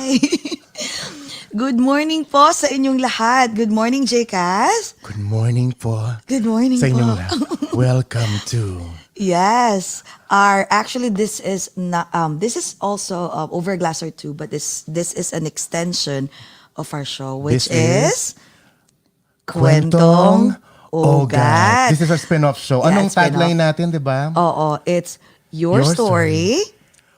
Hi! Good morning po sa inyong lahat. Good morning, Jcas. Good morning po. Good morning Sa po. inyong lahat. Welcome to... Yes. Actually, this is not, this is also over a glass or two, but this is an extension of our show, which is Kwentong OAGOT. This is a spin-off show. Yeah, Anong it's spin-off. tagline natin, di ba? Oo, it's your story.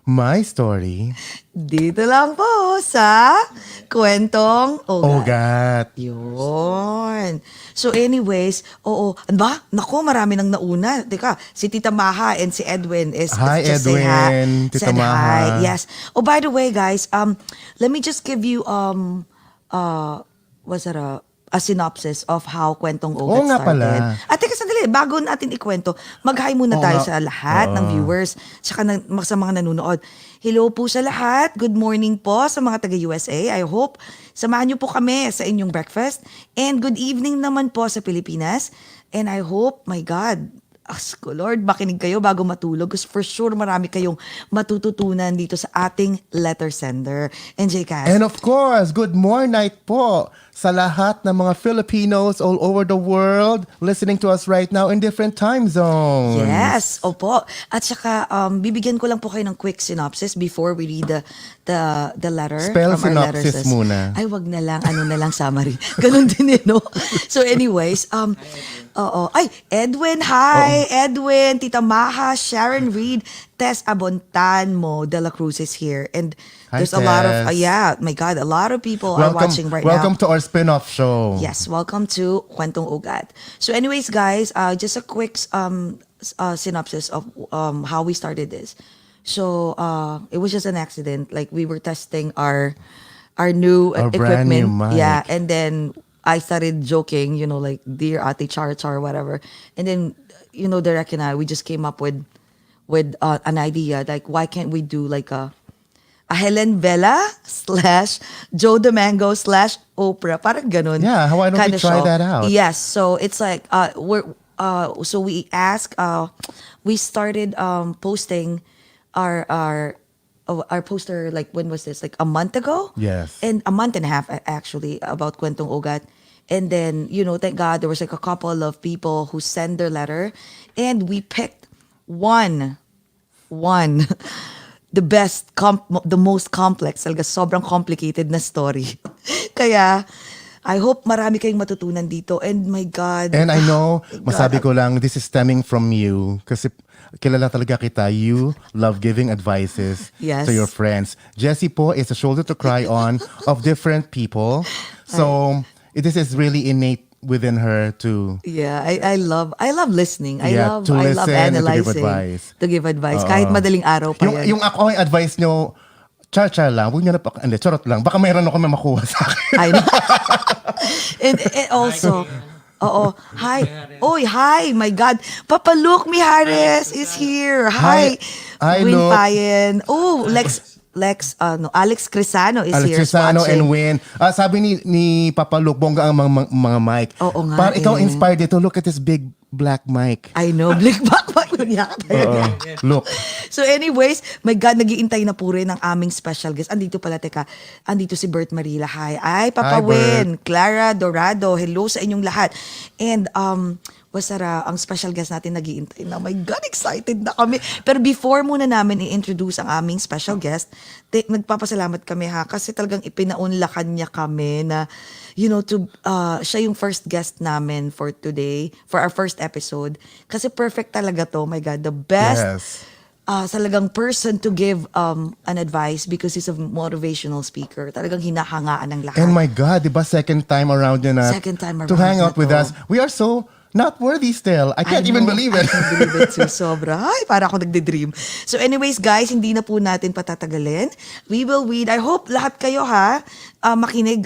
My story. Dito lang po sa Kwentong OAGOT. OAGOT. Yun. So anyways, oo. Ano ba? Naku, marami nang nauna. Teka, si Tita Maha and si Edwin is Hi, just say Edwin, Tita said Maha. hi. Yes. Oh, by the way, guys, let me just give you what's that, a synopsis of how Kwentong OAGOT Oo nga started. pala. At teka, sandali, bago natin ikwento, mag-hi muna Oo tayo nga. sa lahat ng viewers, tsaka sa mga nanonood. Hello po sa lahat. Good morning po sa mga taga-USA. I hope samahan niyo po kami sa inyong breakfast. And good evening naman po sa Pilipinas. And I hope, my God, ask ko, Lord, makinig kayo bago matulog because for sure marami kayong matututunan dito sa ating letter sender. And Jcas. And of course, good morning night po sa lahat ng mga Filipinos all over the world listening to us right now in different time zones. Yes, opo. At saka bibigyan ko lang po kayo ng quick synopsis before we read the letter Spell from our letter synopsis says. muna. Ay, wag na lang, ano na lang summary. Ganun din no? So anyways, oo. Ay, Edwin, hi! Edwin, Tita Maha, Sharon Reed, Tess Abontanmo de la Cruz is here. And Hi, there's a lot of, Tess. my God, a lot of people are watching right now. Welcome to our spin-off show. Yes, welcome to Kwentong OAGOT. So anyways, guys, just a quick synopsis of how we started this. So it was just an accident. Like we were testing our new Our equipment. brand new mic. Yeah, and then I started joking, like dear Ate Char Char, whatever. And then, Derek and I, we just came up with an idea. Like, why can't we do like a Helen Vela / Joe Domingo / Oprah. Parang ganun. Yeah, why don't we kinda try show. that out? Yes, so it's like so we asked we started posting our poster, like when was this? Like a month ago? Yes. And a month and a half actually about Kwentong OAGOT. And then, thank God there was like a couple of people who sent their letter and we picked one the best, the most complex, talaga sobrang complicated na story. Kaya, I hope marami kayong matutunan dito. And my God. And I know, my masabi God. ko lang, this is stemming from you. Kasi kilala talaga kita. You love giving advices Yes. to your friends. Jessie po is a shoulder to cry on of different people. So, this is really innate within her to... Yeah, I love listening. I Yeah, love to listen and to give analyzing. advice. To give advice. Kahit madaling araw pa yan. Yung ako, yung advice nyo, char-char lang. Huwag nyo na hindi, charot lang. Baka mayroon ako may makuha sa akin. I know. and also, hi. Oy, hi, my God. Papa Luke Mijares is here. Hi. Hi, Win Luke. Payen. Oh, Alex Crisano is Alex here. Crisano watching. and Win. Sabi ni Papa Luke, bongga ang mga mic. Oo nga Parang ikaw eh. inspired dito. Look at this big black mic. I know. Blick back. Look. So anyways, my God, nag-iintay na po rin ang aming special guest. Andito pala, andito si Bert Marila. Hi. Ay, Papa Hi, Win, Clara Dorado. Hello sa inyong lahat. And, ang special guest natin nag-iintay na. My God, excited na kami. Pero before muna namin i-introduce ang aming special guest, nagpapasalamat kami kasi talagang ipinaunlakan niya kami na, siya yung first guest namin for today, for our first episode. Kasi perfect talaga to. My God, the best talagang person to give an advice because he's a motivational speaker. Talagang hinahangaan ng lahat. And my God, di ba second time around yun na Second time around to hang out na with to. us. We are so not worthy still. I can't even believe it. I can't believe it too. Sobra. Ay, para ako nagde-dream. So anyways, guys, hindi na po natin patatagalin. We will read. I hope lahat kayo makinig.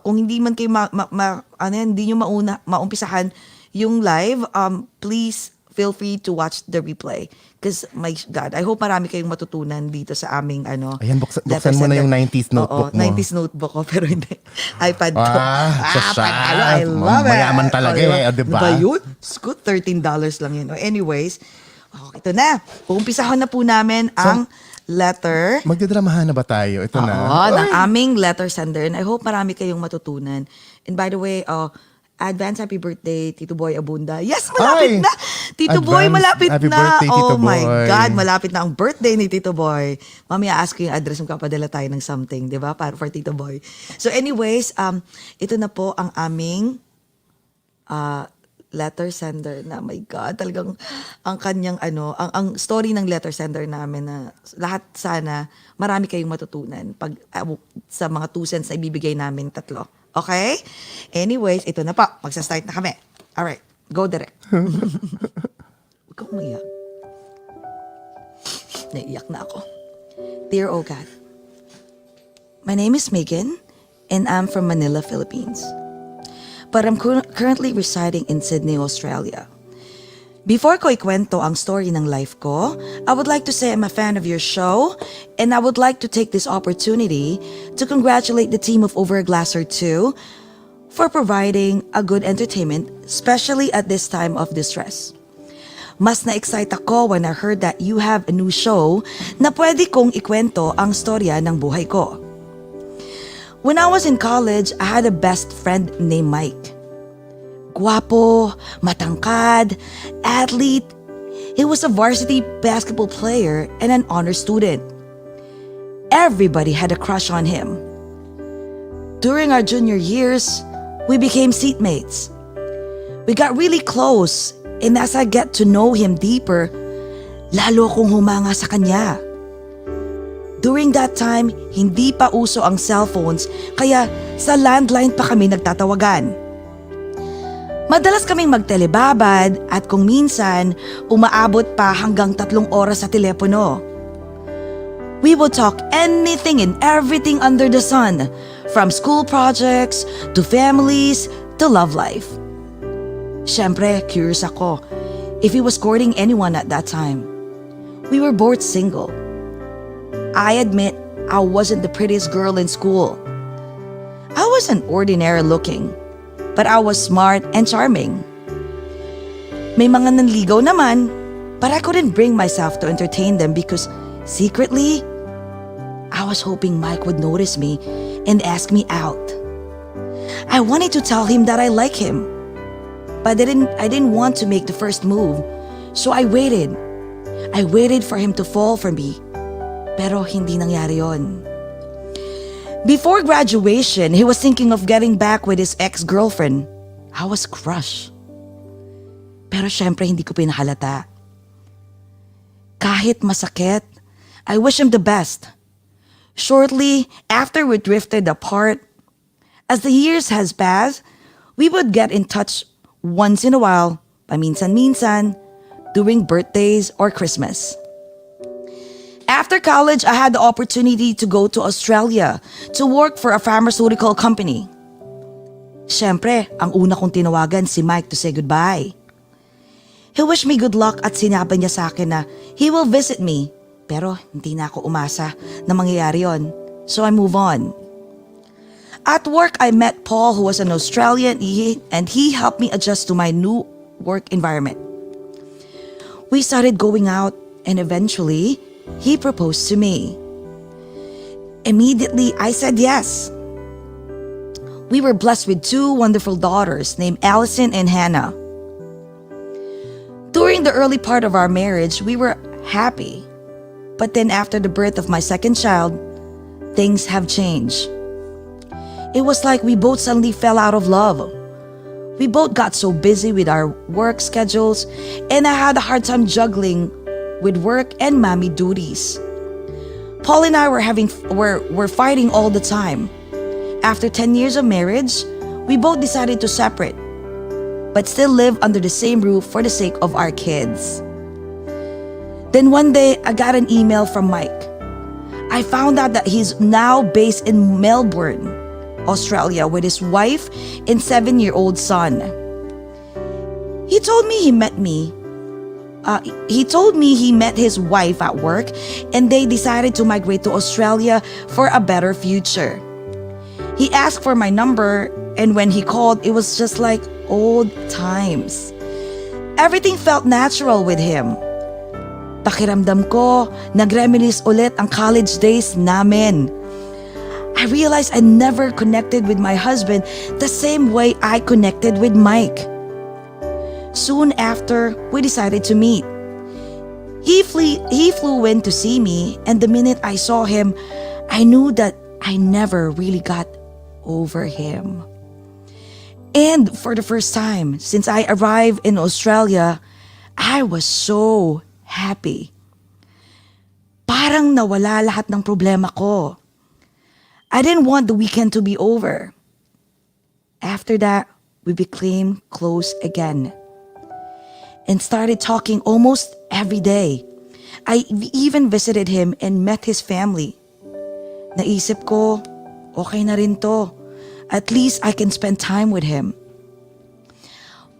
Kung hindi man kayo hindi nyo maumpisahan yung live, please feel free to watch the replay. Because, my God, I hope marami kayong matutunan dito sa aming Ayan, buksan mo na yung 90s notebook mo. 90s notebook ko, pero hindi. iPad ko. I love it. Mayaman talaga diba? Ba yun? Scoot, $13 lang yun. Anyways, ito na. Uumpisahan na po namin ang letter. Magdidramahan na ba tayo? Ito na. Oo, ng aming letter sender. And I hope marami kayong matutunan. And by the way, advance happy birthday, Tito Boy Abunda. Yes, malapit Ay! na! Tito Boy, Advance malapit happy na! birthday, Tito Oh my Boy. God, malapit na ang birthday ni Tito Boy. Mamaya ask ko yung address, magpapadala tayo ng something, di ba? Para for Tito Boy. So anyways, ito na po ang aming letter sender na, my God, talagang ang kanyang ang story ng letter sender namin na lahat sana marami kayong matutunan pag sa mga 2 cents na ibibigay namin 3. Okay? Anyways, ito na pa. Magsa-start na kami. Alright, go direct. Huwag ka umiyak. Naiiyak na ako. Dear Oh God, my name is Megan and I'm from Manila, Philippines. But I'm currently residing in Sydney, Australia. Before ko ikwento ang story ng life ko, I would like to say I'm a fan of your show and I would like to take this opportunity to congratulate the team of Over a Glass or Two for providing a good entertainment, especially at this time of distress. Mas na-excite ako when I heard that you have a new show na pwede kong ikwento ang storya ng buhay ko. When I was in college, I had a best friend named Mike. Guwapo, matangkad, athlete. He was a varsity basketball player and an honor student. Everybody had a crush on him. During our junior years, we became seatmates. We got really close, and as I get to know him deeper, lalo akong humanga sa kanya. During that time, hindi pa uso ang cellphones, kaya sa landline pa kami nagtatawagan. Madalas kaming magtelebabad at kung minsan, umaabot pa hanggang 3 oras sa telepono. We would talk anything and everything under the sun, from school projects, to families, to love life. Siyempre, curious ako if he was courting anyone at that time. We were both single. I admit I wasn't the prettiest girl in school. I wasn't ordinary looking, but I was smart and charming. May mga nanligaw naman, but I couldn't bring myself to entertain them because secretly, I was hoping Mike would notice me and ask me out. I wanted to tell him that I like him, but I didn't want to make the first move, so I waited. I waited for him to fall for me. Pero hindi nangyari yon. Before graduation, he was thinking of getting back with his ex-girlfriend. I was crushed. Pero syempre hindi ko pinahalata. Kahit masakit, I wish him the best. Shortly after we drifted apart, as the years has passed, we would get in touch once in a while, paminsan-minsan, during birthdays or Christmas. After college, I had the opportunity to go to Australia to work for a pharmaceutical company. Siyempre, ang una kong tinawagan si Mike to say goodbye. He wished me good luck at sinabi niya sa akin na he will visit me. Pero hindi na ako umasa na mangyayari yon. So I move on. At work, I met Paul, who was an Australian, and he helped me adjust to my new work environment. We started going out and eventually, he proposed to me. Immediately, I said yes. We were blessed with 2 wonderful daughters named Allison and Hannah. During the early part of our marriage, we were happy. But then after the birth of my second child, things have changed. It was like we both suddenly fell out of love. We both got so busy with our work schedules, and I had a hard time juggling with work and mommy duties. Paul and I were fighting all the time. After 10 years of marriage, we both decided to separate, but still live under the same roof for the sake of our kids. Then one day, I got an email from Mike. I found out that he's now based in Melbourne, Australia, with his wife and 7-year-old son. He told me he met his wife at work and they decided to migrate to Australia for a better future. He asked for my number and when he called, it was just like old times. Everything felt natural with him. Pakiramdam ko, nag-reminisce ulit ang college days namin. I realized I never connected with my husband the same way I connected with Mike. Soon after, we decided to meet. He flew in to see me, and the minute I saw him, I knew that I never really got over him. And for the first time since I arrived in Australia, I was so happy. Parang nawala lahat ng problema ko. I didn't want the weekend to be over. After that, we became close again and started talking almost every day. I even visited him and met his family. Naisip ko, okay na rin to. At least I can spend time with him.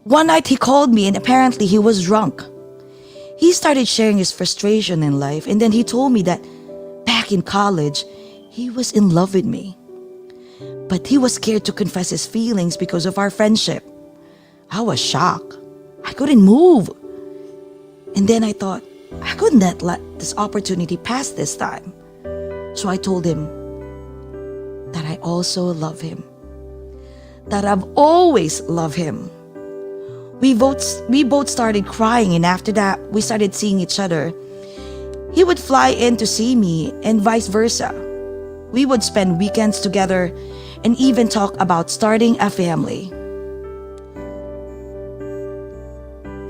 One night he called me and apparently he was drunk. He started sharing his frustration in life, and then he told me that back in college, he was in love with me. But he was scared to confess his feelings because of our friendship. I was shocked. I couldn't move. And then I thought, I couldn't let this opportunity pass this time. So I told him that I also love him. That I've always loved him. We both started crying, and after that, we started seeing each other. He would fly in to see me and vice versa. We would spend weekends together and even talk about starting a family.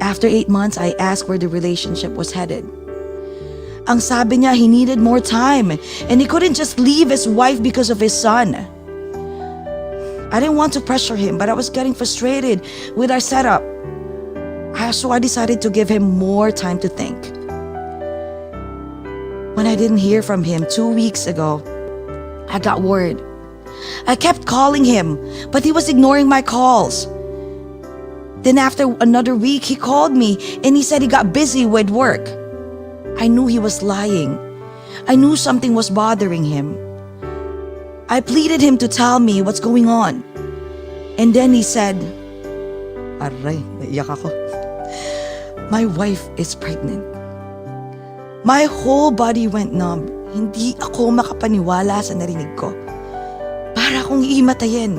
After 8 months, I asked where the relationship was headed. Ang sabi niya, he needed more time and he couldn't just leave his wife because of his son. I didn't want to pressure him, but I was getting frustrated with our setup. So I decided to give him more time to think. When I didn't hear from him 2 weeks ago, I got worried. I kept calling him, but he was ignoring my calls. Then after another week, he called me and he said he got busy with work. I knew he was lying. I knew something was bothering him. I pleaded him to tell me what's going on. And then he said, aray, naiyak ako. My wife is pregnant. My whole body went numb. Hindi ako makapaniwala sa narinig ko. Para akong iimatayin.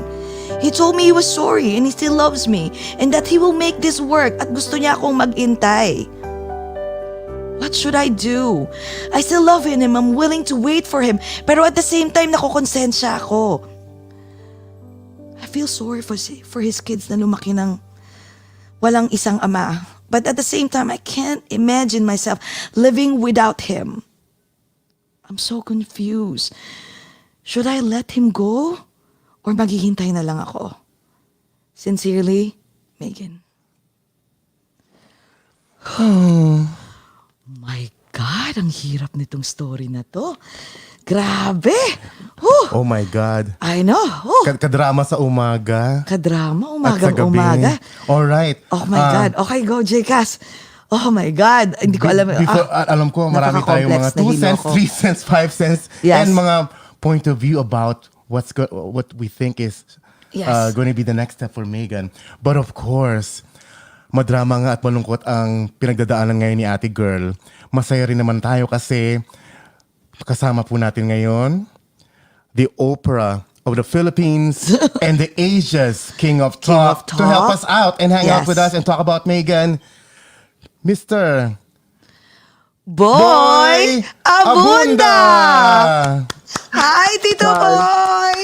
He told me he was sorry and he still loves me and that he will make this work at gusto niya akong mag-intay. What should I do? I still love him and I'm willing to wait for him, pero at the same time nakokonsensya ako. I feel sorry for his kids na lumaki ng walang isang ama. But at the same time, I can't imagine myself living without him. I'm so confused. Should I let him go? Or maghihintay na lang ako? Sincerely, Megan. My God, ang hirap nitong story na to. Grabe! Whew. Oh my God. I know. Kadrama sa umaga. Kadrama, At sa gabi. umaga. Alright. Oh my God. Okay, go, Jcas. Oh my God. Hindi ko alam. Alam ko, marami tayong mga 2 cents, 3 cents, 5 cents, Yes. and mga point of view about what we think is Yes. going to be the next step for Megan. But of course, madrama nga at malungkot ang pinagdadaanan ngayon ni Ate Girl. Masaya rin naman tayo kasi kasama po natin ngayon the opera of the Philippines and the Asia's King of Talk to help us out and hang out Yes. with us and talk about Megan, Mr. Boy Abunda! Hi, Tito Boy!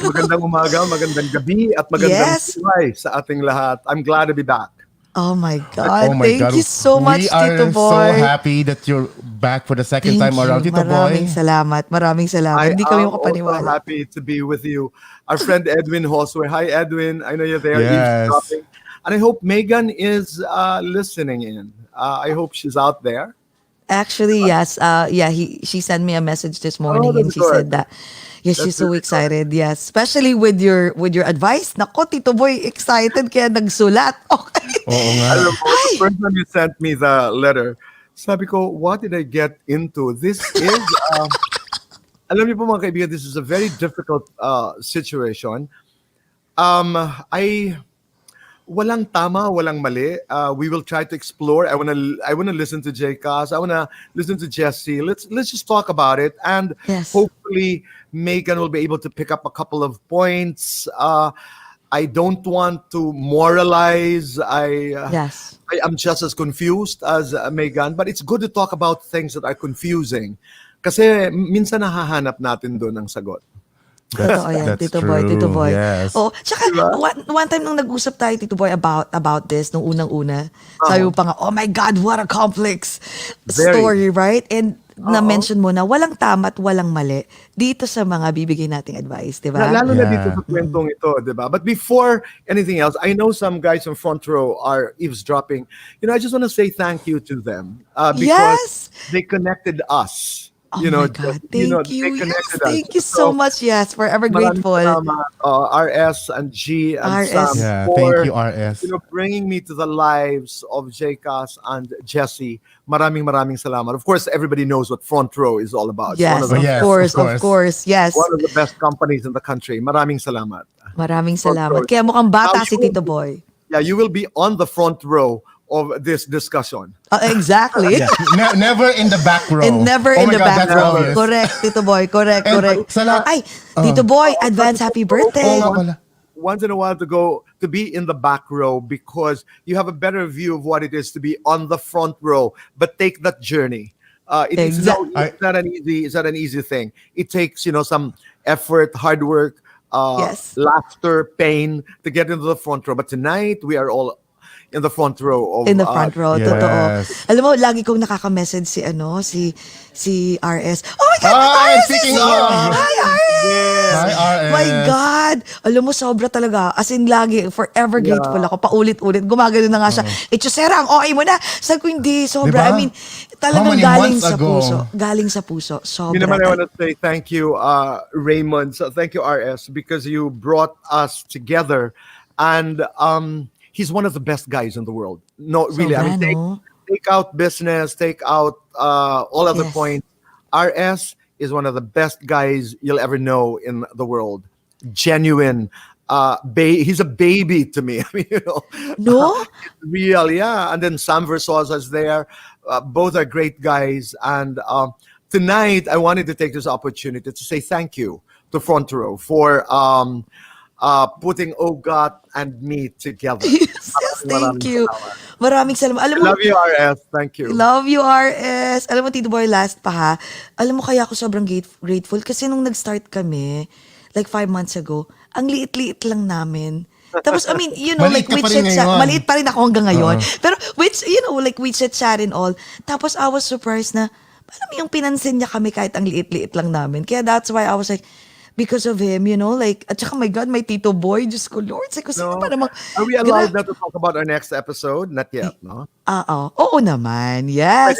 Magandang umaga, magandang gabi, at magandang Yes. buhay sa ating lahat. I'm glad to be back. Oh my God. Oh my Thank God. you so much, We are Tito Boy. so happy that you're back for the second Thank time around, you. Tito Maraming Boy. salamat. Maraming salamat. Hindi kami am also makapaniwala. happy to be with you. Our friend Edwin Hosway. Hi, Edwin. I know you're there. Yes. Eavesdropping. And I hope Megan is listening in. I hope she's out there. Actually, yes. She sent me a message this morning and that's she said good. that yes, she's That's so really excited. Yes, especially with your advice. Nako, Tito Boy, excited kaya nagsulat. Okay. Oo nga. Alam mo, the first time you sent me the letter, sabi ko, what did I get into? This is, alam niyo po mga kaibigan, this is a very difficult situation. walang tama, walang mali. We will try to explore. I wanna listen to Jcas. I wanna listen to Jessy. Let's just talk about it, and Yes. hopefully Megan will be able to pick up a couple of points. I don't want to moralize. Yes. I am just as confused as Megan, but it's good to talk about things that are confusing. Kasi minsan nahahanap natin doon ang sagot. Totoo yan, That's Tito Boy, Tito true, Boy. yes. Oh, tsaka Diba? one time nung nag-usap tayo, Tito Boy, about this, nung unang-una, sabi mo pa nga, oh my God, what a complex Very. story, right? And na-mention mo na walang tama at walang mali dito sa mga bibigay nating advice, di ba? Lalo na dito Yeah. sa kwentong ito, di ba? But before anything else, I know some guys in front row are eavesdropping. I just want to say thank you to them because Yes! they connected us. Oh my God, thank you. They Yes, connected us. thank you so much. Yes, forever Maraming grateful. salamat, RS and G and RS. Sam Yeah, for thank you, RS. bringing me to the lives of Jcas and Jessy. Maraming salamat. Of course, everybody knows what Front Row is all about. It's Yes, one of the, Yes, of of course, yes. one of the best companies in the country. Maraming salamat. Maraming Front salamat. row. Kaya mukhang bata Now, si Tito Boy. Yeah, you will be on the front row of this discussion. Exactly. Yeah. Never in the back row. And never Oh in my the God, back that's row. obvious. Correct, Tito Boy. Correct, And correct. sala- Ay, Tito Boy, advance happy birthday. Oo nga pala. Once in a while to be in the back row because you have a better view of what it is to be on the front row. But take that journey. It's not an easy thing. It takes some effort, hard work, Yes. laughter, pain to get into the front row. But tonight we are all in the front row of In the front row, yes. totoo. Alam mo, lagi kong nakaka-message si RS. Oh my God, Ay, RS speaking is here! of. Hi, RS! Hi, RS. My God! Alam mo, sobra talaga. As in, lagi, forever grateful ako. Paulit-ulit. Gumagano na nga siya. Chusera, ang OA mo na. Sabi ko, hindi, sobra. Diba? I mean, How talagang many galing months sa ago? puso. Galing sa puso. You Sobra. naman, I want to say thank you, Raymond. So thank you, RS, because you brought us together. And he's one of the best guys in the world. No, really. I Sobra, mean, no? take out business, take out all other Yes. points. RS is one of the best guys you'll ever know in the world. Genuine. He's a baby to me. I mean, No? real, yeah. And then Sam Versosa is there. Both are great guys. And tonight, I wanted to take this opportunity to say thank you to Front Row for putting OAGOT and me together. Yes, thank you. Maraming salamat. Alam mo, Love you, RS. Thank you. Love you, RS. Alam mo, Tito Boy, last pa ha. Alam mo, kaya ako sobrang grateful kasi nung nag-start kami, like 5 months ago, ang liit-liit lang namin. Tapos, I mean, Maliit like, ka we pa rin chit-chat. ngayon. Maliit pa rin ako hanggang ngayon. Pero, like, we chit-chat and all. Tapos, I was surprised na, alam mo yung pinansin niya kami kahit ang liit-liit lang namin. Kaya that's why I was like, because of him, like, at saka, my God, my Tito Boy, Diyos ko, Lord, sa'yo, sino pa namang... Are we allowed not to talk about our next episode? Not yet, no? Oo naman, yes.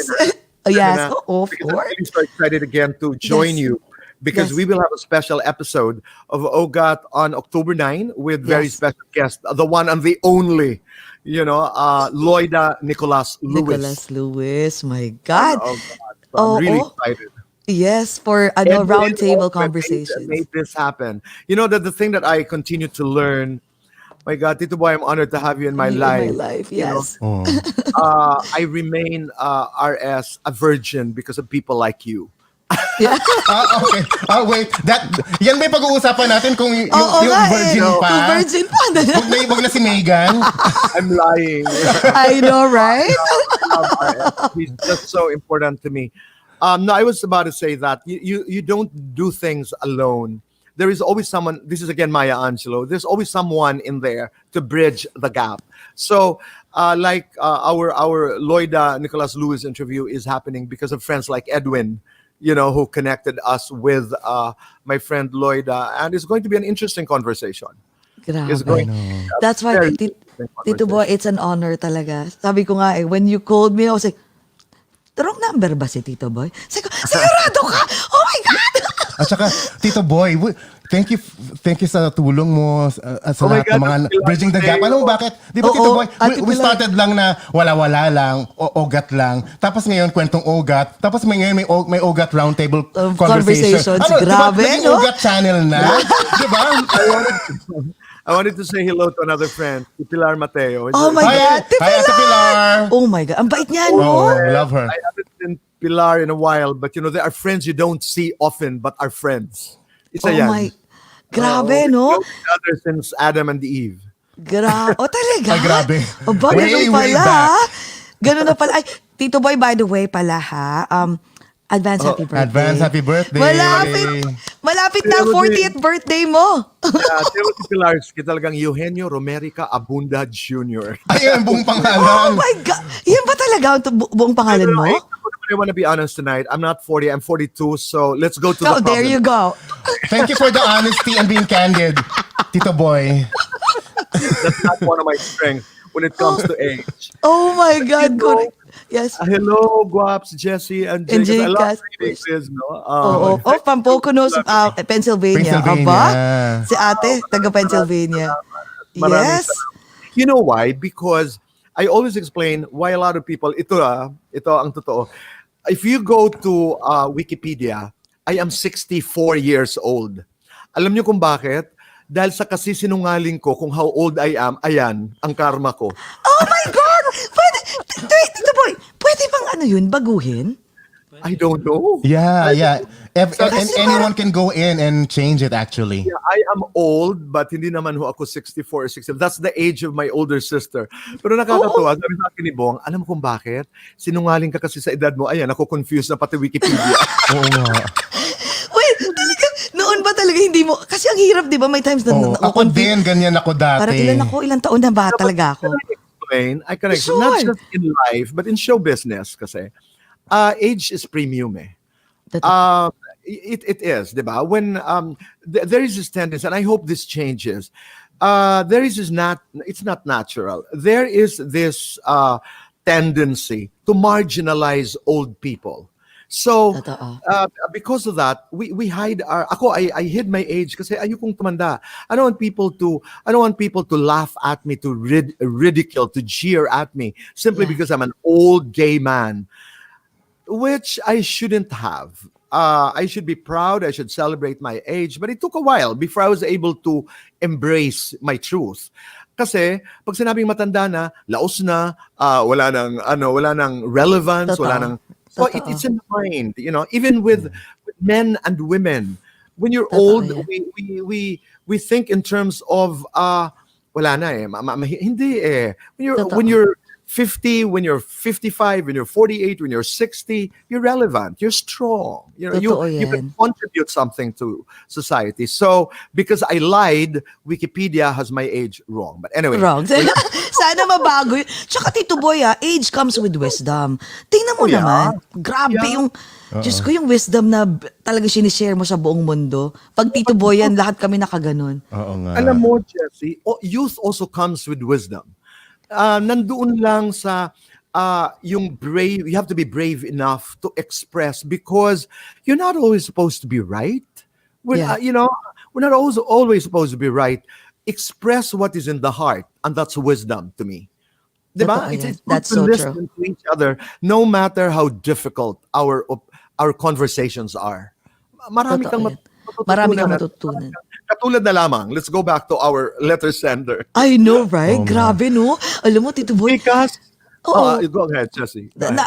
Yes, Pwede na. of Because I'm course. really so excited again to join Yes. you because Yes. we will have a special episode of OAGOT on October 9 with very Yes. special guest, the one and the only, Loida Nicolas Lewis. Nicholas Lewis, my God. Oh, God. So I'm really excited. Yes, for Edwin round table also conversations. made this happen. That the thing that I continue to learn, my God, Tito Boy, I'm honored to have you in my In life. my life, You know, yes. Oh. I remain RS a virgin because of people like you. Yeah. Okay. Wait. Yan ba yung pag-uusapan natin kung yung nga virgin pa? Yung virgin pa. Wag na si Megan. I'm lying. I know, right? He's just so important to me. No, I was about to say that you don't do things alone. There is always someone. This is again Maya Angelou. There's always someone in there to bridge the gap. So, like our Loida Nicolas Lewis interview is happening because of friends like Edwin, who connected us with my friend Loida, and it's going to be an interesting conversation. It's going. Grabe. That's why, Very Tito interesting Boy, it's an honor talaga. Sabi ko nga when you called me, I was like, wrong number ba si Tito Boy? Sabi ko, sigurado ka? Oh my God! At saka, Tito Boy, thank you sa tulong mo sa Oh my lahat God, ng mga Pilar, bridging the gap. thank Ano, you. bakit? Di ba, Oo, Tito Boy, Ate we Pilar. started lang na wala-wala lang, OAGOT lang. Tapos ngayon, kwentong OAGOT. Tapos ngayon, may OAGOT roundtable conversation. Conversations. Ano, Grabe, diba, naging no? OAGOT channel na. Di ba? I wanted to say hello to another friend, si Pilar Mateo. Oh my Hi, God, Ate hi, Ate Pilar. Oh my God, ang bait niya, Oh, no? love her. I haven't seen Pilar in a while, but there are friends you don't see often, but are friends. Isa Oh yan. my, grabe, We've no? known each other since Adam and Eve. Oh, talaga? Ay, grabe. Aba, Way, ganun way pala. back. Ganun na pala. Ay, Tito Boy, by the way pala ha, advance happy birthday. Advance happy birthday. Malapit na 40th birthday mo. Yeah, Timothy Pilarski, talagang Eugenio Romerica Abunda Jr. Ay, ang buong Oh pangalan. my God. Yan ba talaga ang buong pangalan mo? I want to be honest tonight. I'm not 40, I'm 42, so let's go to Oh, the there problem. you go. Thank you for the honesty and being candid, Tito Boy. That's not one of my strengths when it comes to age. Oh my God, correct. Yes. Hello, Guaps, Jessy, and And Jcas. I love Jcas. reading this, no? Oo. Oh, Pampocono, Pennsylvania. Pennsylvania. Aba? Si ate, taga Pennsylvania. Maraming Yes. salamat. You know why? Because I always explain why a lot of people, ito ang totoo. If you go to Wikipedia, I am 64 years old. Alam niyo kung bakit? Dahil sa kasisinungaling ko kung how old I am, ayan, ang karma ko. Oh my God! Pwede, Tito Boy, pwede bang yun, baguhin? I don't know. Yeah. And Kasi anyone can go in and change it actually. Yeah, I am old, but hindi naman ho ako 64 or 60. That's the age of my older sister. Pero nakakatuwa, sabi sa akin ni Bong, alam mo kung bakit? Sinungaling ka kasi sa edad mo. Ayan, ako confused na pati Wikipedia. Oo nga. Wait, talaga, noon ba talaga hindi mo, kasi ang hirap, di ba? May times na, Oo, ako din, ganyan ako dati. Parang ilang taon na ba talaga ako? I can explain. Sure. Not just in life, but in show business kasi. Age is premium eh. It is, di ba? When there is this tendency, and I hope this changes. It's not natural. There is this tendency to marginalize old people. So because of that, we hide I hid my age kasi ayokong tumanda. I don't want people to laugh at me, to ridicule, to jeer at me simply because I'm an old gay man, which I shouldn't have. I should be proud. I should celebrate my age. But it took a while before I was able to embrace my truth. Kasi pag sinabing matanda na, laos na, wala nang relevance, wala nang. So it's in the mind, even with men and women. When you're old, we think in terms of wala na eh. Hindi eh. When you're 50, when you're 55, when you're 48, when you're 60, you're relevant, you're strong. You can contribute something to society. So, because I lied, Wikipedia has my age wrong. But anyway. Wrong. Sana mabago yun. Tsaka Tito Boy, age comes with wisdom. Tingnan mo naman. Grabe yung, Diyos ko, yung wisdom na talaga sinishare mo sa buong mundo. Pag Tito Boy yan, lahat kami nakaganon. Oo nga. Alam mo, Jessy, youth also comes with wisdom. Nandoon lang sa yung brave, you have to be brave enough to express because you're not always supposed to be right. We're not always supposed to be right. Express what is in the heart, and that's wisdom to me. Diba? It's That's good to so listen true. to each other, no matter how difficult our conversations are. Marami kang matutunan. Katulad na lamang, let's go back to our letter sender. I know, right? Grabe, no? Alam mo, Tito Boy, Because, Oo. go ahead, Jessy. Go ahead.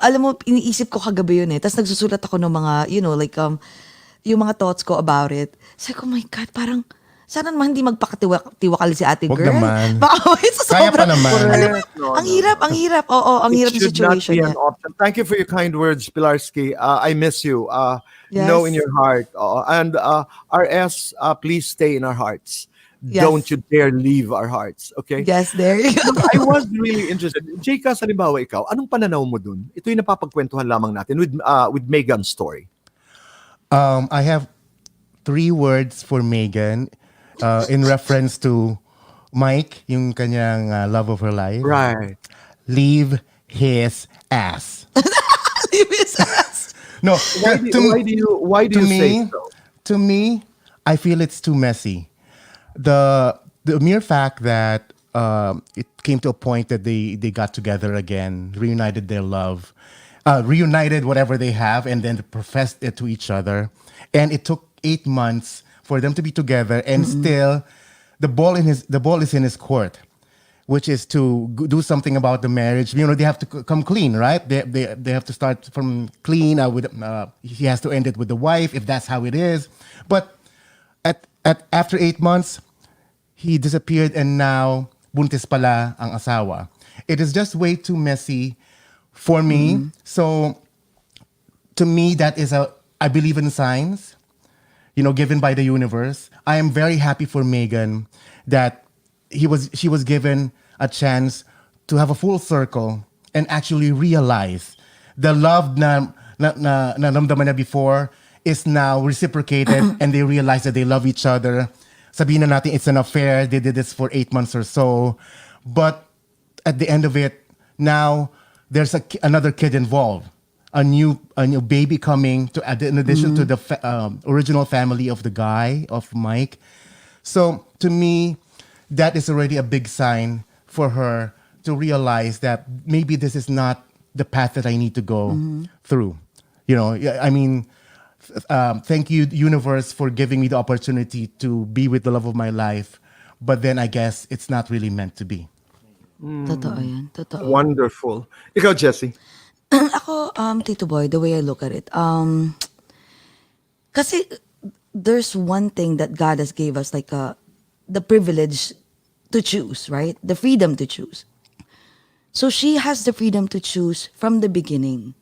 alam mo, iniisip ko kagabi yun eh. Tapos nagsusulat ako ng mga, yung mga thoughts ko about it. Sabi ko, my God, parang, sana naman hindi magpakatiwakal si ate Wag girl. naman. Baka sa Kaya pa sobrang, naman. alam mo, No, ang hirap. Oo, ang hirap ng It should not situation be niya. an option. Thank you for your kind words, Pilarski. I miss you. Yes. Know in your heart. And RS, please stay in our hearts. Yes. Don't you dare leave our hearts. Okay? Yes, there you go. I was really interested. Jcas, halimbawa ikaw, anong pananaw mo dun? Ito yung napapagkwentuhan lamang natin with Megan's story. I have 3 words for Megan in reference to Mike, yung kanyang love of her life. Right. Leave his ass. Leave his ass. No, Why do you say so? To me, I feel it's too messy. The mere fact that it came to a point that they got together again, reunited their love, reunited whatever they have, and then professed it to each other. And it took 8 months for them to be together, and still the ball is in his court, which is to do something about the marriage. They have to come clean, right? They have to start from clean. He has to end it with the wife if that's how it is. But after 8 months, he disappeared, and now buntis pala ang asawa. It is just way too messy for me. So to me, that is I believe in signs, given by the universe. I am very happy for Megan that she was given a chance to have a full circle and actually realize the love na namdaman na before is now reciprocated and they realize that they love each other. Sabihin na natin it's an affair. They did this for 8 months or so. But at the end of it, now there's another kid involved. A new baby coming in addition to the original family of the guy, of Mike. So to me, that is already a big sign for her to realize that maybe this is not the path that I need to go through. Thank you, universe, for giving me the opportunity to be with the love of my life. But then I guess it's not really meant to be. Totoo yan. Totoo. Wonderful. Ikaw, Jessy. Ako, Tito Boy, the way I look at it, kasi there's one thing that God has gave us, like the privilege to choose, right? The freedom to choose. So she has the freedom to choose from the beginning.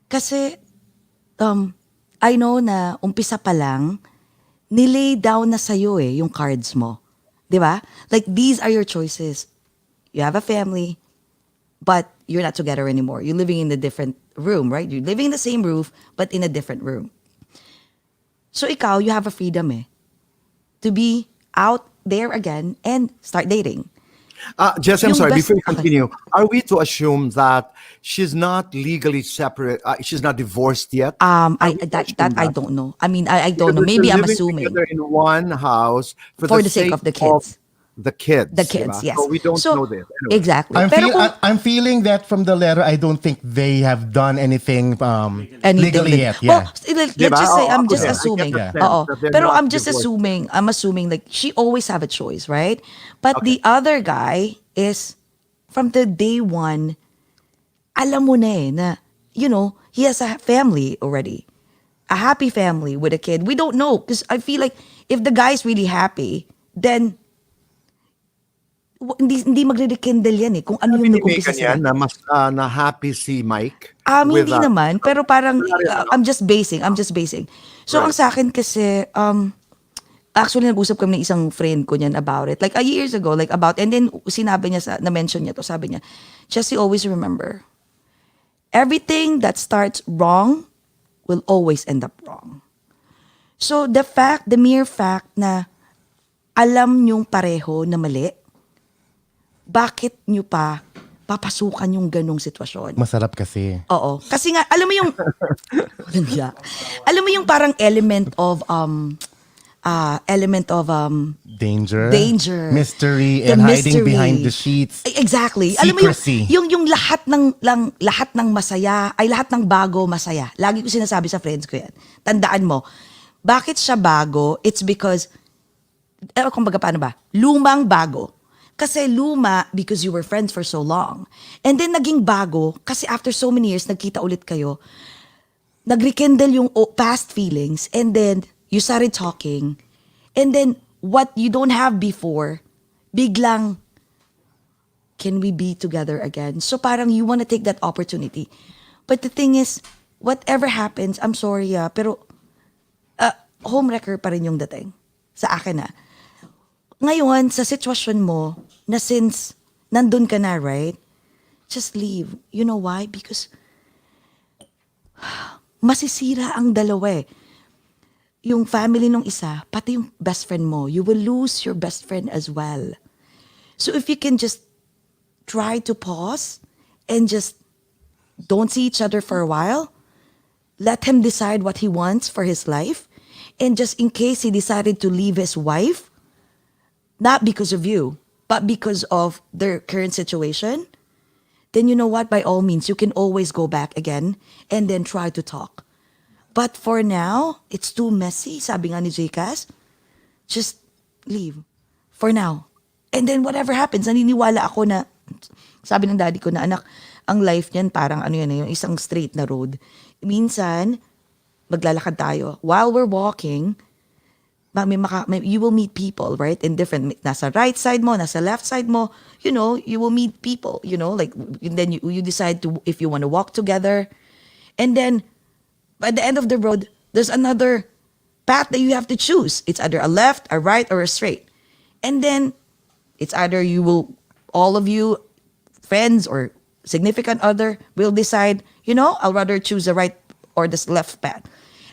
Kasi, I know na umpisa pa lang, nilay down na sa'yo yung cards mo. Diba? Like, these are your choices. You have a family, but you're not together anymore. You're living in a different room, right? You're living in the same roof, but in a different room. So ikaw, you have a freedom to be out there again and start dating. Jessy, I'm Yung sorry, best- before you continue, are we to assume that she's not legally separate, she's not divorced yet? That I don't know. I mean, I don't know. Because Maybe they're I'm living assuming. together in one house For the sake of the kids. The kids. The kids, diba? yes. So we don't know this. Anyway. Exactly. I'm feeling that from the letter. I don't think they have done anything Anything legally like- yet. Yeah. Well, let's Diba? just say, I'm Oo, just okay. I get assuming. the sense Oo. that they're Pero not I'm just divorced. assuming like she always have a choice, right? But the other guy is, from the day one, alam mo na na, he has a family already. A happy family with a kid. We don't know, because I feel like if the guy's really happy, then hindi magre-rekindle yan kung ano Sabi yung ni nag-umpisa Megan yan sila. na mas na happy si Mike. Hindi naman, pero parang I'm just basing. So ang Right. sa akin kasi actually nag-usap kami ng isang friend ko niyan about it. Like years ago, and then sinabi niya na-mention niya to, sabi niya, Jessy, always remember, everything that starts wrong will always end up wrong. So the mere fact na alam niyong pareho na mali, bakit niyo pa papasukan yung ganong sitwasyon? Masarap kasi. Oo. Kasi nga, alam mo yung, alam mo yung parang element of Danger. Mystery The and hiding mystery. behind the sheets. Exactly. Secrecy. Alam mo yung lahat ng masaya, ay lahat ng bago masaya. Lagi ko sinasabi sa friends ko yan. Tandaan mo, bakit siya bago? It's because, kumbaga paano ba? Lumang bago. Kasi luma because you were friends for so long. And then naging bago kasi after so many years, nagkita ulit kayo, nag-rekindle yung past feelings, and then you started talking, and then what you don't have before, biglang, can we be together again? So parang you want to take that opportunity. But the thing is, whatever happens, I'm sorry pero homewrecker pa rin yung dating. Sa akin Ngayon, sa sitwasyon mo, na since nandun ka na, right? Just leave. You know why? Because masisira ang dalawa Yung family nung isa, pati yung best friend mo, you will lose your best friend as well. So if you can just try to pause and just don't see each other for a while, let him decide what he wants for his life, and just in case he decided to leave his wife, not because of you, but because of their current situation, then you know what? By all means, you can always go back again and then try to talk. But for now, it's too messy, sabi nga ni Jcas. Just leave. For now. And then whatever happens, naniniwala ako na, sabi ng daddy ko na, anak, ang life niyan parang ano yan, yung isang straight na road. Minsan, maglalakad tayo. While we're walking, you will meet people, right? In different, nasa right side mo, nasa left side mo, you will meet people, like, and then you decide to, if you want to walk together. And then, by the end of the road, there's another path that you have to choose. It's either a left, a right, or a straight. And then, it's either all of you, friends or significant other, will decide, I'll rather choose the right or the left path.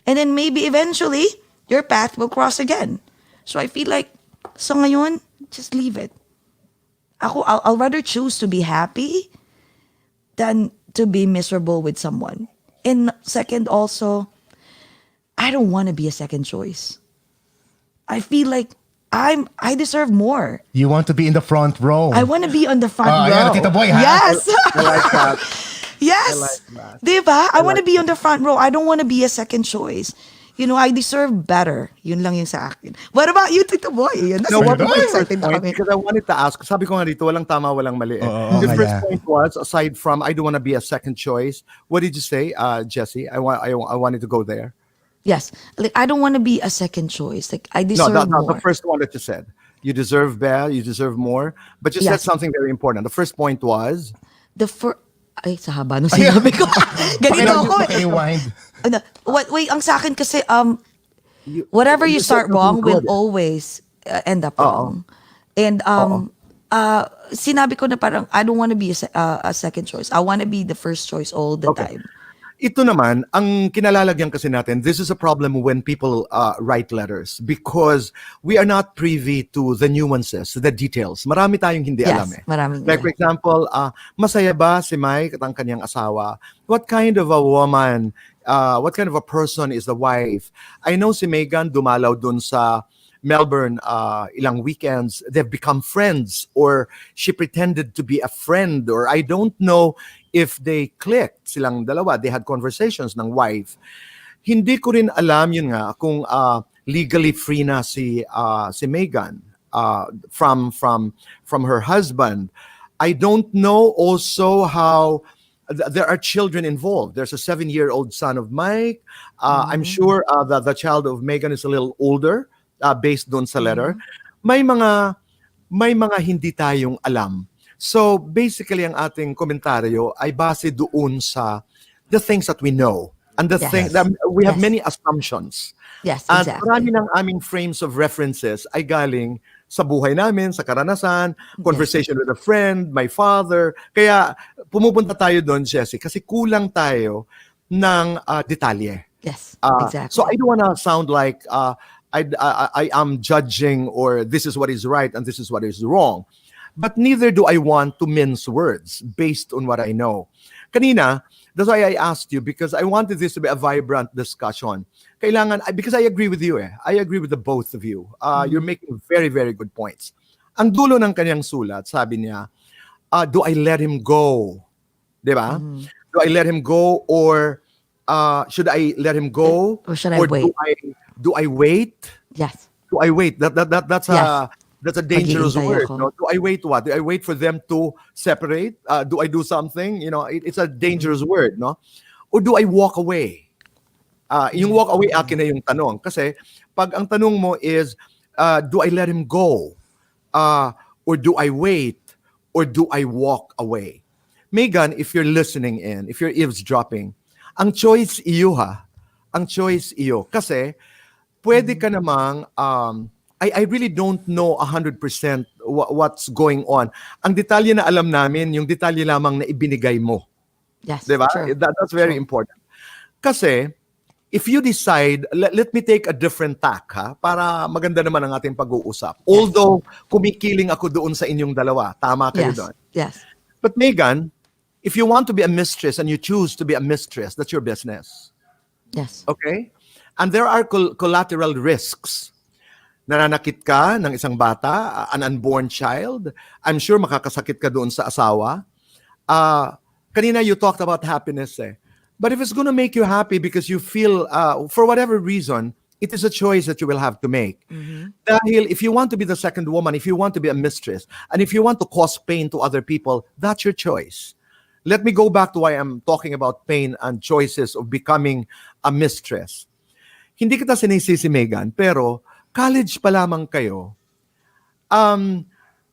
And then maybe eventually, your path will cross again. So I feel like, so ngayon, just leave it. I'll rather choose to be happy than to be miserable with someone. And second also, I don't want to be a second choice. I feel like I deserve more. You want to be in the front row. I want to be on the front row. Ayan, Tito Boy, ha? Yes. I like that. Yes. I like that. Diba? I want to be on the front row. I don't want to be a second choice. I deserve better. Yun lang yung sa akin. What about you, Tito Boy? Yun, No, what super was my excited na point? kami. Because I wanted to ask, sabi ko nga dito, walang tama, walang mali. The nga, first yeah. point was, aside from, I don't want to be a second choice. What did you say, Jessy? I wanted to go there. Yes. Like, I don't want to be a second choice. Like, I No, deserve more. the first one that you said. You deserve better, you deserve more. But you said Yes. something very important. The first point was, Ay, sa haba nung sinabi ko. Ganito ako. Rewind. Ano, wait, ang sa akin kasi, whatever you you said start wrong something will good. always end up wrong. And sinabi ko na parang, I don't want to be a second choice. I want to be the first choice all the time. ito naman, ang kinalalagyan kasi natin, this is a problem when people write letters because we are not privy to the nuances, the details. Marami tayong hindi Yes, alam eh. maraming Like for example, masaya ba si Mike at ang kanyang asawa? What kind of a woman, what kind of a person is the wife? I know si Megan dumalaw dun sa Melbourne ilang weekends. They've become friends or she pretended to be a friend or I don't know if they clicked silang dalawa. They had conversations ng wife. Hindi ko rin alam yun nga kung legally free na si Megan from her husband. I don't know also how there are children involved. There's a 7-year-old son of Mike. I'm sure that the child of Megan is a little older based doon sa letter. May mga hindi tayong alam. So basically ang ating komentaryo ay base doon sa the things that we know and the Yes. thing that we have Yes. many assumptions. Yes, At exactly. marami ng aming frames of references ay galing sa buhay namin, sa karanasan, conversation with a friend, my father. Kaya pumupunta tayo doon, Jessy, kasi kulang tayo ng detalye. Yes, So exactly. I don't want to sound like I am judging or this is what is right and this is what is wrong. But neither do I want to mince words based on what I know. Kanina, that's why I asked you because I wanted this to be a vibrant discussion. Because I agree with you I agree with the both of you. You're making very, very good points. Ang dulo ng kanyang sulat, sabi niya, do I let him go? Diba? Do I let him go or should I let him go? Or should I wait? Do I wait? Yes. Do I wait? That's Yes. that's a dangerous Maghihintay word. ako. No? Do I wait what? Do I wait for them to separate? Do I do something? It's a dangerous word, no? Or do I walk away? Yung walk away akin na yung tanong. Kasi pag ang tanong mo is, do I let him go? Or do I wait? Or do I walk away? Megan, if you're listening in, if you're eavesdropping, ang choice iyo ha. Ang choice iyo. Kasi pwede ka namang, I really don't know 100% what's going on. Ang detalye na alam namin, yung detalye lamang na ibinigay mo. Yes. Diba? True. That's very important. Kasi, if you decide, let me take a different tack, ha? Para maganda naman ang ating pag-uusap. Although, kumikiling ako doon sa inyong dalawa. Tama kayo Yes. doon. Yes. But Megan, if you want to be a mistress and you choose to be a mistress, that's your business. Yes. Okay? And there are collateral risks. Nananakit ka ng isang bata, an unborn child. I'm sure makakasakit ka doon sa asawa. Kanina you talked about happiness eh. But if it's gonna make you happy because you feel, for whatever reason, It is a choice that you will have to make. Dahil if you want to be the second woman, if you want to be a mistress, and if you want to cause pain to other people, that's your choice. Let me go back to why I'm talking about pain and choices of becoming a mistress. Hindi kita sinisisi, Megan, pero college pa lamang kayo,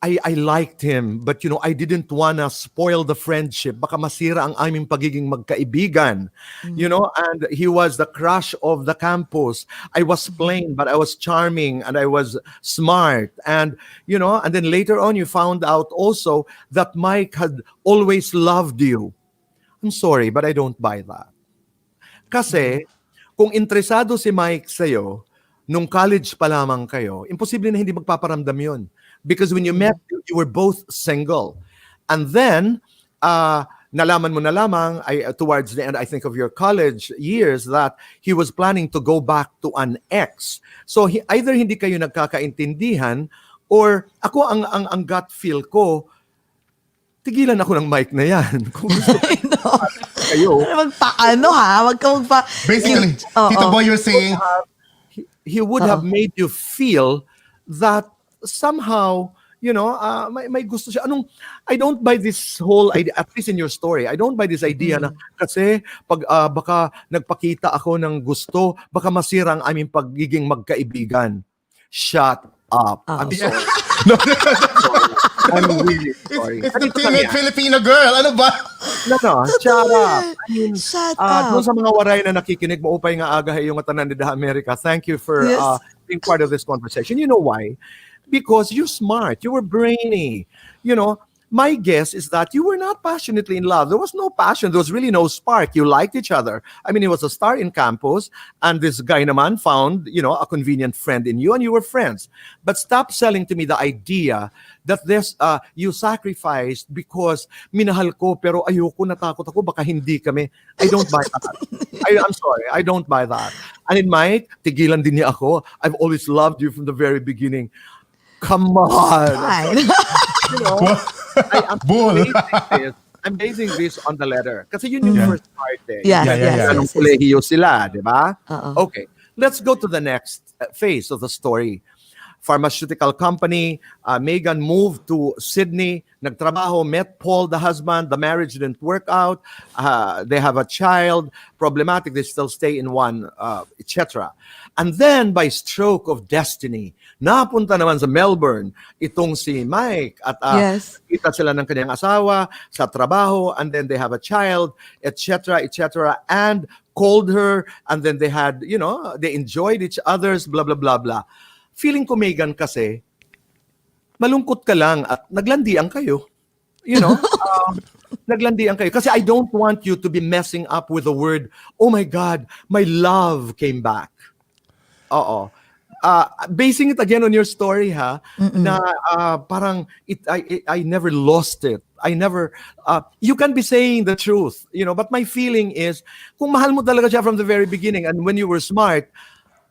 I liked him, but I didn't wanna spoil the friendship. Baka masira ang aming pagiging magkaibigan. And he was the crush of the campus. I was plain, but I was charming and I was smart. And and then later on you found out also that Mike had always loved you. I'm sorry, but I don't buy that. Kasi kung interesado si Mike sa'yo, nung college pa lamang kayo, imposible na hindi magpaparamdam yun. Because when you met, you were both single. And then, nalaman mo na lamang, towards the end, I think, of your college years, that he was planning to go back to an ex. So, either hindi kayo nagkakaintindihan, or ako, ang gut feel ko, tigilan ako ng mic na yan. Kung gusto kayo. Magpaano ha? Wag ka magpa... Basically, Tito Boy, you're saying... He would have made you feel that somehow, may gusto siya. I don't buy this whole idea, at least in your story, I don't buy this idea na kasi pag baka nagpakita ako ng gusto, baka masira ang aming pagiging magkaibigan. Shut up. I'm sorry. I'm really sorry. It's the timid Filipino girl. Ano ba? No, shut up. I mean, Shut up. doon sa mga waray na nakikinig, maupay nga agahay yung matanan ni America. Thank you for Yes. being part of this conversation. You know why? Because you're smart. You were brainy. My guess is that you were not passionately in love. There was no passion. There was really no spark. You liked each other. I mean, he was a star in campus, and this guy naman found, a convenient friend in you, and you were friends. But stop selling to me the idea that you sacrificed because minahal ko, pero ayoko, natakot ako, baka hindi kami. I don't buy that. I'm sorry. I don't buy that. And in Mike, tigilan din niya ako. I've always loved you from the very beginning. Come on. Fine. I'm basing this on the letter. Kasi yun yung first part eh. Yes. Anong kolehiyo sila, di ba? Oo. Okay. Let's go to the next phase of the story. Pharmaceutical company, Megan moved to Sydney, nagtrabaho, met Paul, the husband, the marriage didn't work out, they have a child, problematic, they still stay in one, etc. And then, by stroke of destiny, napunta naman sa Melbourne itong si Mike at Yes. kita sila ng kanyang asawa sa trabaho, and then they have a child, etc., etc., and called her, and then they had, they enjoyed each other's blah, blah, blah, blah. Feeling ko, Megan, kasi, malungkot ka lang at naglandian kayo. Naglandian kayo. Kasi I don't want you to be messing up with the word, oh my God, my love came back. Oo. Basing it again on your story, ha, na parang, I never lost it. I never, you can be saying the truth, but my feeling is, kung mahal mo talaga siya from the very beginning, and when you were smart,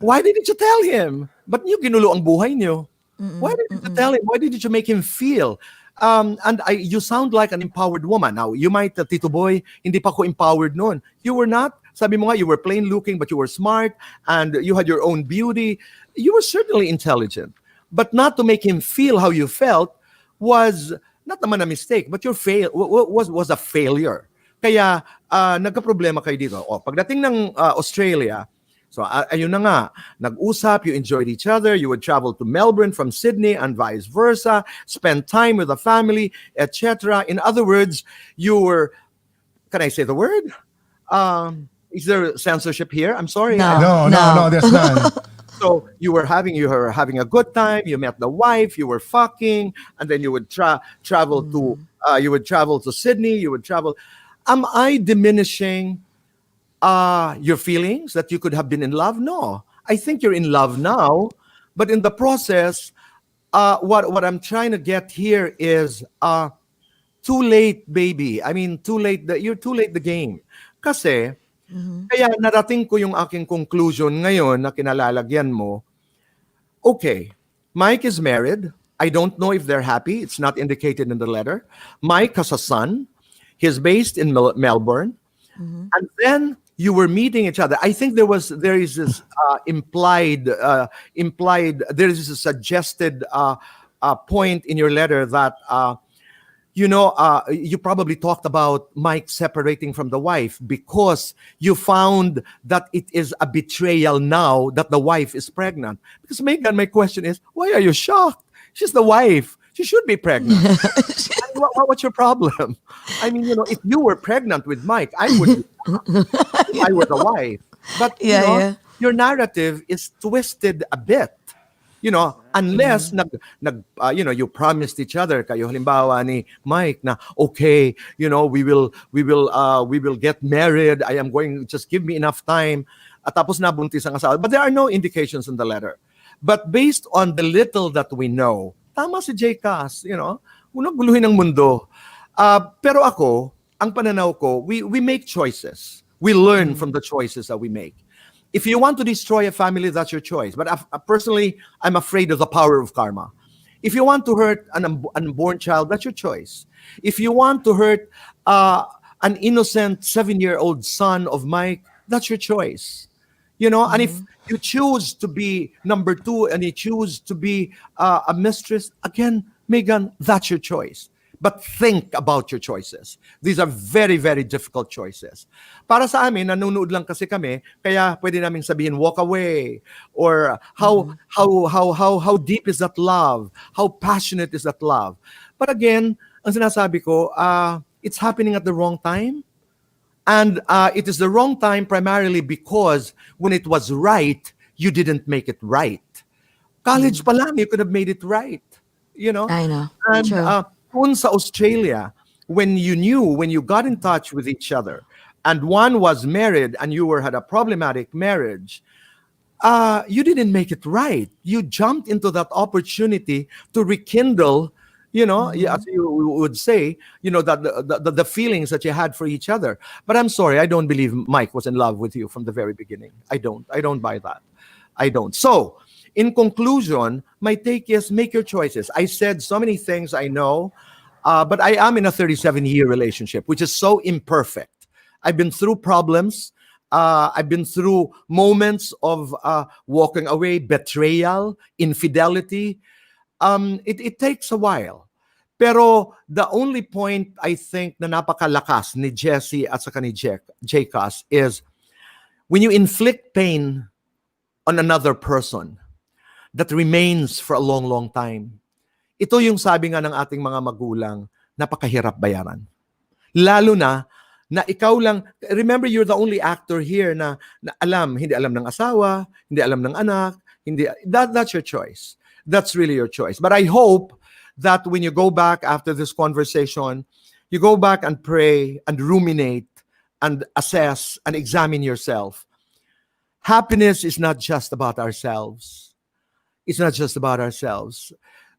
why didn't you tell him? Ba't niyo ginulo ang buhay niyo? Why didn't you tell him? Why didn't you make him feel? You sound like an empowered woman. Now, you might, Tito Boy, hindi pa ko empowered noon. You were not. Sabi mo nga, you were plain looking, but you were smart, and you had your own beauty. You were certainly intelligent. But not to make him feel how you felt was not naman a mistake, but your was a failure. Kaya, nagka-problema kayo dito. Pagdating ng Australia, so ayun na nga, nag-usap, you enjoyed each other, you would travel to Melbourne from Sydney and vice versa, spend time with the family, etc. In other words, you were, can I say the word? Is there censorship here? I'm sorry. No. No, there's none. So you were having a good time, you met the wife, you were fucking, and then you would travel to Sydney, you would travel. Am I diminishing your feelings that you could have been in love? No. I think you're in love now, but in the process, what I'm trying to get here is too late, baby. I mean, too late. You're too late the game. Kasi, kaya narating ko yung aking conclusion ngayon na kinalalagyan mo. Okay, Mike is married. I don't know if they're happy. It's not indicated in the letter. Mike has a son. He's based in Melbourne. And then you were meeting each other. I think there is this implied there is a suggested point in your letter that you probably talked about Mike separating from the wife because you found that it is a betrayal now that the wife is pregnant. Because Megan, my question is, why are you shocked? She's the wife. She should be pregnant. What's your problem? I mean, if you were pregnant with Mike, I would be shocked if I were the wife. But your narrative is twisted a bit. Unless you promised each other kayo halimbawa ni Mike na okay, we will get married. I am going, just give me enough time. At tapos nabuntis ang asawa. But there are no indications in the letter. But based on the little that we know, tama si Jcas, unang guluhin ng mundo. Pero ako, ang pananaw ko, we make choices. We learn from the choices that we make. If you want to destroy a family, that's your choice. But personally, I'm afraid of the power of karma. If you want to hurt an unborn child, that's your choice. If you want to hurt an innocent 7-year-old son of Mike, that's your choice. And if you choose to be number 2 and you choose to be a mistress, again, Megan, that's your choice. But think about your choices. These are very, very difficult choices. Para sa amin, nanonood lang kasi kami, kaya pwede namin sabihin, walk away. Or how deep is that love? How passionate is that love? But again, ang sinasabi ko, it's happening at the wrong time. And it is the wrong time primarily because when it was right, you didn't make it right. College pa lang, you could have made it right. I know. And True. kung sa Australia, when you got in touch with each other, and one was married and you had a problematic marriage, you didn't make it right. You jumped into that opportunity to rekindle, as you would say, that the feelings that you had for each other. But I'm sorry, I don't believe Mike was in love with you from the very beginning. I don't buy that. I don't. So, in conclusion, my take is make your choices. I said so many things I know, but I am in a 37-year relationship, which is so imperfect. I've been through problems. I've been through moments of walking away, betrayal, infidelity. It takes a while. Pero the only point I think na napakalakas ni Jessy at saka ni Jcas is when you inflict pain on another person, that remains for a long, long time. Ito yung sabi nga ng ating mga magulang, napakahirap bayaran. Lalo na ikaw lang, remember you're the only actor here na hindi alam ng asawa, hindi alam ng anak, that's your choice. That's really your choice. But I hope that when you go back after this conversation, you go back and pray and ruminate and assess and examine yourself. Happiness is not just about ourselves. It's not just about ourselves.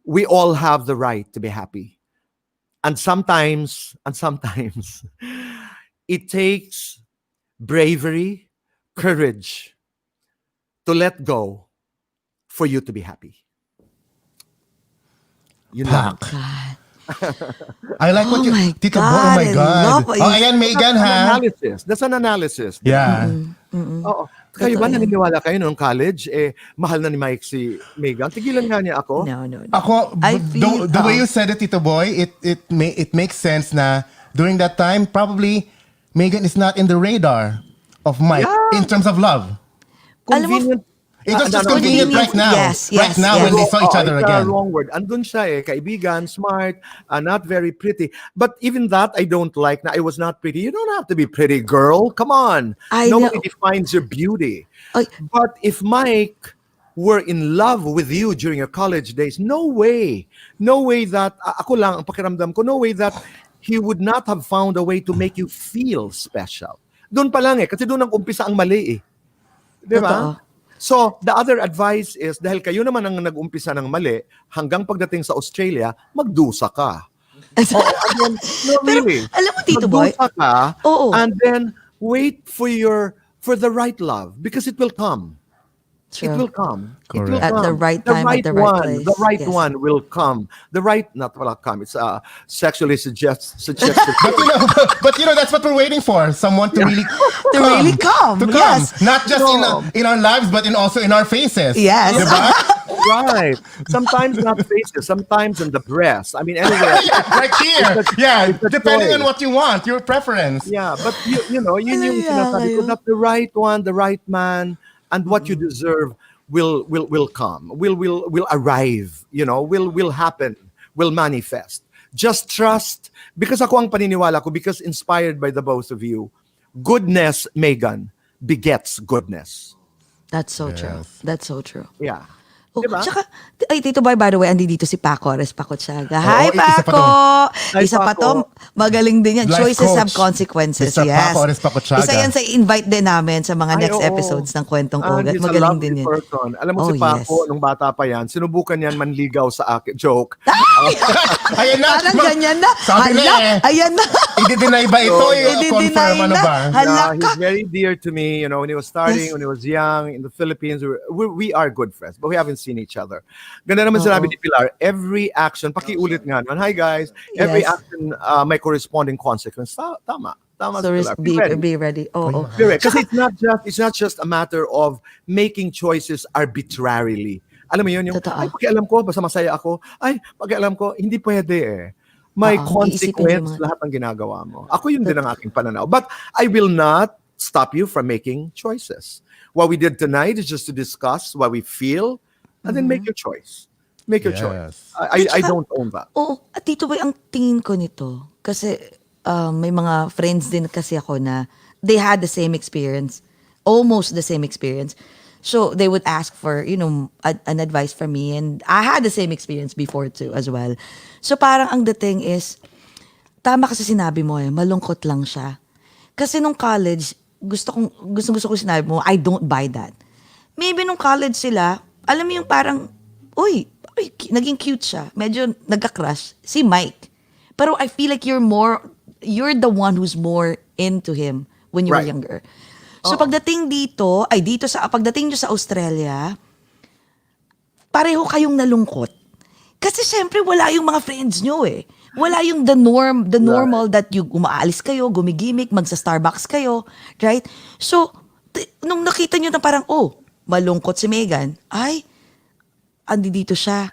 We all have the right to be happy. And sometimes, it takes bravery, courage to let go for you to be happy. Yun lang. I like what you... my Tito Boy, God, oh my I God. love what you- Ayan, Megan, ha? That's an analysis. Yeah. Oo. Kayo ba Totoo yan. naniniwala kayo noong college? Mahal na ni Mike si Megan. Tigilan nga niya ako. No. Ako, I feel- the way you said it, Tito Boy, it makes sense na during that time, probably Megan is not in the radar of Mike in terms of love. Alam mo, Convenient. It was just no, convenient no. right now. Yes, right now when they saw each other it's again. a wrong word. Andun siya kaibigan, smart, not very pretty. But even that, I don't like na I was not pretty. You don't have to be pretty, girl. Come on. I Nobody know. defines your beauty. Ay, But if Mike were in love with you during your college days, no way that, ako lang, ang pakiramdam ko, no way that he would not have found a way to make you feel special. Doon pa lang kasi doon ang umpisa ang mali Di ba? Totoo. So, the other advice is, dahil kayo naman ang nag-umpisa ng mali, hanggang pagdating sa Australia, magdusa ka. Again, no, Pero, really. alam mo, Tito Boy, Magdusa ka, oo. and then wait for the right love, because it will come. It True. will come. It will Correct. At the come. right time, at the right one, place. the right Yes. one will come. The right, not will come. It's sexually suggested. But that's what we're waiting for. Someone to really To really come, To come. yes. Not just No. in our lives, but also in our faces. Yes. Diba? Right. Sometimes not faces. Sometimes in the breast. I mean, anywhere. Yeah, right here. Yeah, it's a depending choice. on what you want, your preference. Yeah, but yun yung sinasabi ko, kayo. that the right one, the right man, and what you deserve will come, will arrive, will happen, will manifest. Just trust, because ako ang paniniwala ko, because inspired by the both of you, goodness, Megan, begets goodness. That's so true. Yes. That's so true. Yeah. Oh, Diba? tsaka, ay, Tito Boy, by the way, andi dito si Paco Ares Pakotsaga. Hi, isa pa Paco! Hi, Isa pa Paco. to. Magaling din yan. Life Choices coach. have consequences. Mr. Yes. Paco Ares Pakotsaga. Isa yan sa invite din namin sa mga Ay, next oo. episodes ng Kwentong And OAGOT. he's a Magaling lovely din yan. person. Alam mo Oh, si Paco, yes. nung bata pa yan, sinubukan yan manligaw sa akin. Joke. Ayan na. Parang ganyan na. Sabi na Hala, ayan na. I-deny ba ito? I-deny Confirm ano na. ba? Hala Yeah, ka. he's very dear to me. When he was starting, Yes. when he was young in the Philippines, we are good friends, but we haven't seen each other. Ganda naman sinabi ni Pilar, every action, pakiulit nga naman, hi guys, every Yes. action may corresponding consequence. Tama. Tama So si Pilar. be ready. Oo. Be ready. Kasi it's not just a matter of making choices arbitrarily. Alam mo yun, yung, Totoo. ay, pakialam ko, basta masaya ako. Ay, pakialam ko, hindi pwede eh. May Oo, iisipin consequence yung mga- lahat ng ginagawa mo. Ako yun din ang aking pananaw. But I will not stop you from making choices. What we did tonight is just to discuss what we feel and then make your choice. Make your choice. I don't own that. Oo. At Tito Boy, ang tingin ko nito, kasi may mga friends din kasi ako na they had the same experience, almost the same experience. So they would ask for, an advice from me, and I had the same experience before too as well. So parang ang dating is, tama kasi sinabi mo malungkot lang siya. Kasi nung college, gusto ko sinabi mo, I don't buy that. Maybe nung college sila, alam mo yung parang, uy, naging cute siya. Medyo nagka-crush. Si Mike. Pero I feel like you're the one who's more into him when you were Right. younger. So pagdating nyo sa Australia, pareho kayong nalungkot. Kasi syempre wala yung mga friends nyo eh. Wala yung the normal that you umaalis kayo, gumigimik, magsa-Starbucks kayo, right? So, nung nakita nyo na parang, malungkot si Megan, andi dito siya.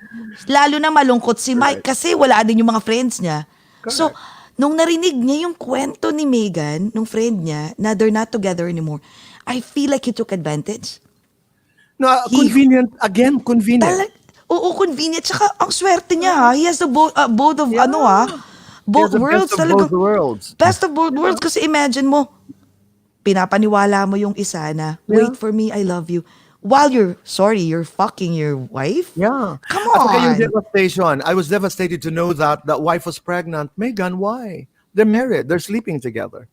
Lalo na malungkot si Mike kasi wala din yung mga friends niya. So, nung narinig niya yung kwento ni Megan, nung friend niya, na they're not together anymore, I feel like he took advantage. No, convenient. Again, convenient. Oo, convenient. Tsaka, ang swerte niya ha. He has the both of, both He has the worlds. best of Talagang, both worlds. Best of both worlds. Kasi imagine mo, pinapaniwala mo yung isa na, wait for me, I love you. While you're fucking your wife? Yeah. Come At saka yung on. devastation. I was devastated to know that wife was pregnant. Megan, why? They're married. They're sleeping together.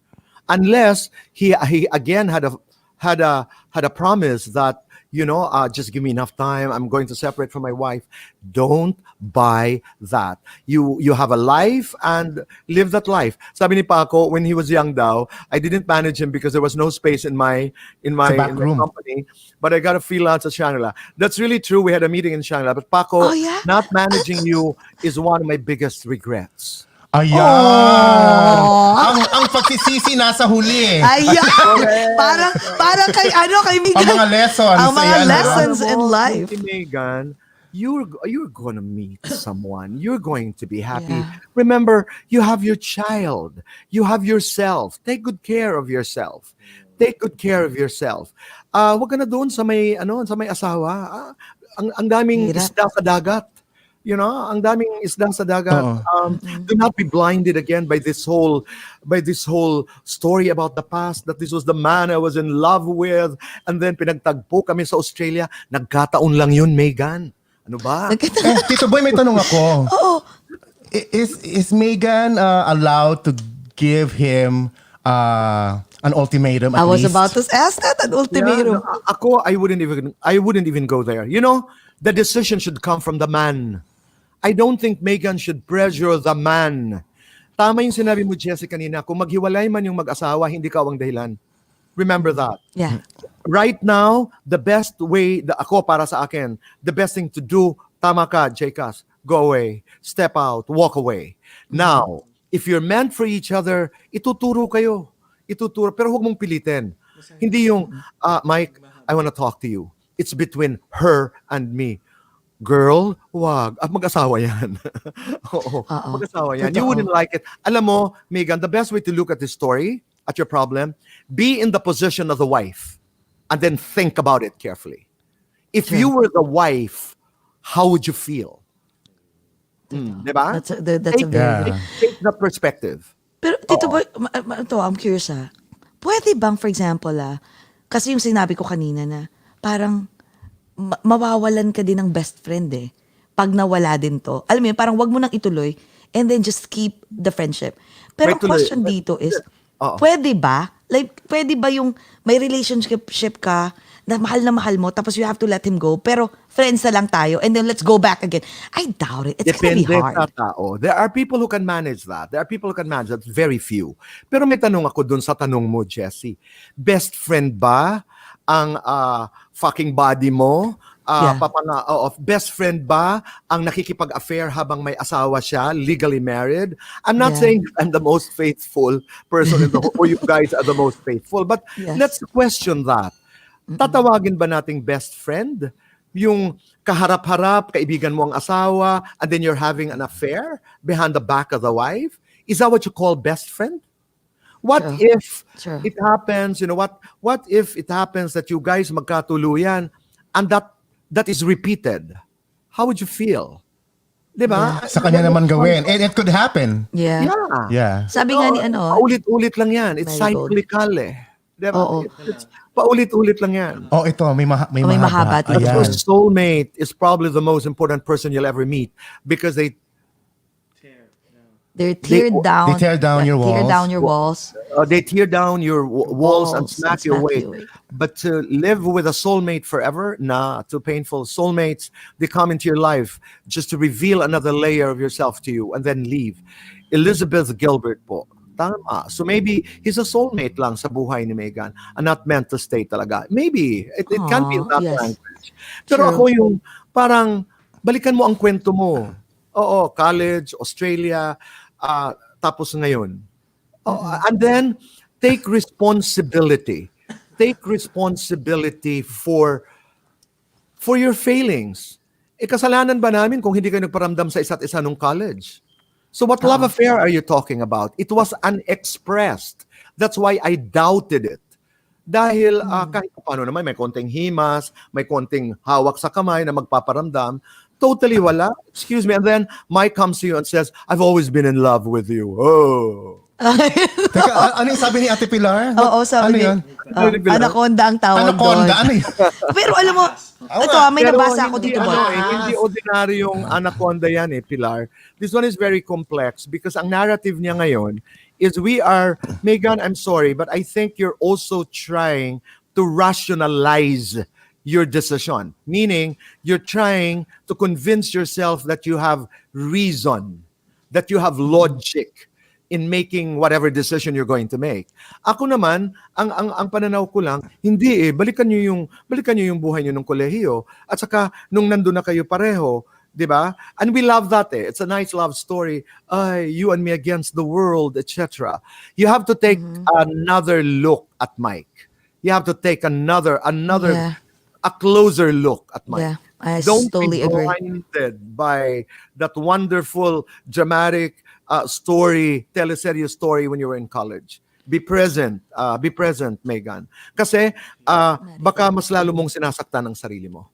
Unless he again had a promise that, just give me enough time. I'm going to separate from my wife. Don't buy that. You have a life and live that life. Sabi ni Paco, when he was young daw, I didn't manage him because there was no space in my back room. company. But I got a freelance at Shangri-La. That's really true. We had a meeting in Shangri-La. But Paco, Oh, yeah? not managing you is one of my biggest regrets. Ayan! Ang pagsisisi nasa huli. Ayan. parang kay Megan. Ang mga lessons. Ang mga Ayan, lessons Alam in mo, life. si Megan, you're gonna meet someone. You're going to be happy. Yeah. Remember, you have your child. You have yourself. Take good care of yourself. Take good care of yourself. Wag ka na doon sa may asawa. Ang daming Hirap. isda sa dagat. Ang daming isda sa dagat. Oo. Do not be blinded again by this whole story about the past, that this was the man I was in love with, and then pinagtagpo kami sa Australia. Nagkataon lang yun, Megan. Ano ba? Tito Boy, may tanong ako. Oo. Is Megan allowed to give him an ultimatum at I was least? about to ask that, an ultimatum. Yeah, ako, I wouldn't even go there. The decision should come from the man. I don't think Megan should pressure the man. Tama yung sinabi mo, Jessy, kanina. Kung maghiwalay man yung mag-asawa, hindi ka ang dahilan. Remember that. Yeah. Right now, the best way, ako para sa akin, the best thing to do, tama ka, Jcas, go away, step out, walk away. Now, if you're meant for each other, ituturo kayo. Ituturo, pero huwag mong pilitin. Hindi yung, Mike, I want to talk to you. It's between her and me. Girl, wag. Mag-asawa yan. Oo, mag-asawa yan. You Totoo. wouldn't like it. Alam mo, Megan, the best way to look at this story, at your problem, be in the position of the wife and then think about it carefully. If you were the wife, how would you feel? Diba? That's a very... Yeah. Take that perspective. Pero, Tito Boy, I'm curious pwede bang, for example kasi yung sinabi ko kanina na, parang, mawawalan ka din ng best friend pag nawala din to. Alam mo yun, parang wag mo nang ituloy and then just keep the friendship. Pero May ang tuloy. question dito is, Oo. pwede ba? Like, pwede ba yung may relationship ka na mahal mo tapos you have to let him go pero friends na lang tayo and then let's go back again. I doubt it. It's gonna be Depende hard. sa tao. There are people who can manage that. There are people who can manage that. Very few. Pero may tanong ako dun sa tanong mo, Jessy. Best friend ba ang fucking body mo? Yeah. Best friend ba ang nakikipag-affair habang may asawa siya, legally married? I'm not Yeah. saying I'm the most faithful person in the whole, or you guys are the most faithful, but Yes. let's question that. Tatawagin ba nating best friend? Yung kaharap-harap, kaibigan mo ang asawa, and then you're having an affair behind the back of the wife? Is that what you call best friend? What True. if True. it happens, what if it happens that you guys magkatuluyan and that is repeated? How would you feel? Diba? Sa kanya naman gawin. And it could happen. Yeah. Yeah. Yeah. Sabi nga ni Paulit-ulit lang yan. It's Marigold. cyclical Diba? Oo. It's paulit-ulit lang yan. Oh, ito, may May mahaba, mahaba. Tito Your Boy. Ayan. soulmate is probably the most important person you'll ever meet because they They tear down your Tear walls. down your walls. they tear down your walls and Walls smack and you smack awake. you awake. But to live with a soulmate forever, nah, too painful. Soulmates, they come into your life just to reveal another layer of yourself to you and then leave. Elizabeth Gilbert po. Tama. So maybe he's a soulmate lang sa buhay ni Megan and not meant to stay talaga. Maybe. It can be in that Yes. language. Pero True. ako yung parang balikan mo ang kwento mo. Oo, college, Australia, tapos ngayon. And then, take responsibility. Take responsibility for your failings. Kasalanan ba namin kung hindi kayo nagparamdam sa isa't isa nung college? So what love affair are you talking about? It was unexpressed. That's why I doubted it. Dahil kahit paano naman, may konting himas, may konting hawak sa kamay na magpaparamdam, totally wala. Excuse me. And then Mike comes to you and says, I've always been in love with you. Oh. Teka, ano yung sabi ni Ate Pilar? Oo, sabi ano ni yun? Anaconda ang tawag Anaconda, doon. ano yun? Pero alam mo, ito may Pero nabasa ako hindi, dito ba? hindi ordinaryong anaconda yan Pilar. This one is very complex because ang narrative niya ngayon is Megan, I'm sorry, but I think you're also trying to rationalize your decision. Meaning, you're trying to convince yourself that you have reason, that you have logic in making whatever decision you're going to make. Ako naman, ang pananaw ko lang, hindi balikan niyo yung buhay niyo nung kolehiyo at saka nung nandoon na kayo pareho, 'di ba? And we love that It's a nice love story. You and me against the world, etc. You have to take another look at Mike. You have to take another Yeah. a closer look at Mike. Yeah, I Don't totally be agree. blinded by that wonderful, dramatic teleserye story when you were in college. Be present, Megan. Kasi baka mas lalo mong sinasaktan ang sarili mo.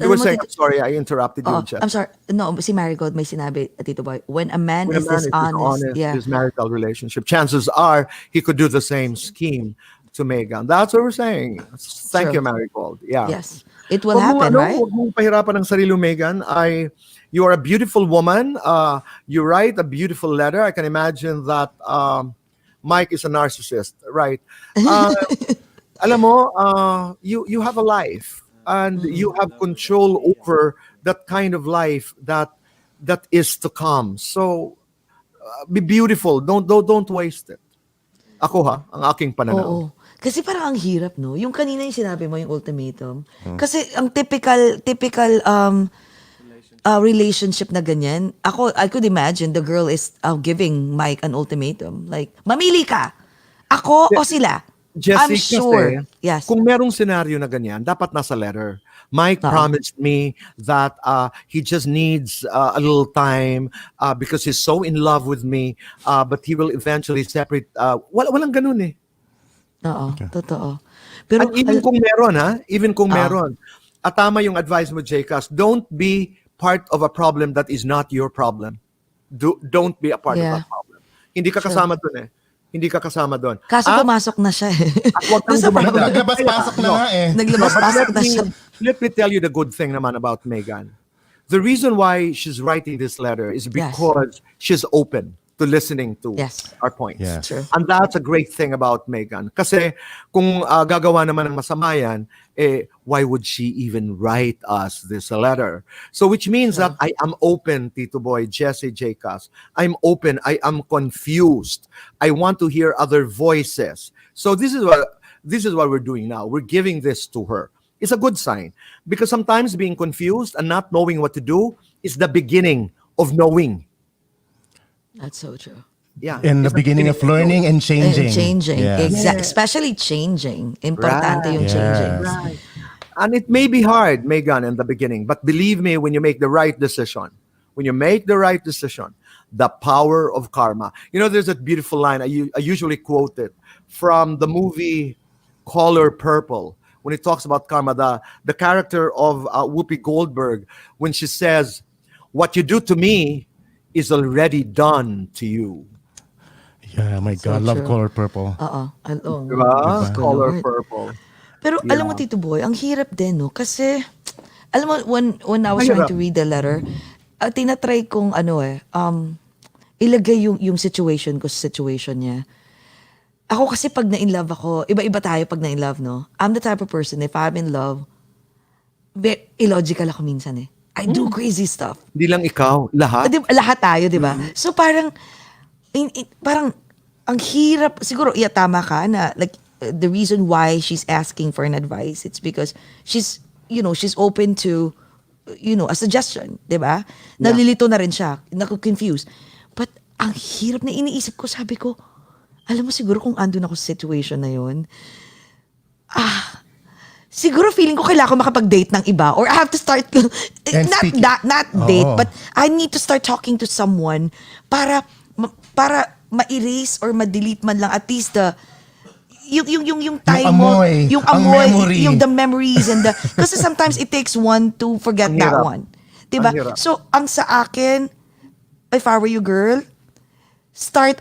You were saying, I'm sorry, I interrupted you, Jeff. I'm sorry. No, si Marigold may sinabi, Tito Boy, when a man When a is man is dishonest, dishonest, yeah. his marital relationship, chances are he could do the same scheme to Megan. That's what we're saying. Thank True. you, Marigold. Yeah. Yes. It will happen, right? Huwag mong pahirapan ang sarili mo, Megan. You are a beautiful woman. You write a beautiful letter. I can imagine that Mike is a narcissist, right? Alam mo, you have a life and you have control over that kind of life that is to come. So be beautiful. Don't waste it. Ako ang aking pananaw. Oo. Kasi parang ang hirap, no? Yung kanina yung sinabi mo, yung ultimatum. Kasi ang typical relationship na ganyan, I could imagine the girl is giving Mike an ultimatum. Like, mamili ka! Ako o sila? I'm Jessy, sure. kasi Yes. kung merong scenario na ganyan, dapat nasa letter. Mike promised me that he just needs a little time because he's so in love with me, but he will eventually separate. Walang ganun eh. Oo, totoo. Pero, And even kung meron, even kung meron, at tama yung advice mo, Jcas, don't be part of a problem that is not your problem. Don't be a part of Yeah. that problem. Hindi ka kasama doon eh. Hindi ka kasama doon. kaso pumasok na siya eh. At huwag kang Doon sa gumanda. problem. Naglabas-pasok na nga eh. Naglabas-pasok na siya. Let me tell you the good thing naman about Megan. The reason why she's writing this letter is because she's open to listening to Yes. our points. Yes. True. And that's a great thing about Megan. Kasi kung gagawa naman ng masama yan, why would she even write us this letter? So which means that I am open, Tito Boy, Jessy, Jcas. I'm open. I am confused. I want to hear other voices. So this is what we're doing now. We're giving this to her. It's a good sign because sometimes being confused and not knowing what to do is the beginning of knowing. That's so true. Yeah. In the It's beginning of learning and changing. And changing. Yes. Especially changing. Importante yung Right. changing. Yes. Right. And it may be hard, Megan, in the beginning, but believe me, when you make the right decision, the power of karma. You know, there's a beautiful line, I usually quote it from the movie Color Purple, when it talks about karma, the character of Whoopi Goldberg, when she says, what you do to me is already done to you. Yeah, my So God, love true. Color Purple. Diba? Color Purple. Pero alam mo, Tito Boy, ang hirap din, no? Kasi, alam mo, when I was trying to read the letter, tinatry kong, ilagay yung situation ko sa situation niya. Ako kasi pag na-in-love ako, iba-iba tayo pag na-in-love, no? I'm the type of person, if I'm in love, illogical ako minsan eh. I do crazy stuff. Hindi lang ikaw, lahat. Lahat tayo, di ba? So parang, parang, ang hirap, siguro, tama ka na, like, the reason why she's asking for an advice, it's because she's open to, a suggestion, di ba? Nalilito na rin siya, naku-confuse. But, ang hirap na iniisip ko, sabi ko, alam mo siguro kung andun ako sa situation na yun, siguro feeling ko kailangan ko makapag-date ng iba or I have to start not date Oo. but I need to start talking to someone para ma-erase or ma-delete man lang at least yung time mo, amoy, yung ang amoy, memory. yung the memories and the kasi sometimes it takes one to forget Ang that hirap. one. Diba? Ang hirap. So ang sa akin, if I were you girl, start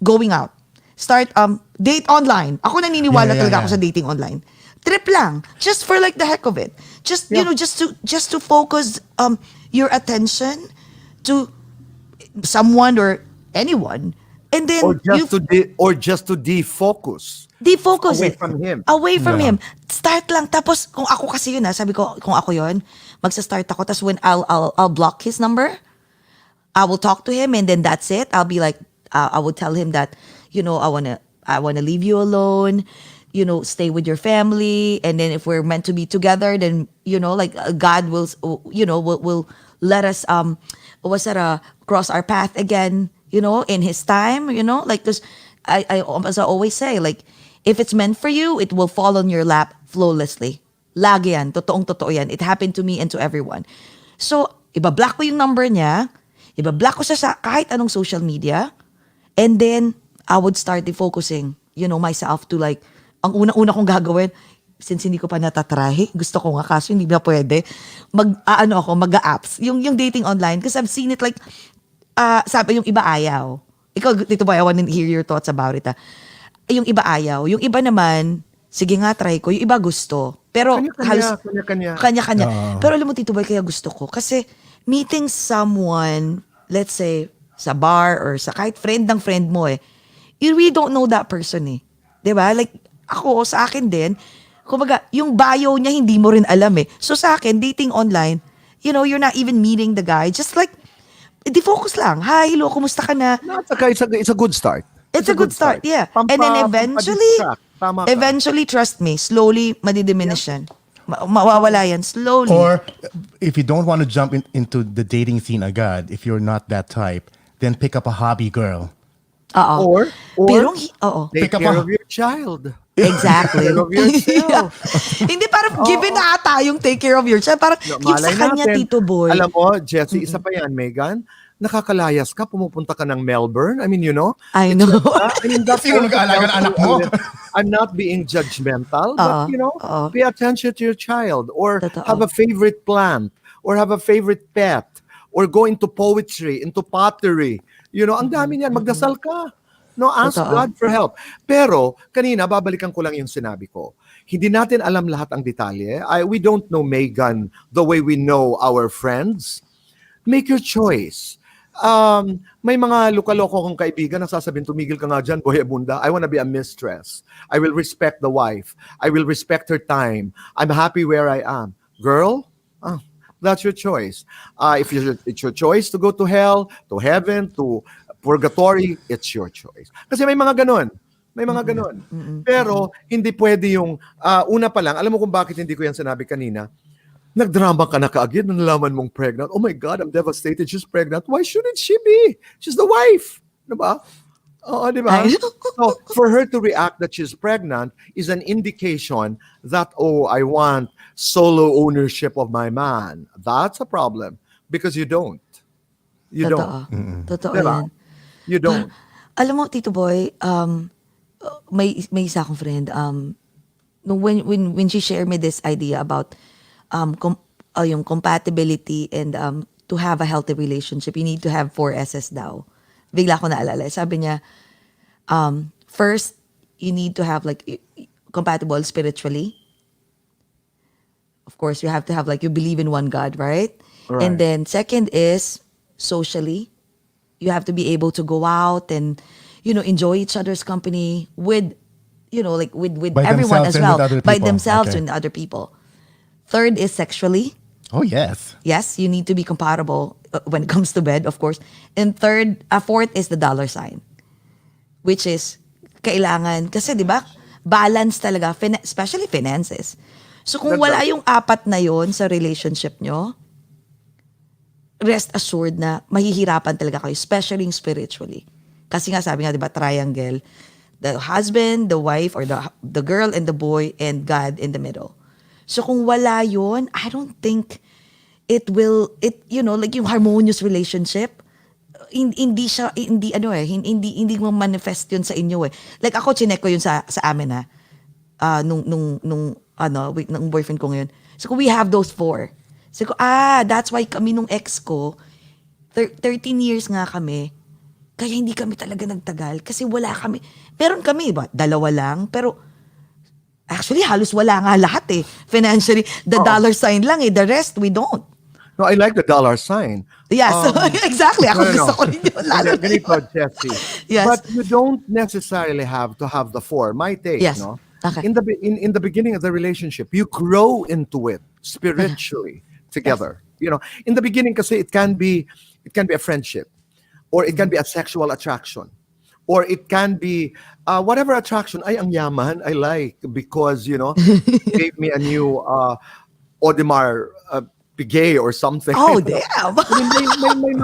going out. Start date online. Ako naniniwala Yeah. talaga ako sa dating online. Trip lang, just for like the heck of it. Just just to focus your attention to someone or anyone, and then Or just to defocus. defocus Away it. from him. Away from him. Start lang. Tapos kung ako kasi yun sabi ko kung ako yun, magsa-start ako. Tapos when I'll block his number, I will talk to him, and then that's it. I'll be like, I will tell him that, I wanna leave you alone. Stay with your family, and then if we're meant to be together, then like God will, will let us cross our path again, in His time, like because as I always say, like if it's meant for you, it will fall on your lap flawlessly. Lagi yan, totoo yan. It happened to me and to everyone. So iba-block ko yung number niya, iba-block ko siya sa kahit anong social media, and then I would start defocusing, myself to like. Ang una-una kong gagawin, since hindi ko pa natatry, gusto ko nga kaso hindi na pwede, mag-apps. Yung dating online, because I've seen it like, sabi yung iba ayaw. Ikaw, Tito Boy, I want to hear your thoughts about it. Yung iba ayaw. Yung iba naman, sige nga, try ko. Yung iba gusto. Pero Kanya-kanya. Kanya-kanya. Pero alam mo, Tito Boy, kaya gusto ko. Kasi meeting someone, let's say, sa bar or sa kahit friend ng friend mo you really don't know that person eh. Diba? Like, ako, sa akin din, kumbaga, yung bio niya hindi mo rin alam eh. So sa akin, dating online, you're not even meeting the guy. Just like, defocus lang. Hi, hello, kumusta ka na? No, it's a good start. It's a good start, yeah. And then eventually, Tama ka. Eventually, trust me, slowly, madidiminish yan. Mawawala yan, slowly. Or if you don't want to jump into the dating scene agad, if you're not that type, then pick up a hobby, girl. Oo. Or Pero, oo. take Pick up care a- of your child. Exactly. Take care of yourself. Hindi, parang given na ata yung take care of yourself. Parang No, give sa malay kanya, natin. Tito Boy. Alam mo, Jessy, isa pa yan, Megan. Nakakalayas ka, pumupunta ka ng Melbourne. I mean, you know. I know. I mean, that's Sino also nag-aalaga ng anak mo? I'm not being judgmental, but, you know, pay attention to your child. Or Totoo. have a favorite plant. Or have a favorite pet. Or go into poetry, into pottery. You know, ang dami niyan. Magdasal ka. No, ask Totoo. God for help. Pero, kanina, babalikan ko lang yung sinabi ko. Hindi natin alam lahat ang detalye. We don't know Megan the way we know our friends. Make your choice. May mga luka-loko kong kaibigan na sasabihin, tumigil ka nga dyan, Boy Abunda. I wanna be a mistress. I will respect the wife. I will respect her time. I'm happy where I am. Girl, that's your choice. If it's your choice to go to hell, to heaven, to purgatory, it's your choice. Kasi may mga ganun. May mga ganun. Pero, hindi pwede yung, una pa lang, alam mo kung bakit hindi ko yan sinabi kanina, nagdrama ka na kaagad nung nalaman mong pregnant. Oh my God, I'm devastated. She's pregnant. Why shouldn't she be? She's the wife. Diba? Oo, diba? I know. So, for her to react that she's pregnant is an indication that, oh, I want solo ownership of my man. That's a problem. Because you don't. You Totoo. don't. Totoo Diba? yan. You don't. Alam mo, Tito Boy, may isa akong friend, when she shared me this idea about yung compatibility and to have a healthy relationship, you need to have 4 S's daw. Bigla ko naalala. Sabi niya, first, you need to have like compatible spiritually. Of course, you have to have like you believe in one God, right? Right. And then second is socially. You have to be able to go out and, you know, enjoy each other's company with, you know, like with By everyone themselves as and well. with other By people. themselves Okay. and other people. Third is sexually. Oh, yes. Yes, you need to be compatible when it comes to bed, of course. And fourth is the dollar sign. Which is, kailangan, kasi di ba, balance talaga, especially finances. So kung wala yung 4 na yon sa relationship nyo, rest assured na mahihirapan talaga kayo, especially spiritually. Kasi nga sabi nga, di ba, triangle, the husband, the wife, or the girl and the boy, and God in the middle. So kung wala yon, I don't think you know, like yung harmonious relationship, hindi mo manifest yun sa inyo eh. Like ako, chinek ko yun sa amin nung boyfriend ko ngayon. So we have those 4. So that's why kami nung ex ko, 13 years nga kami, kaya hindi kami talaga nagtagal kasi wala kami. Meron kami, ba? 2 lang, pero actually halos wala nga lahat eh. Financially, the dollar sign lang eh. The rest, we don't. No, I like the dollar sign. Yes, exactly. Ako No. gusto ko rin yun. Lalo na Ganito, yun. Jessy. Yes. But you don't necessarily have to have the 4. My take, Yes. no? Okay. In the beginning of the relationship, you grow into it spiritually together. You know, in the beginning, kasi it can be a friendship, or it can be a sexual attraction, or it can be whatever attraction. Ay, ang yaman, I like because you know, gave me a new Audemars Piguet or something. Oh, damn. I mean,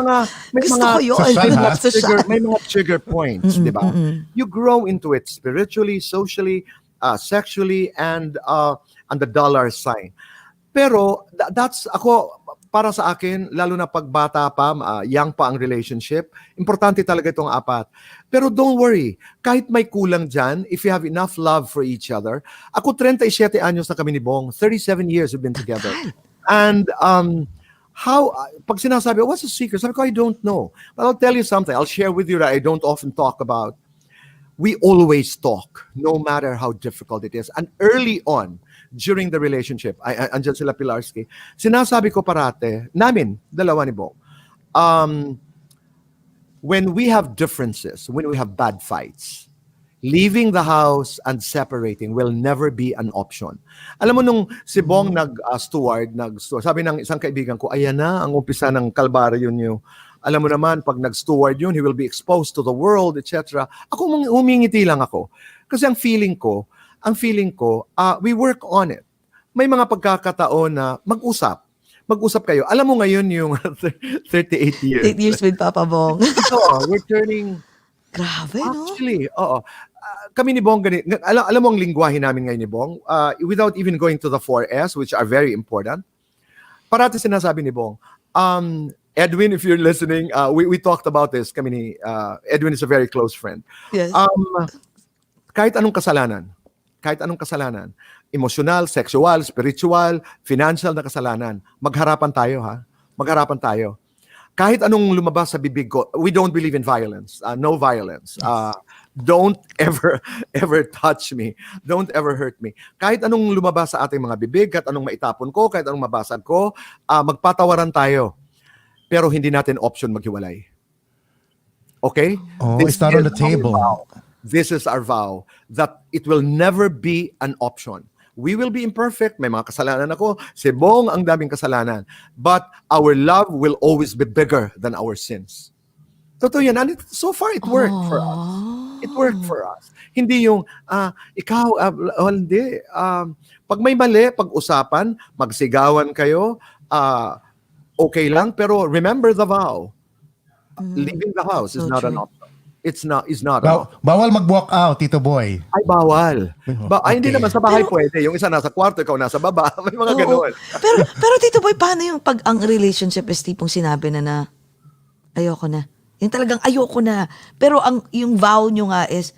may Gusto mga ko yun. Sa shot, ha? Sa shot. may mga trigger points, di ba? You grow into it spiritually, socially, sexually, and the dollar sign. Pero that's ako para sa akin, lalo na pag bata pa, young pa ang relationship, importante talaga itong 4. Pero don't worry, kahit may kulang dyan, if you have enough love for each other, ako 37 anyos na kami ni Bong, 37 years we've been together. And pag sinasabi, what's the secret? Sabi ko, I don't know. But I'll tell you something. I'll share with you that I don't often talk about. We always talk, no matter how difficult it is. And early on, during the relationship, andyan sila Pilarski, sinasabi ko parate, namin, dalawa ni Bong, when we have differences, when we have bad fights, leaving the house and separating will never be an option. Alam mo nung si Bong nag-steward, sabi ng isang kaibigan ko, ayan na, ang umpisa ng kalbaryo niyo. Alam mo naman, pag nag-steward yun, he will be exposed to the world, etc. Ako humingiti lang ako. Kasi ang feeling ko, ang feeling ko, we work on it. May mga pagkakataon na mag-usap. Mag-usap kayo. Alam mo ngayon yung 38 years. 8 years with Papa Bong. Ito, we're turning, Grabe, no? actually, oo. Kami ni Bong, alam mo ang lingwahe namin ngayon ni Bong, without even going to the 4S, which are very important, parati sinasabi ni Bong, Edwin, if you're listening, we talked about this. Kami ni Edwin is a very close friend. Yes. Kahit anong kasalanan, emosyonal, sexual, spiritual, financial na kasalanan, magharapan tayo ha. Magharapan tayo. Kahit anong lumabas sa bibig ko, we don't believe in violence. No violence. Don't ever touch me. Don't ever hurt me. Kahit anong lumabas sa ating mga bibig, kahit anong maitapon ko, kahit anong mabasag ko, magpatawaran tayo. Pero hindi natin option maghiwalay. Okay? Oh, it's not on the table. This is our vow that it will never be an option. We will be imperfect. May mga kasalanan ako. Si Bong, ang daming kasalanan. But our love will always be bigger than our sins. Totoo yan. And so far, it worked for us. It worked for us. Hindi yung, ikaw, hindi. Pag may mali, pag-usapan, magsigawan kayo, okay lang. Pero remember the vow. Leaving the house is not an option. It's not Bawal mag-walk out, Tito Boy. Ay, bawal. Ay, hindi Okay. naman sa bahay pwede. Yung isa nasa kwarto, ikaw nasa baba. May mga Oo. ganun. Pero Tito Boy, paano yung pag ang relationship is tipong sinabi na ayoko na. Yung talagang ayoko na. Pero yung vow nyo nga is,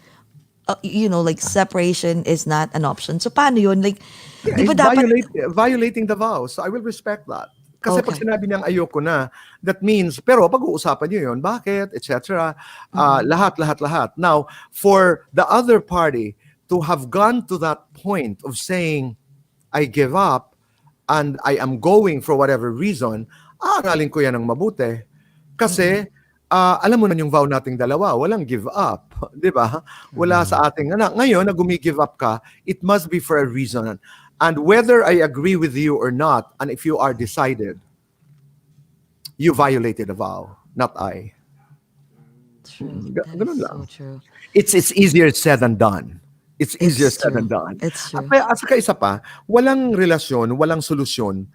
like separation is not an option. So paano yun? Like, di ba It's dapat... violating the vow. So I will respect that. Kasi pag Okay. sinabi niyang ayoko na, that means, pero pag-uusapan niyo yun, bakit, etc. Lahat. Now, for the other party to have gone to that point of saying, I give up, and I am going for whatever reason, aaralin ko yan ng mabuti. Kasi, alam mo na yung vow nating dalawa, walang give up. Di ba? Wala sa ating anak. Ngayon, na gumi-give up ka, it must be for a reason. And whether I agree with you or not, and if you are decided, you violated a vow, not I. True. Ganun That is lang. so true. It's easier said than done. It's easier It's said true. than done. It's true. At saka isa pa, walang relasyon, walang solusyon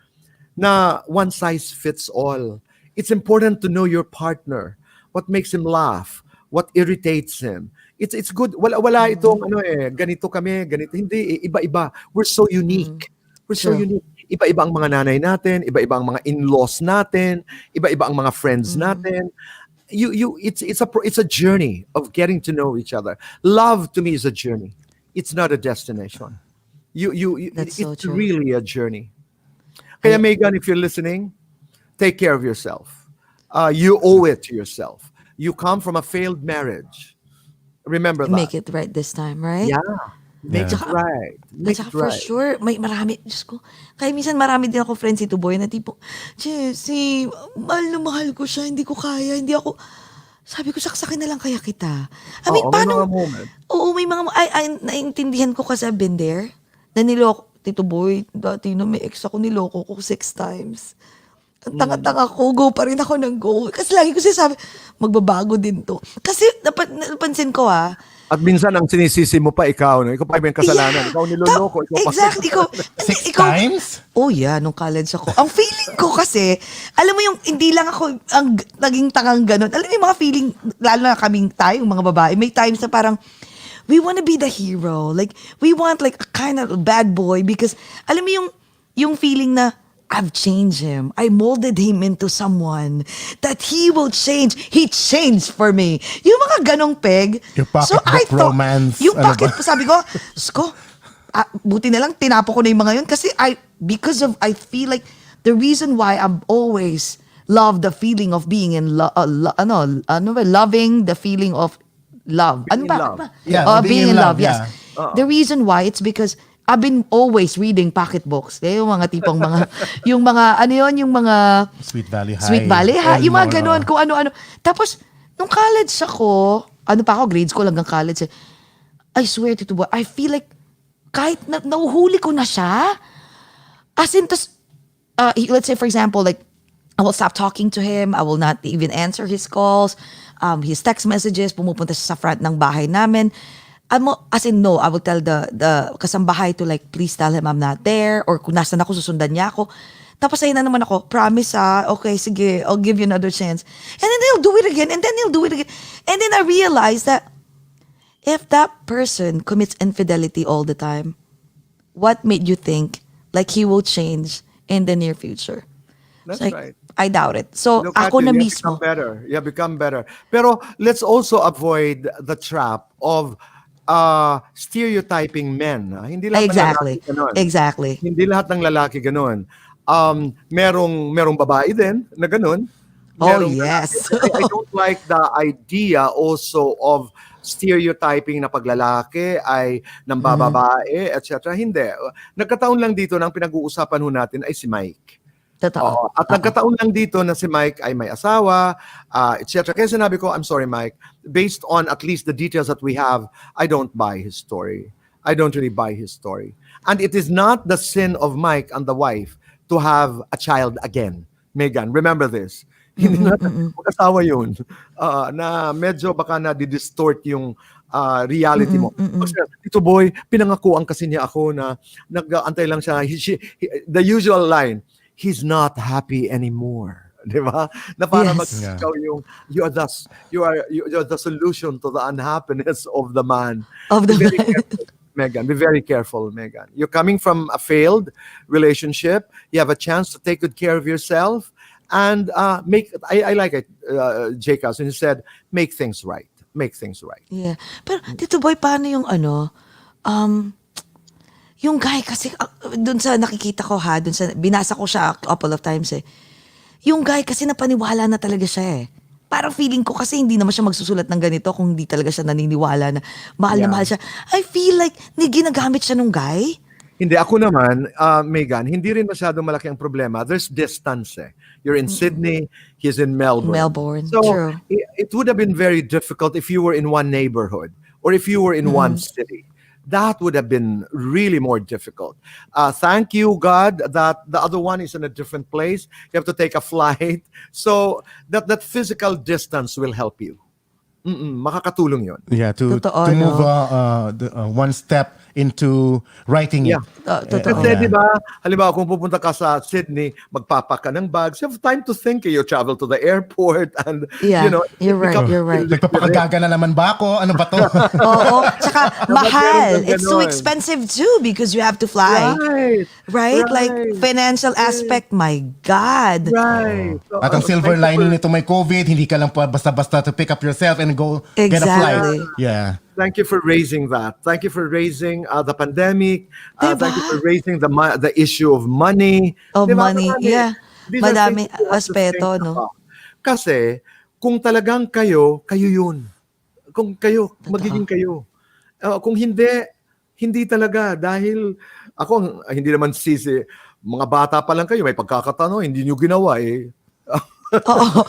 na one size fits all. It's important to know your partner. What makes him laugh? What irritates him? It's good. Wala itong ganito kami, ganito. Hindi, iba-iba. We're so unique. We're so True. unique. Iba-iba ang mga nanay natin, iba-iba ang mga in-laws natin, iba-iba ang mga friends natin. It's a journey of getting to know each other. Love to me is a journey. It's not a destination. That's so It's true. really a journey. Kaya Megan, if you're listening, take care of yourself. You owe it to yourself. You come from a failed marriage. Remember that. Make it right this time, right? Yeah. Make Yeah. it right. At Make saka it for right. sure, may marami, Diyos ko, kaya minsan marami din ako friends si Tito Boy na tipo, Jessy, mahal na mahal ko siya, hindi ko kaya, hindi ako, sabi ko, saksakin na lang kaya kita. I mean, Oo, may paano, mga moment. oo, may mga, naiintindihan ko kasi I've been there, na niloko, Tito Boy, dati na may ex ako, niloko ko 6 times. Ang tanga-tanga ko, go pa rin ako ng go. Kasi lagi ko sinasabi, magbabago din to. Kasi napansin ko At minsan ang sinisisi mo pa ikaw, no? Ikaw pa may kasalanan. Ikaw niloloko, ikaw pa. Exactly. Six Ikaw, times? oh yeah, nung college ako. Ang feeling ko kasi, alam mo yung, hindi lang ako ang naging tangang ganun. Alam mo yung mga feeling, lalo na kaming tayong mga babae, may times na parang, we wanna be the hero. Like, we want like a kind of bad boy because, alam mo yung feeling na, I've changed him. I molded him into someone that he will change. He changed for me. Yung mga ganong peg. Yung pocketbook romance. Yung Ano pocket, ba? sabi ko, buti na lang, tinapo ko na yung mga yun. Kasi I feel like the reason why I've always loved the feeling of being in loving the feeling of love. Being in love. Yeah, being in love, yes. Uh-uh. The reason why, it's because I've been always reading pocketbooks. Yung mga tipong mga, yung mga, yung mga Sweet Valley High. Sweet Valley High, yung mga Elmore, ganon, kung ano-ano. Tapos, nung college ako, grades ko lang ng college, I swear to you, I feel like, kahit nauhuli ko na siya, as in, let's say, for example, like, I will stop talking to him, I will not even answer his calls, his text messages, pumupunta siya sa front ng bahay namin. as in, no, I will tell the kasambahay to like, please tell him I'm not there, or kung nasan ako, susundan niya ako. Tapos ayun na naman ako, promise okay, sige, I'll give you another chance. And then he'll do it again, and then he'll do it again. And then I realized that if that person commits infidelity all the time, what made you think like he will change in the near future? That's Like, right. I doubt it. So, Look at ako you, na you mismo. become better. You become better. Pero let's also avoid the trap of stereotyping men. Hindi lahat Exactly. ng lalaki ganun. Exactly. Hindi lahat ng lalaki ganun. Merong babae din na ganun. Oh, Merong yes. lalaki. I don't like the idea also of stereotyping na paglalaki ay nambababae, etc. Hindi. Nagkataon lang dito ng pinag-uusapan ho natin ay si Mike. Totoo. Oo. At nagkataon lang dito na si Mike ay may asawa, etc. Kaya sinabi ko, I'm sorry Mike, based on at least the details that we have, I don't buy his story. I don't really buy his story. And it is not the sin of Mike and the wife to have a child again. Megan, remember this. Hindi na mag-asawa yun. Na medyo baka na-distort yung reality mo. Kasi, Tito Boy, pinangakuan kasi niya ako na nag-antay lang siya. The usual line, he's not happy anymore. Di ba? Na para Yes. ikaw yung you're the solution to the unhappiness of the man. Of the Be very man. careful, Megan. Be very careful, Megan. You're coming from a failed relationship. You have a chance to take good care of yourself and I like it, Jcas, and he said, make things right. Make things right. Yeah. Pero, Tito Boy, paano yung yung guy kasi, dun sa nakikita ko dun sa, binasa ko siya a couple of times eh. Yung guy kasi napaniwala na talaga siya eh. Parang feeling ko kasi hindi naman siya magsusulat ng ganito kung hindi talaga siya naniniwala na mahal na mahal siya. I feel like ginagamit siya nung guy. Hindi, ako naman, Megan, hindi rin masyadong malaki ang problema. There's distance eh. You're in Sydney, he's in Melbourne. Melbourne, So, true. it would have been very difficult if you were in one neighborhood or if you were in one city. That would have been really more difficult. Thank you, God, that the other one is in a different place. You have to take a flight. So, that physical distance will help you. Makakatulong yun. Yeah, to Totoo, move no? one step into writing it. Yeah. Totoo. Kasi di ba, halimbawa kung pupunta ka sa Sydney, magpapak ka ng bags, you have time to think. You travel to the airport and, Yeah, you know. you're it right, becomes you're right. Nagpapakagaga na naman ba ako? Ano ba to? Oo. Tsaka, mahal. meron It's too ganon. expensive too because you have to fly. Right. Right? Like, financial aspect, my God. Right. So, At ang silver lining nito may COVID, hindi ka lang basta-basta to pick up yourself and go get a flight. Exactly. Yeah. Thank you for raising that. Thank you for raising the pandemic. Diba? Thank you for raising the issue of money. Of Diba? money, Marami. yeah. These are Madami things you have to aspeto, think no? about. Kasi, kung talagang kayo yun. Kung kayo, magiging kayo. Kung hindi talaga. Dahil, ako, hindi naman sisi, mga bata pa lang kayo, may pagkakatano, hindi nyo ginawa eh. Oo.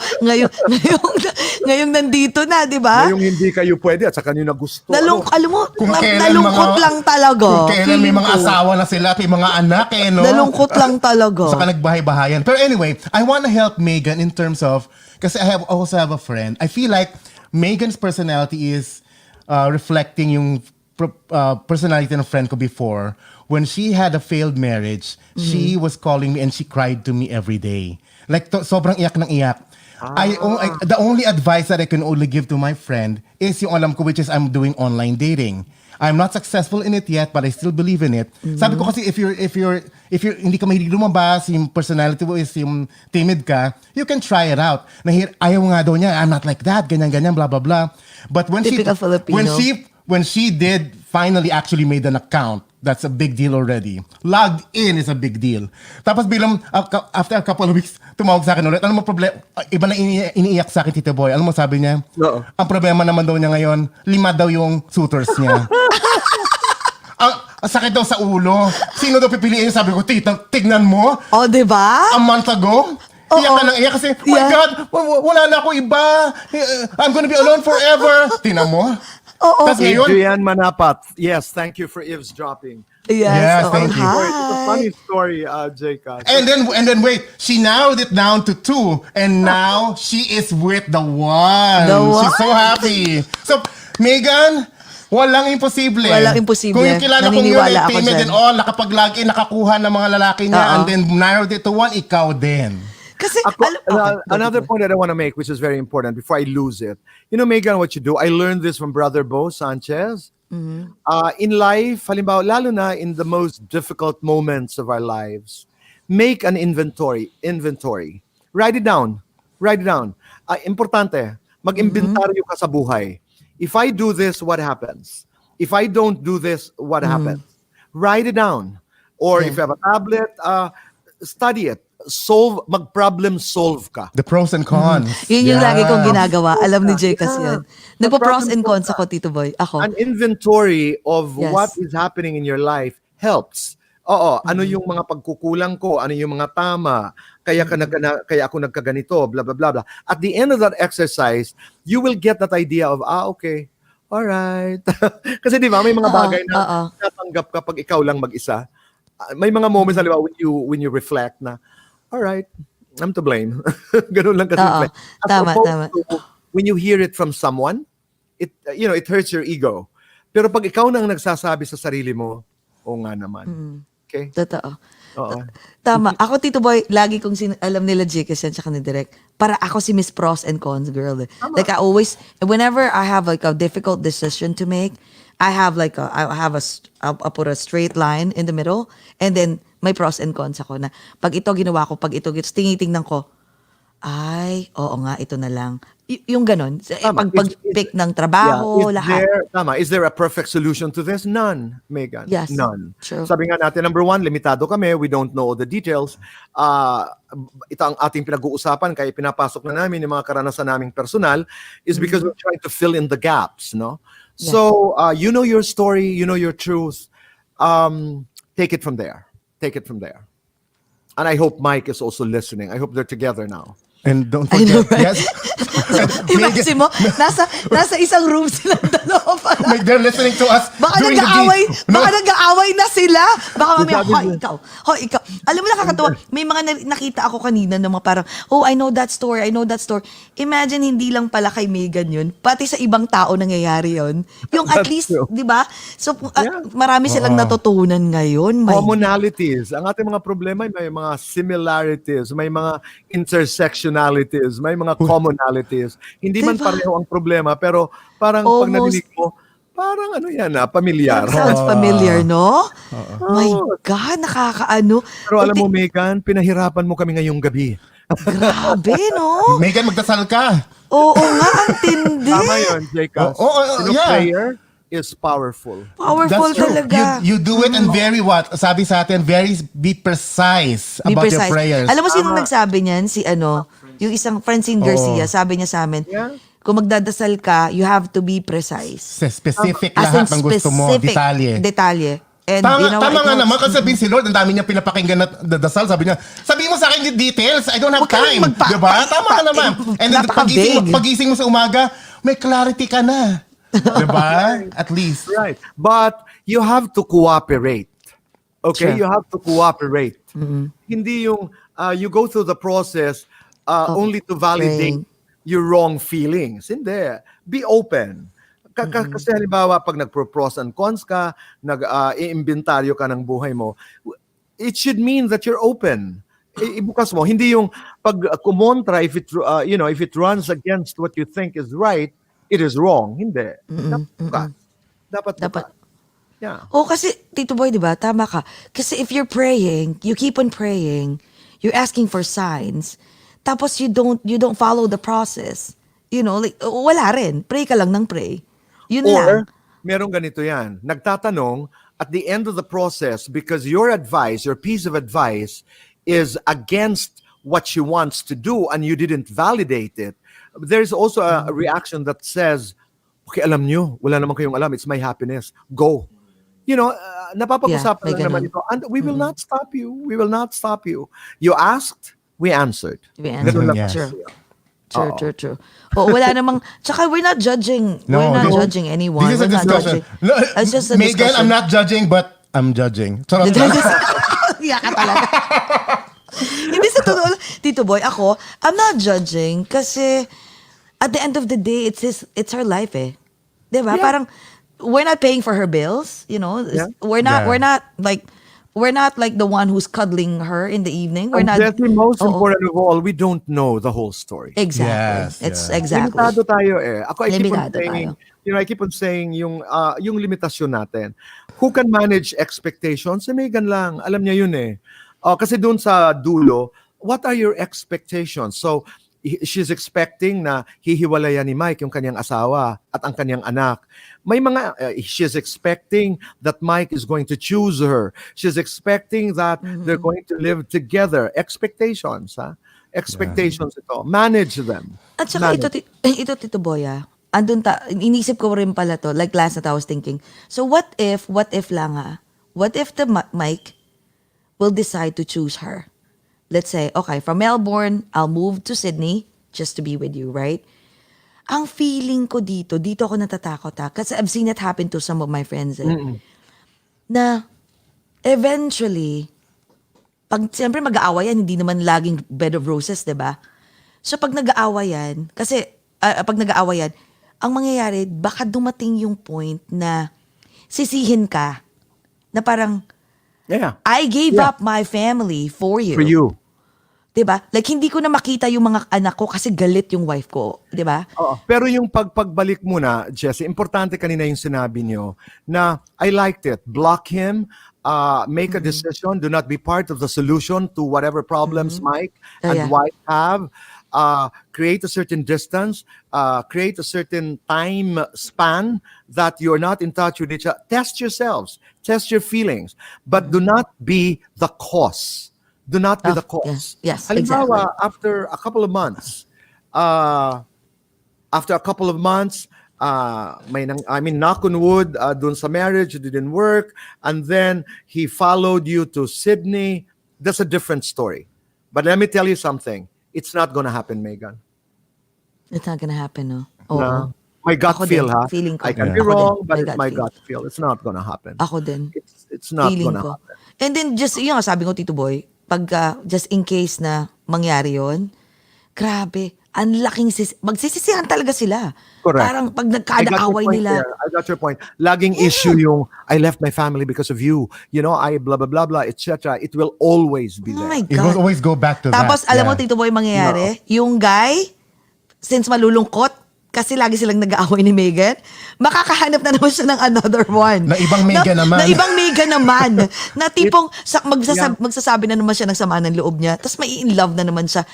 Ngayong nandito na, di ba? Ngayong hindi kayo pwede at saka nyo na gusto. Alam mo, Kung kailan nalungkot mga- lang talaga. Kung kailan may Feeling mga ko. asawa na sila at may mga anak no? Nalungkot lang talaga. Saka nagbahay-bahayan. Pero anyway, I want to help Megan in terms of, kasi I also have a friend. I feel like Megan's personality is reflecting yung personality ng friend ko before. When she had a failed marriage, she was calling me and she cried to me every day. Like, sobrang iyak ng iyak. The only advice that I can only give to my friend is yung alam ko, which is I'm doing online dating. I'm not successful in it yet, but I still believe in it. Sabi ko kasi if you're hindi ka mahilig lumabas, yung personality mo is yung timid ka, you can try it out. Ayaw nga daw niya, I'm not like that, ganyan, blah, blah, blah. But when Typical Filipino. when she did finally actually made an account, that's a big deal already. Logged in is a big deal. Tapos bilang after a couple of weeks, tumawag sa akin ulit. Ano mo problema? Iba na iniiyak sa akin, Tito Boy. Ano mo sabi niya? Oo. Ang problema naman daw niya ngayon, 5 daw yung suitors niya. Ang sakit daw sa ulo. Sino daw pipiliin? Sabi ko, tignan mo. Oh, di ba? A month ago, iyak ka ng iyak kasi, oh my Yeah. God, wala na ako iba. I'm gonna be alone forever. Tingnan mo. Oo. Tas ngayon, Adrian Manapat. Yes, thank you for eavesdropping. Yes, oo. thank you. Hi. It's a funny story, Jcas. And then wait, she narrowed it down to 2, and now she is with the one. The one? She's so happy. So, Megan, Walang imposible. Walang imposible. Kung yung kilala kong yun Naniniwala ay ako timid dyan. and all, nakapag-login, nakakuha ng mga lalaki niya, Oo. and then narrowed it to one, ikaw din. Kasi, Another point that I want to make, which is very important before I lose it. You know, Megan, what you do, I learned this from Brother Bo Sanchez. In life, halimbawa, lalo na in the most difficult moments of our lives, make an inventory. Write it down. Importante, mag-inventaryo ka sa buhay. If I do this, what happens? If I don't do this, what happens? Write it down. Or if you have a tablet, study it. Mag-problem solve ka. The pros and cons. yun yung Yeah. lagi kong ginagawa. Alam ni Jcas Yeah. yan. Nagpo-pros and problem cons ako, Tito Boy. Ako. An inventory of Yes. what is happening in your life helps. Oo, ano yung mga pagkukulang ko, ano yung mga tama, kaya ako nagkaganito, blah blah blah blah. At the end of that exercise, you will get that idea of okay. All right. Kasi di ba may mga bagay na natanggap ka pag ikaw lang mag-isa. May mga moments na when you reflect na all right, I'm to blame. Ganun lang kasi. Tama. When you hear it from someone, it hurts your ego. Pero pag ikaw nang nagsasabi sa sarili mo, oo nga naman. Okay? Totoo. Oo. Tama. Ako, Tito Boy, lagi kong alam nila Jcas yan, tsaka ni Direk. Para ako si Miss Pros and Cons girl. Like I always, whenever I have like a difficult decision to make, I put a straight line in the middle, and then may pros and cons ako na pag ito ginawa ko, pag ito tingnan ko, ay, oo nga, ito na lang. Yung ganon. Pag-pick ng trabaho, lahat. Is there a perfect solution to this? None, Megan. Yes. None. True. Sabi nga natin, number one, limitado kami. We don't know all the details. Ito ang ating pinag-uusapan, kaya pinapasok na namin yung mga karanasan naming personal, is because we're trying to fill in the gaps, no? Yeah. So, you know your story, you know your truth. Take it from there. And I hope Mike is also listening. I hope they're together now. And don't I know, forget, right? yes. Imagine mo, nasa isang room silang dalawa pala. Like they're listening to us Baka during the nag-aaway, day. No. baka nag-aaway na sila. Baka mamaya, ikaw. Alam mo, nakakatawa. May mga nakita ako kanina na mga parang, I know that story. Imagine, hindi lang pala kay Megan yun. Pati sa ibang tao nangyayari yun. Yung at That's least, true. di ba? So, marami silang natutunan ngayon. Commonalities. Ang ating mga problema, may mga similarities, may mga intersectionalities, may mga commonalities. Hindi man Diba? pareho ang problema, pero parang pag narinig mo, parang pamilyar. Sounds familiar, no? My God, nakakaano. Pero alam mo, Megan, pinahirapan mo kami ngayong gabi. Grabe, no? Megan, magdasal ka. Oo nga, ang tindi. Tama yun, Jcas. Yeah. Prayer is powerful. Powerful That's true. talaga. You do it and very sabi sa atin, be precise Be about precise. your prayers. Alam mo sino nagsabi niyan? Si yung isang Francine Garcia, sabi niya sa amin, kung magdadasal ka, you have to be precise. Specific As in lahat ng gusto mo, specific detalye. And Tama nga naman, kasi sabihin si Lord, ang dami niya pinapakinggan na dasal, sabi niya, sabihin mo sa akin yung details, I don't have Huwag ka time. nang Diba? Tama ka naman. And then napaka-vague. pagising mo sa umaga, may clarity ka na. Diba? At least. Right. But you have to cooperate. Okay? Sure. You have to cooperate. Hindi yung you go through the process only to validate your wrong feelings. Hindi. Be open. Kasi halimbawa, pag nagpro-pros and cons ka, nag-iimbentaryo ka ng buhay mo, it should mean that you're open. Ibukas mo. Hindi yung pag kumontra, if it runs against what you think is right, it is wrong. Hindi. Dapat. Yeah. kasi, Tito Boy, di ba? Tama ka. Kasi if you're praying, you keep on praying, you're asking for signs, tapos you don't follow the process. Like, wala rin. Pray ka lang ng pray. Yun lang. Or, merong ganito yan. Nagtatanong, at the end of the process, because your advice, your piece of advice, is against what she wants to do and you didn't validate it, there's also a reaction that says, okay, alam nyo, wala naman kayong alam, it's my happiness. Go. Napapag-usapan lang naman ito. And we will not stop you. We will not stop you. You asked, we answered. Ganun lang Yes. kasi. True. Wala namang, tsaka we're not judging. We're not judging anyone. This is a We're not discussion. judging. It's just a Megan, discussion. I'm not judging, but I'm judging. Charot lang. Iyak ka talaga. Hindi sa totoo, Tito Boy, ako, I'm not judging kasi at the end of the day, it's her life eh. Diba? Yeah. Parang, we're not paying for her bills, you know. Yeah. We're not like the one who's cuddling her in the evening. We're And not. Jessy, most Oo. important of all, we don't know the whole story. Exactly. Yes, It's yes. exactly. Limitado tayo eh. Ako, I keep on Limitado saying, tayo. I keep on saying yung limitasyon natin. Who can manage expectations? Si Megan lang. Alam niya yun eh. Kasi doon sa dulo, what are your expectations? So, she's expecting na hihiwalayan ni Mike yung kanyang asawa at ang kanyang anak. May mga, she's expecting that Mike is going to choose her. She's expecting that they're going to live together. Expectations, ha? Expectations ito. Manage them. At saka Manage. ito Tito Boy, inisip ko rin pala to, like last night I was thinking, so what if lang what if the Mike will decide to choose her? Let's say, okay, from Melbourne, I'll move to Sydney just to be with you, right? Ang feeling ko dito ako natatakot kasi I've seen it happen to some of my friends na eventually, siyempre mag-aawayan, hindi naman laging bed of roses, diba? So pag nag-aawayan, ang mangyayari, baka dumating yung point na sisihin ka na parang, Yeah. I gave up my family for you. For you. Diba? Like, hindi ko na makita yung mga anak ko kasi galit yung wife ko. Diba? Oo. Pero yung pagbalik muna, Jessy, importante kanina yung sinabi niyo na I liked it. Block him, make a decision, do not be part of the solution to whatever problems Mike and wife have. Create a certain distance, create a certain time span that you're not in touch with each other. Test yourselves, test your feelings, but do not be the cause. Do not be the cause. Yes, Halimbawa, exactly. after a couple of months, knock on wood, dun sa marriage, it didn't work, and then he followed you to Sydney. That's a different story. But let me tell you something. It's not gonna happen, Megan. It's not gonna happen, no? Oo. No. My gut Ako feel, din, ha? feeling ko. I can Yeah. be Ako din, wrong, but my it's gut my feel. gut feel. It's not gonna happen. Ako din. It's not Feeling gonna ko. happen. And then just, yung sabi ko, Tito Boy, just in case na mangyari yon, grabe, ang laking magsisisihan talaga sila. Correct. Parang pag I got your nagkada-away point nila. there. I got your point. Laging issue yung, I left my family because of you. You know, I blah, blah, blah, blah, etc. It will always be Oh there. my It will God. always go back to Tapos, that. alam mo, Yeah. Tito Boy, mangyayari, yung guy, since malulungkot, kasi lagi silang nag-aaway ni Megan, makakahanap na naman siya ng another one. Na ibang Megan naman. Na ibang Megan naman. Na tipong Yeah. magsasabi na naman siya ng sama ng loob niya. Tapos may in love na naman siya.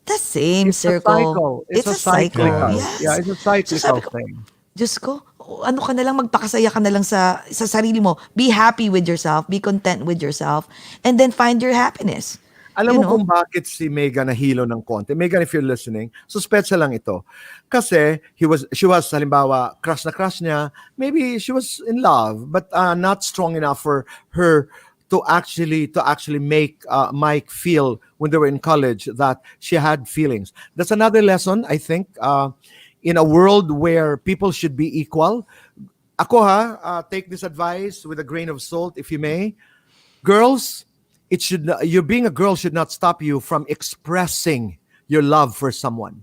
The same It's circle. a cycle. It's a cycle. Yes. Yeah, it's a So cyclical sabi ko, thing. Diyos ko, ano ka na lang, magpakasaya ka na lang sa sarili mo. Be happy with yourself. Be content with yourself. And then find your happiness. Alam You mo know? kung bakit si Megan nahilo ng konti? Megan, if you're listening, suspetsa lang ito. Kasi she was halimbawa, crush na crush niya, maybe she was in love, but not strong enough for her to actually make Mike feel when they were in college that she had feelings. That's another lesson, I think, in a world where people should be equal. Ako take this advice with a grain of salt, if you may. Girls, you being a girl should not stop you from expressing your love for someone.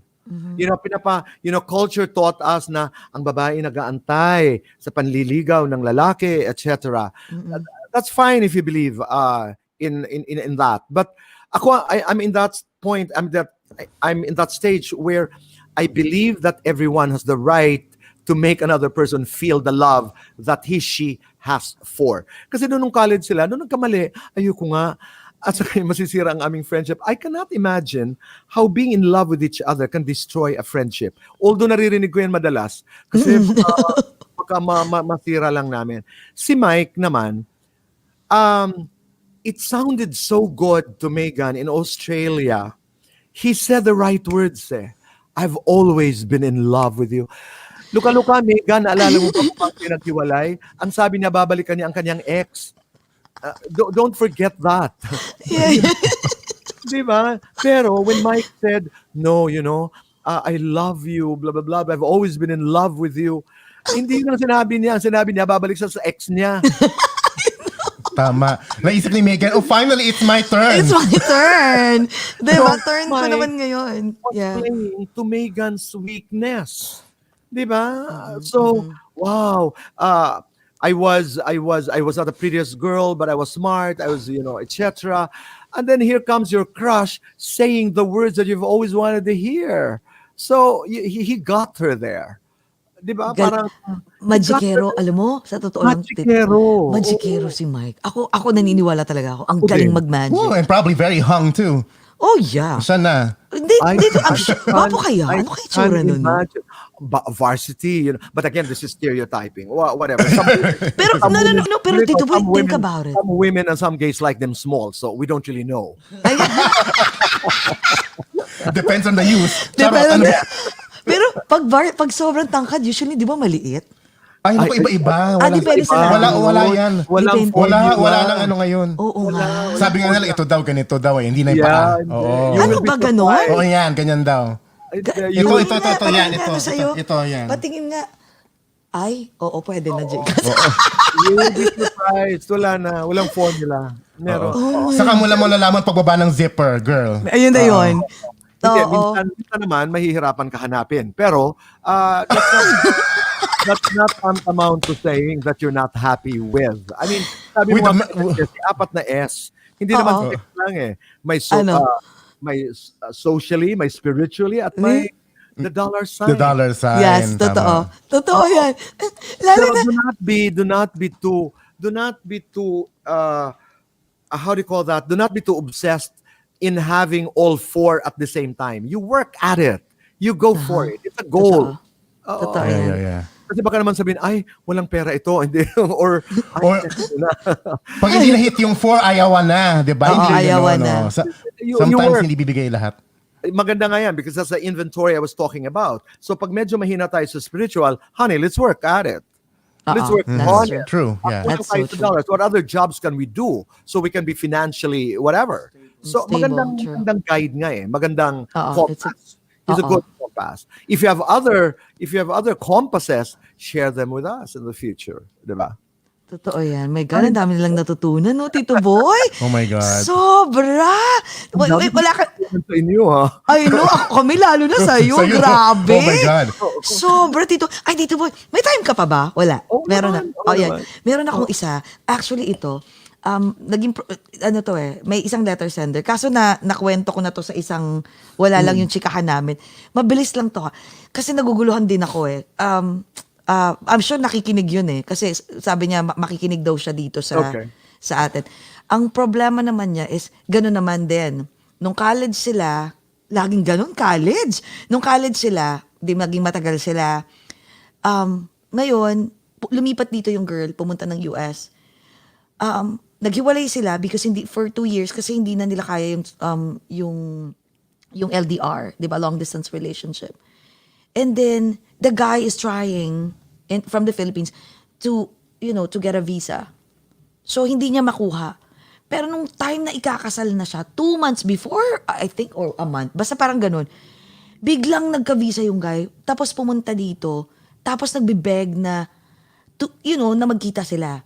You know, culture taught us na ang babae nag-aantay sa panliligaw ng lalaki, etc. That's fine if you believe in that. But ako, I'm in that point. I'm in that stage where I believe that everyone has the right to make another person feel the love that she has for. Kasi nung college sila, nung nagkamali, ayoko nga, at saka masisira ang aming friendship. I cannot imagine how being in love with each other can destroy a friendship. Although naririnig ko yan madalas, kasi baka masira lang namin. Si Mike naman, it sounded so good to Megan in Australia. He said the right words eh. I've always been in love with you. Luka-luka, Megan, naalala mo pa kung pinaghiwalay? Ang sabi niya, babalikan niya ang kanyang ex. Don't forget that. Yeah. Diba? Pero when Mike said, no, you know, I love you, blah, blah, blah, I've always been in love with you. Hindi na sinabi niya. Ang sinabi niya, babalik siya sa ex niya. Tama. Naisip ni Megan, oh, finally, it's my turn. It's my turn. Diba? So, Turn ko Mike naman ngayon. was Yeah. playing to Megan's weakness. Di ba? So, wow. I was not the prettiest girl, but I was smart. I was, etc. And then here comes your crush saying the words that you've always wanted to hear. So he got her there. Di ba? Gal Parang he got her Magikero, alam mo, sa totoo lang, magikero. magikero Oo. si Mike. Ako naniniwala talaga ako. Ang Ako galing din. mag-magic. Oh, and probably very hung too. Oh, yeah. Siya na. Hindi, I dito, I gwapo kaya? I Ano kaya itsura can't nun, no? imagine. Varsity, but again, this is stereotyping. Whatever. Some, Pero, some women, no, pero Tito Boy, think about it. some women and some gays like them small, so we don't really know. Ay, Depends on the use. di ba, Charot, ano? pero pag sobrang tangkad, usually, di ba maliit? Ay, naku, iba-iba. Ah, depende sa Wala yan. Walang Depende. formula. Wala nang ano ngayon. Oo nga. Sabi nga nila, ito daw, ganito daw eh. Hindi na yung Yeah, paa. hindi. Oo. You Ano will be ba ganon? surprised. Oo yan, ganyan daw. You will- Ito, yan, ito. Ito, yan. Patingin nga. Ay, oo, pwede na, Jcas. you will be surprised. Wala na. Walang formula. Meron. Saka mo lang malalaman pagbaba ng zipper, girl. Ayun na yun. Hindi, Oo. minsan naman, mahihirapan ka hanapin. Pero, that's not tantamount to saying that you're not happy with. I mean, sabi With mo, the- apat na S. Hindi Oo. naman sex lang eh. Ano? May socially, may spiritually, at may the dollar sign. The dollar sign. Yes, totoo. tama. Totoo yan. Lalo Pero na, do not be too how do you call that? Do not be too obsessed in having all four at the same time. You work at it. You go for it. It's a goal. totoo. Totoo Yeah, yan. yeah, yeah. Kasi baka naman sabihin, ay, walang pera ito. Hindi. Or, Or- Pag hindi na-hit yung 4, ayawan na. Di ba? Oo, Hindi yun, ayawan no? na. You Sometimes work. hindi bibigay lahat. maganda nga yan because that's the inventory I was talking about. So pag medyo mahina tayo sa spiritual, honey, let's work at it. Let's work That's on true. it. True, yeah. Kulang That's tayo so sa true. dollars. What other jobs can we do so we can be financially whatever? So Stable, true. magandang guide nga eh. Magandang It's compass. It's a good compass. If you have other compasses, share them with us in the future, 'di ba? Totoo yan. My God, ang dami nilang natutunan, no, Tito Boy? Oh my God. Sobra! Wala ka... Sa inyo, ha? Ay, no, ako kami lalo na sa'yo. Sa'yo. Grabe. Oh my God. Sobra, Tito. Ay, Tito Boy, may time ka pa ba? Wala. Oo Meron naman, na. oo Yan. naman. Meron akong isa. Actually, ito, may isang letter sender. Kaso nakwento ko na to sa isang, wala lang yung chikahan namin. Mabilis lang to ha. Kasi naguguluhan din ako eh. I'm sure nakikinig yun eh. Kasi sabi niya, makikinig daw siya dito sa atin. Ang problema naman niya is, gano'n naman din. Nung college sila, laging gano'n, college. Nung college sila, di maging matagal sila. Ngayon, lumipat dito yung girl, pumunta ng US. Naghiwalay sila because for 2 years kasi hindi na nila kaya yung LDR, 'di ba, long distance relationship. And then the guy is trying from the Philippines to get a visa. So hindi niya makuha. Pero nung time na ikakasal na siya, 2 months before, I think, or a month, basta parang ganun, biglang nagka-visa yung guy, tapos pumunta dito, tapos nagbibeg na, na magkita sila.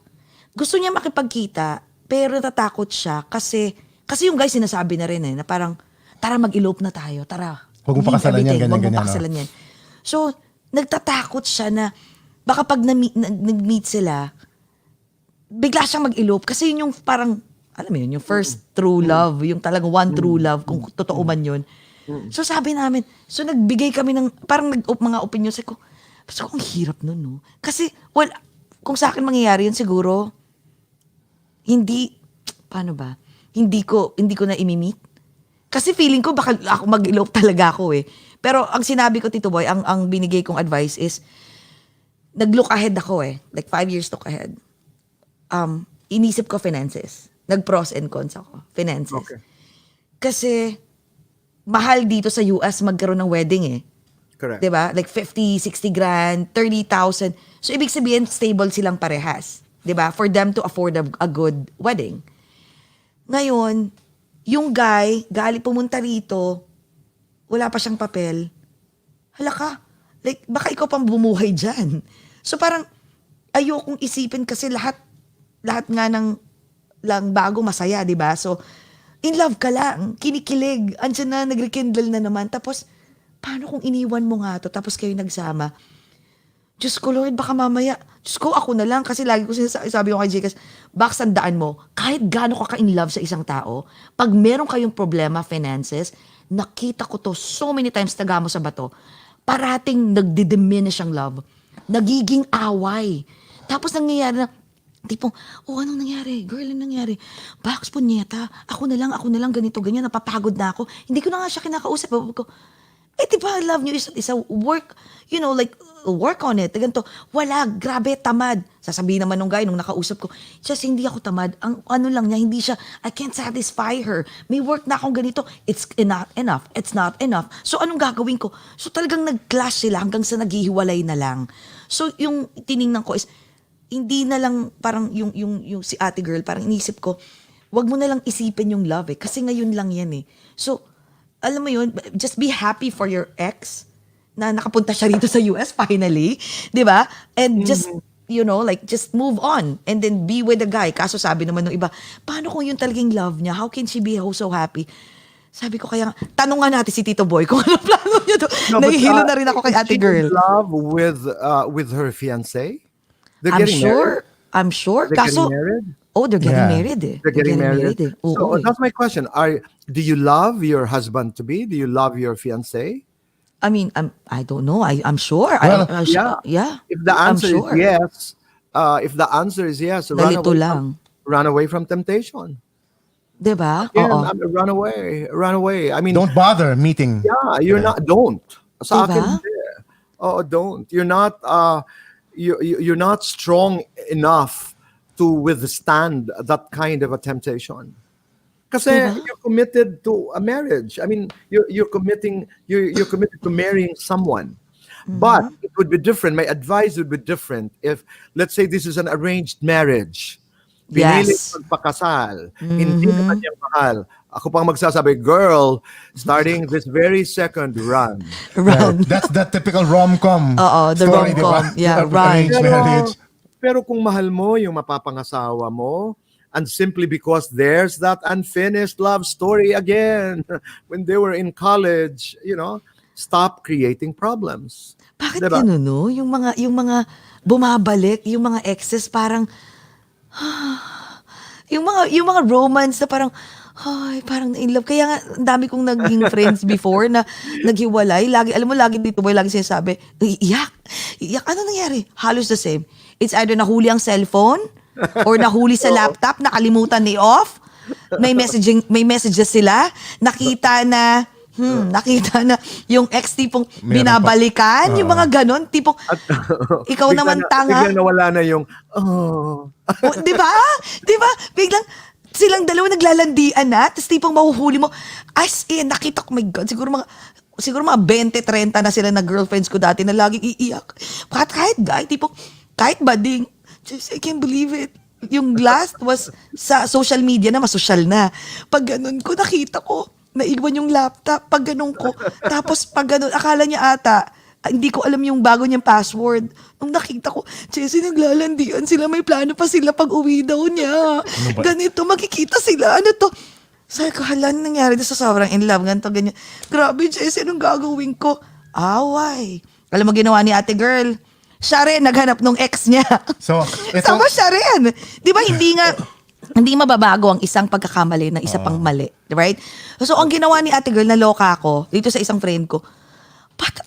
Gusto niya makipagkita, pero natatakot siya kasi yung guy sinasabi na rin na parang, tara mag-elope na tayo, tara. Huwag mo pakasalan yan, Huwag mo ganyan, pakasalan yan. So, nagtatakot siya na baka pag nag-meet sila, bigla siyang mag-elope kasi yun yung parang, alam mo yun, yung first true love, yung talagang one true love, kung totoo man yun. So sabi namin, nagbigay kami ng, parang mga opinion, sabi ko, ang hirap nun, no? Kasi, kung sa akin mangyayari yun siguro, paano ba? Hindi ko na imi-meet. Kasi feeling ko baka ako mag-elope talaga ako eh. Pero ang sinabi ko, Tito Boy, ang binigay kong advice is, nag-look ahead ako eh. Like 5 years look ahead. Inisip ko finances. Nag-pros and cons ako. Finances. Okay. Kasi, mahal dito sa US magkaroon ng wedding eh. Correct. Diba? Like 50, 60 grand, 30,000. So, ibig sabihin, stable silang parehas. Diba? For them to afford a good wedding. Ngayon, yung guy, pumunta rito, wala pa siyang papel. Hala ka. Like, baka ikaw pang bumuhay dyan. So, parang, ayokong isipin kasi lahat nga ng lang bago masaya, diba? So, in love ka lang, kinikilig, andyan na, nag-rekindle na naman. Tapos, paano kung iniwan mo nga to, tapos kayo nagsama? Diyos ko, Lord, baka mamaya, Diyos ko, ako na lang. Kasi lagi ko sabi ko kay Jcas, baka sandaan mo, kahit gaano ka in love sa isang tao, pag meron kayong problema, finances, nakita ko to so many times taga mo sa bato, parating nagdi-diminish ang love. Nagiging away. Tapos nangyayari na, tipong, anong nangyari? Girl, anong nangyari? Box punyeta, ako na lang, ganito, ganyan, napapagod na ako. Hindi ko na nga siya kinakausap. Sabi ko, diba, love nyo is a work, like, work on it. Ganito, wala, grabe, tamad. Sasabihin naman nung guy, nung nakausap ko, just hindi ako tamad. Ang ano lang niya, hindi siya, I can't satisfy her. May work na akong ganito. It's not enough. It's not enough. So, anong gagawin ko? So, talagang nag-clash sila hanggang sa naghihiwalay na lang. So, yung tiningnan ko is, hindi na lang parang yung si ate girl, parang inisip ko, wag mo na lang isipin yung love kasi ngayon lang yan So, alam mo yun, just be happy for your ex na nakapunta siya rito sa US finally, di ba? And just, just move on and then be with the guy. Kaso sabi naman ng iba, paano kung yun talagang love niya? How can she be so happy? Sabi ko kaya, tanong nga natin si Tito Boy kung ano plano niya to. Nahihilo na rin ako kay ate girl. Is she in love with her fiancé? I'm sure. They're Kaso, getting married? they're getting married They're getting married. So Oo, that's my question. Do you love your husband to be? Do you love your fiancé? I mean, I don't know. I'm sure. Well, yeah. If the I'm answer sure. is yes, Nalito lang. run away from temptation. Diba? Yeah, Oo. run away. I mean, Don't bother meeting. yeah, you're not. Don't. Sa Diba? akin, hindi. Don't. You're not. You're not strong enough to withstand that kind of a temptation. Kasi Diba? you're committed to a marriage. I mean, you're committed to marrying someone. But it would be different. My advice would be different if, let's say, this is an arranged marriage. Pinilit Yes. magpakasal. Hindi naman niyang mahal. Ako pang magsasabi, girl, starting this very second run. Run. That's the typical rom-com The story, rom-com. diba? Yeah, Of right. arranged marriage. Pero kung mahal mo yung mapapangasawa mo, and simply because there's that unfinished love story again, when they were in college, stop creating problems. Bakit Diba? ganun, no? Yung mga bumabalik, yung mga exes parang, yung mga romance na parang, parang in love. Kaya nga, ang dami kong naging friends before na naghiwalay. Lagi, alam mo, lagi Tito Boy, lagi sinasabi, iyak. Ano nangyari? Halos the same. It's either nahuli ang cellphone or nahuli sa laptop, nakalimutan ni off. May messages sila. Nakita na yung ex tipong binabalikan, yung mga ganon, tipong, ikaw naman tanga. Biglang nawala na yung, Di ba? Biglang, silang dalawa naglalandian na, tapos tipong mahuhuli mo. As in, nakita ko, my God, siguro mga 20-30 na sila na girlfriends ko dati na laging iiyak. Kahit guy, tipong, kahit bading, just, I can't believe it. Yung last was sa social media na, masosyal na. Pag ganun ko, nakita ko, naiwan yung laptop, pag ganun ko. Tapos pag ganun, akala niya ata, hindi ko alam yung bago niyang password. Nung nakita ko, Jessy, naglalandian sila. May plano pa sila pag uwi daw niya. Ganito, makikita sila. Ano to? Sabi ko, nangyari na sa sobrang in love. Ganito, ganyan. Grabe, Jessy, anong gagawin ko? Away. Alam mo ginawa ni ate girl? Siya rin, naghanap nung ex niya. So, Sama siya rin. Di ba, hindi mababago ang isang pagkakamali ng isa pang mali. Right? So, ang ginawa ni ate girl, naloka ako, dito sa isang friend ko,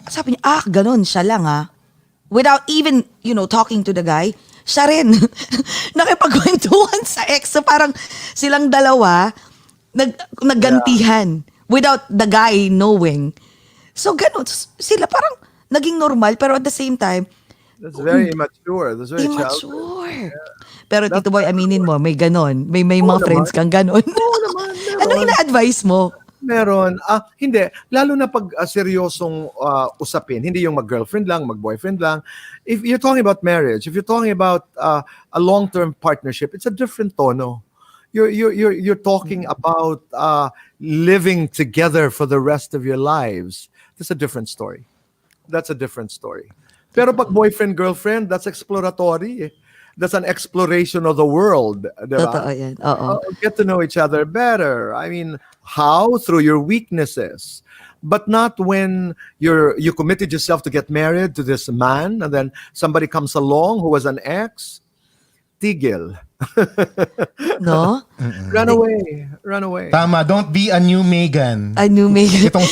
sabi niya, ganun, siya lang Without even, talking to the guy, siya rin. Nakipagkwentuhan sa ex. So parang silang dalawa, naggantihan. Without the guy knowing. So ganun, sila parang naging normal, pero at the same time, that's very immature. That's very childish. immature. Pero Tito Boy, aminin mo, may ganon. May mga friends kang ganon. Naman, Anong ina-advise mo? Meron. Hindi. Lalo na pag seryosong usapin. Hindi yung mag-girlfriend lang, mag-boyfriend lang. If you're talking about marriage, if you're talking about a long-term partnership, it's a different tono. You're talking about living together for the rest of your lives. That's a different story. Pero pag boyfriend-girlfriend, that's exploratory. That's an exploration of the world. Diba? Totoo yan. Oo. Get to know each other better. I mean, How? Through your weaknesses. But not when you committed yourself to get married to this man and then somebody comes along who was an ex. Tigil. No? Run away. Run away. Tama, don't be a new Megan. I knew Megan. Itong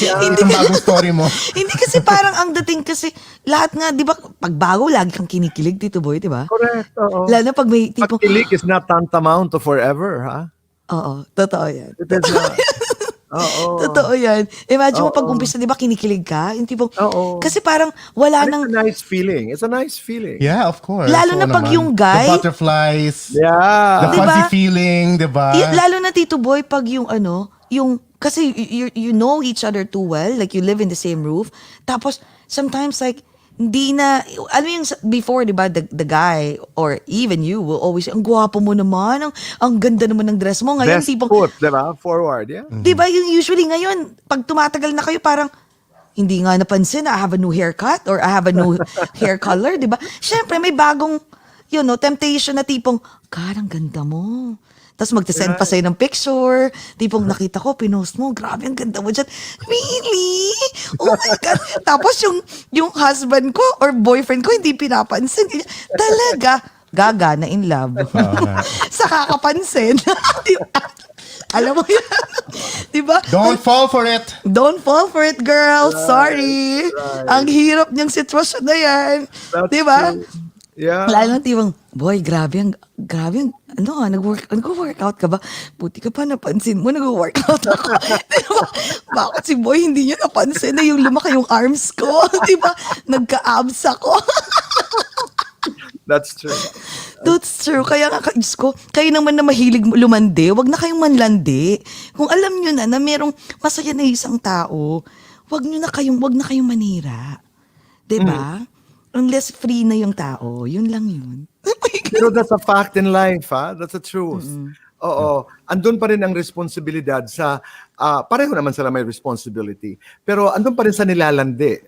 bagong story mo. Hindi kasi parang ang dating kasi lahat nga, di ba, pag bago, lagi kang kinikilig, Tito Boy, di ba? Correct. Oo. Lalo na pag may tipong, Pagkilig is not tantamount to forever, ha? oo, totoo yan. It is not. Oo. Totoo yan. Imagine mo Oo. pag umpisa, di ba, kinikilig ka? Yung tipong, Oo. kasi parang wala And nang, it's a nice feeling. It's a nice feeling. Yeah, of course. Lalo na pag yung guy- The butterflies. The Yeah. Diba? fuzzy feeling, di ba? lalo na Tito Boy, pag yung kasi you know each other too well, like you live in the same roof, tapos sometimes like, hindi na, ano yung before, di ba, the guy, or even you, will always say, ang gwapo mo naman, ang ganda naman ng dress mo. Ngayon, Best tipong, foot, diba? Forward, yeah. di ba, yung usually ngayon, pag tumatagal na kayo, parang, hindi nga napansin na I have a new haircut or I have a new hair color, di ba? Siyempre, may bagong, temptation na tipong, God, ang ganda mo. Tapos magte-send pa sa'yo ng picture. Tipong nakita ko, pinost mo, grabe, ang ganda mo dyan. Really? Oh my God. Tapos yung husband ko or boyfriend ko, hindi pinapansin. Talaga, gaga na in love. Sa kakapansin. Di ba? Alam mo yan? Di ba? Don't fall for it. Don't fall for it, girl. Sorry. Ang hirap niyang sitwasyon na yan. That's Di ba? true. Yeah. Lalo na tipong, boy, grabe ang, nag-workout ka ba? Buti ka pa, napansin mo, nag-workout ako. Diba? Bakit si boy hindi niya napansin na yung lumaki yung arms ko? Diba? Nagka-abs ako. That's true. That's true. Kaya nga, Diyos ko, kayo naman na mahilig lumandi, wag na kayong manlandi. Kung alam nyo na merong masaya na isang tao, wag na kayong manira. Diba? Unless free na yung tao, yun lang yun. Pero that's a fact in life, ha? That's the truth. Oo. Andun pa rin ang responsibilidad sa, pareho naman sila may responsibility. Pero andun pa rin sa nilalandi.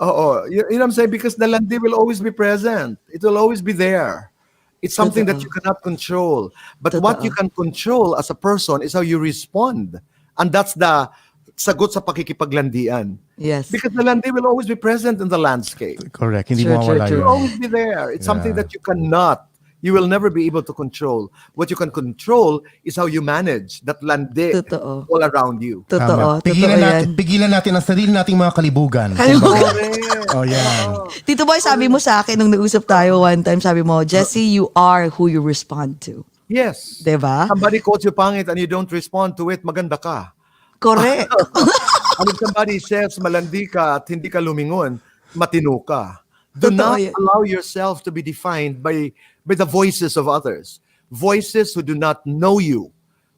Oo. You know what I'm saying? Because the landi will always be present. It will always be there. It's something that you cannot control. But what you can control as a person is how you respond. And that's the sagot sa pakikipaglandian. Yes. Because the landi will always be present in the landscape. Correct. Hindi True, mo mawala true, It yun. will always be there. It's something that you cannot, you will never be able to control. What you can control is how you manage that landi Totoo. all around you. Totoo. Tama. Totoo Pigilan natin ang sarili nating mga kalibugan. Oh, yan. Tito Boy, sabi mo sa akin nung nag-usap tayo one time, sabi mo, Jessy, you are who you respond to. Yes. Diba? Somebody calls you pangit and you don't respond to it, maganda ka. Correct. And if somebody says malandi ka at hindi ka lumingon, matino ka. Do Totoo not yan. allow yourself to be defined by the voices of others. Voices who do not know you.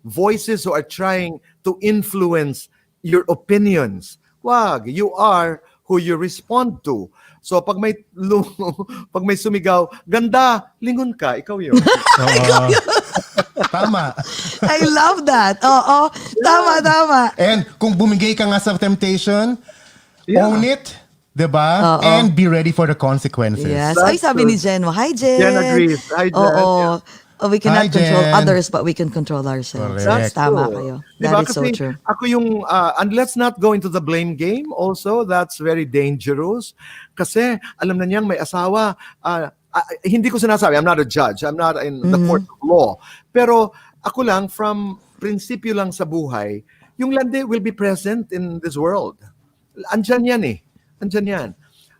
Voices who are trying to influence your opinions. Wag, you are who you respond to. So pag may pag may sumigaw, ganda, lingon ka, ikaw yun. Tama. I love that. Oo. Tama. And kung bumigay ka nga sa temptation, Yeah. own it, diba? Oo. And be ready for the consequences. Yes. That's Ay, sabi true. ni Jen. Hi, Jen. Jen agrees. Hi, Jen. Oo. Yeah. Oh, we cannot Hi, control Jen. others, but we can control ourselves. Correct. Tama true. kayo. Diba? That is so Kasi true. Ako yung, and let's not go into the blame game also. That's very dangerous. Kasi alam na niyang may asawa. Hindi ko sinasabi, I'm not a judge. I'm not in the court of law. Pero ako lang, from prinsipyo lang sa buhay, yung landi will be present in this world. Andyan yan eh. Andyan yan.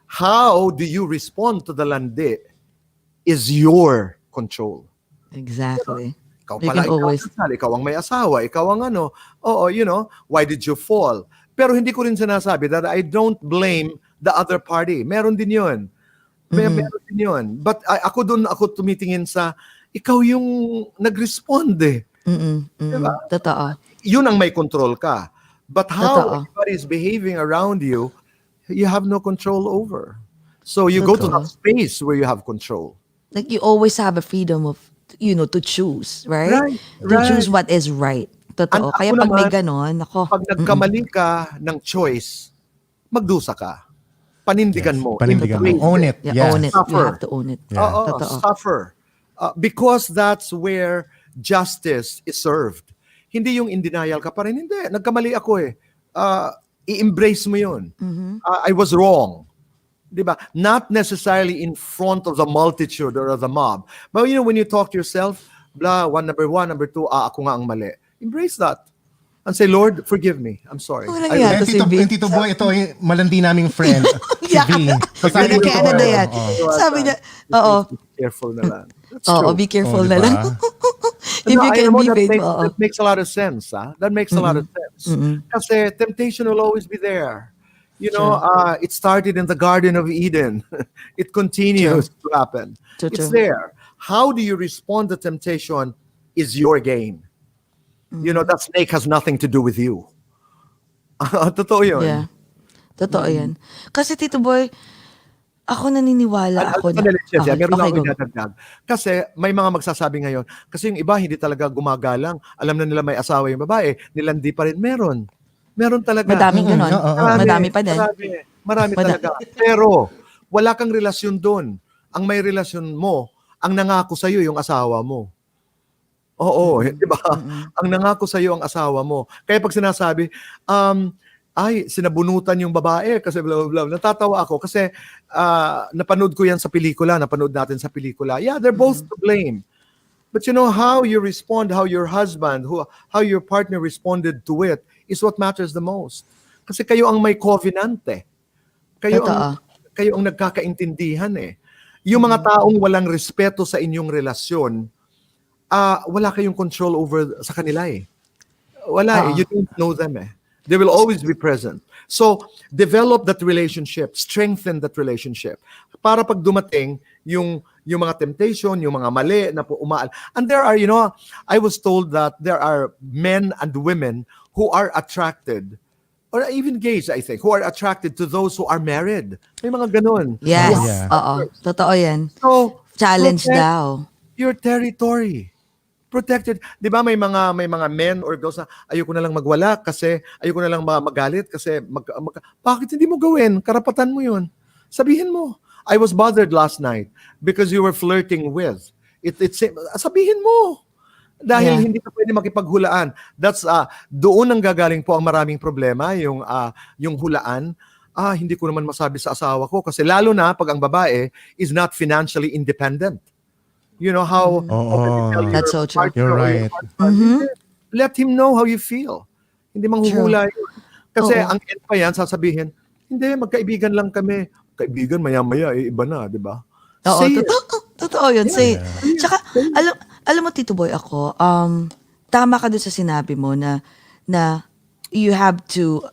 How do you respond to the landi is your control. Exactly. Ikaw You pala, can always- ikaw ang may asawa, ikaw ang ano, oo, why did you fall? Pero hindi ko rin sinasabi that I don't blame the other party. Meron din yun. Meron din yun. But ako tumitingin sa, ikaw yung nag-respond eh. Diba? Totoo. Yun ang may control ka. But how Totoo. everybody is behaving around you, you have no control over. So you go to Totoo. that space where you have control. Like you always have a freedom of, to choose, right? Right, To right. choose what is right. Totoo. Ang ako Kaya pag may naman, ganon, ako, Pag nagkamali ka ng choice, magdusa ka. Panindigan mo. Panindigan mo. Embrace Own it. yeah, Yes. own it. You Suffer. have to own it. Yeah. Oo, Totoo. suffer. Because that's where justice is served. Hindi yung in denial ka pa rin. Hindi, nagkamali ako eh. I-embrace mo yun. I was wrong. Diba? Not necessarily in front of the multitude or of the mob. But when you talk to yourself, number one, number two, ako nga ang mali. Embrace that. And say, Lord, forgive me. I'm sorry. Walang yan. And Ito si V. Tito Boy, ito ay malandi naming friend. Si Yeah. V. So, Taga Tito Canada Boy, yan. oo. Sabi niya, oo. Be careful na lang. That's Oo, true. be careful Oh, na diba? lang. If you can be that faithful. Oo. that makes a lot of sense. That makes a lot of sense. Kasi temptation will always be there. It started in the Garden of Eden. It continues to happen. True, It's true. there. How do you respond to temptation is your game. That snake has nothing to do with you. Totoo yun. Yeah. Totoo yan. Kasi Tito Boy, ako naniniwala ako na... Sandali, Jessy, Okay, meron okay, akong go. idadagdag. Kasi may mga magsasabi ngayon, kasi yung iba hindi talaga gumagalang. Alam na nila may asawa yung babae, nilandi pa rin. Meron talaga. Madaming ganon. oo. Madami pa din. Marami talaga. Pero wala kang relasyon doon. Ang may relasyon mo, ang nangako sa iyo yung asawa mo. Oo, di ba? Ang nangako sa iyo ang asawa mo. Kaya pag sinasabi, sinabunutan yung babae kasi blah, blah, blah. Natatawa ako kasi napanood ko yan sa pelikula, napanood natin sa pelikula. Yeah, they're both to blame. But how you respond, how your husband, how your partner responded to it is what matters the most. Kasi kayo ang may covenant eh. Kayo ang nagkakaintindihan eh. Yung mga taong walang respeto sa inyong relasyon, wala kayong control over sa kanila eh. Wala eh. You don't know them eh. They will always be present. So, develop that relationship, strengthen that relationship. Para pag dumating yung mga temptation, yung mga mali na po umaal. And there are, I was told that there are men and women who are attracted, or even gays, I think, who are attracted to those who are married. May mga ganun. Yes. Yeah. Oo. Totoo yan. So, Challenge protect daw. your territory. Protected. 'Di ba may mga men or girls na ayoko na lang magwala kasi ayoko na lang magalit kasi bakit hindi mo gawin? Karapatan mo 'yun. Sabihin mo, I was bothered last night because you were flirting with. Sabihin mo. Dahil Yeah. hindi ka pwede makipaghulaan. That's doon ang gagaling po ang maraming problema, yung hulaan. Hindi ko naman masabi sa asawa ko kasi lalo na pag ang babae is not financially independent. You know how That's so true. You're right. Let him know how you feel. Hindi manghuhula yun. Kasi ang end pa yan, sasabihin, hindi, magkaibigan lang kami. Kaibigan, maya-maya, iba na, di ba? Oo, Say it. totoo yun. Say, tsaka, alam mo, Tito Boy, ako, tama ka doon sa sinabi mo na you have to,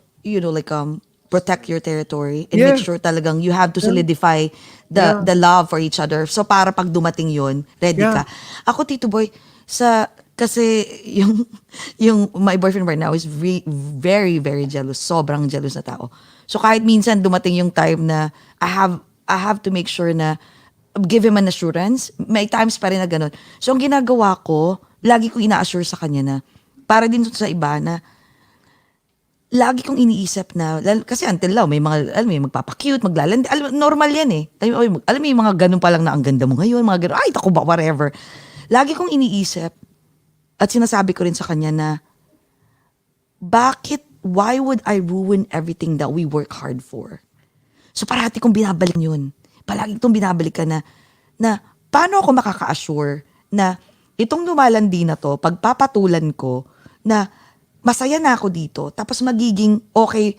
protect your territory and make sure talagang you have to solidify the love for each other. So, para pag dumating yun, ready ka. Ako, Tito Boy, kasi yung my boyfriend right now is very, very jealous. Sobrang jealous na tao. So, kahit minsan dumating yung time na I have to make sure na give him an assurance. May times pa rin na ganun. So, ang ginagawa ko, lagi ko ina-assure sa kanya na, para din sa iba na, lagi kong iniisip na, kasi until now, may mga, magpapakute, maglalandi, normal yan eh. Alam mo yung mga ganun pa lang na ang ganda mo ngayon, mga ganun, ay, tako ba, whatever. Lagi kong iniisip, at sinasabi ko rin sa kanya na, why would I ruin everything that we work hard for? So parati kong binabalik yun. Palagi itong binabalik ka na paano ako makaka-assure na itong lumalandi na to, pagpapatulan ko, na masaya na ako dito, tapos magiging okay,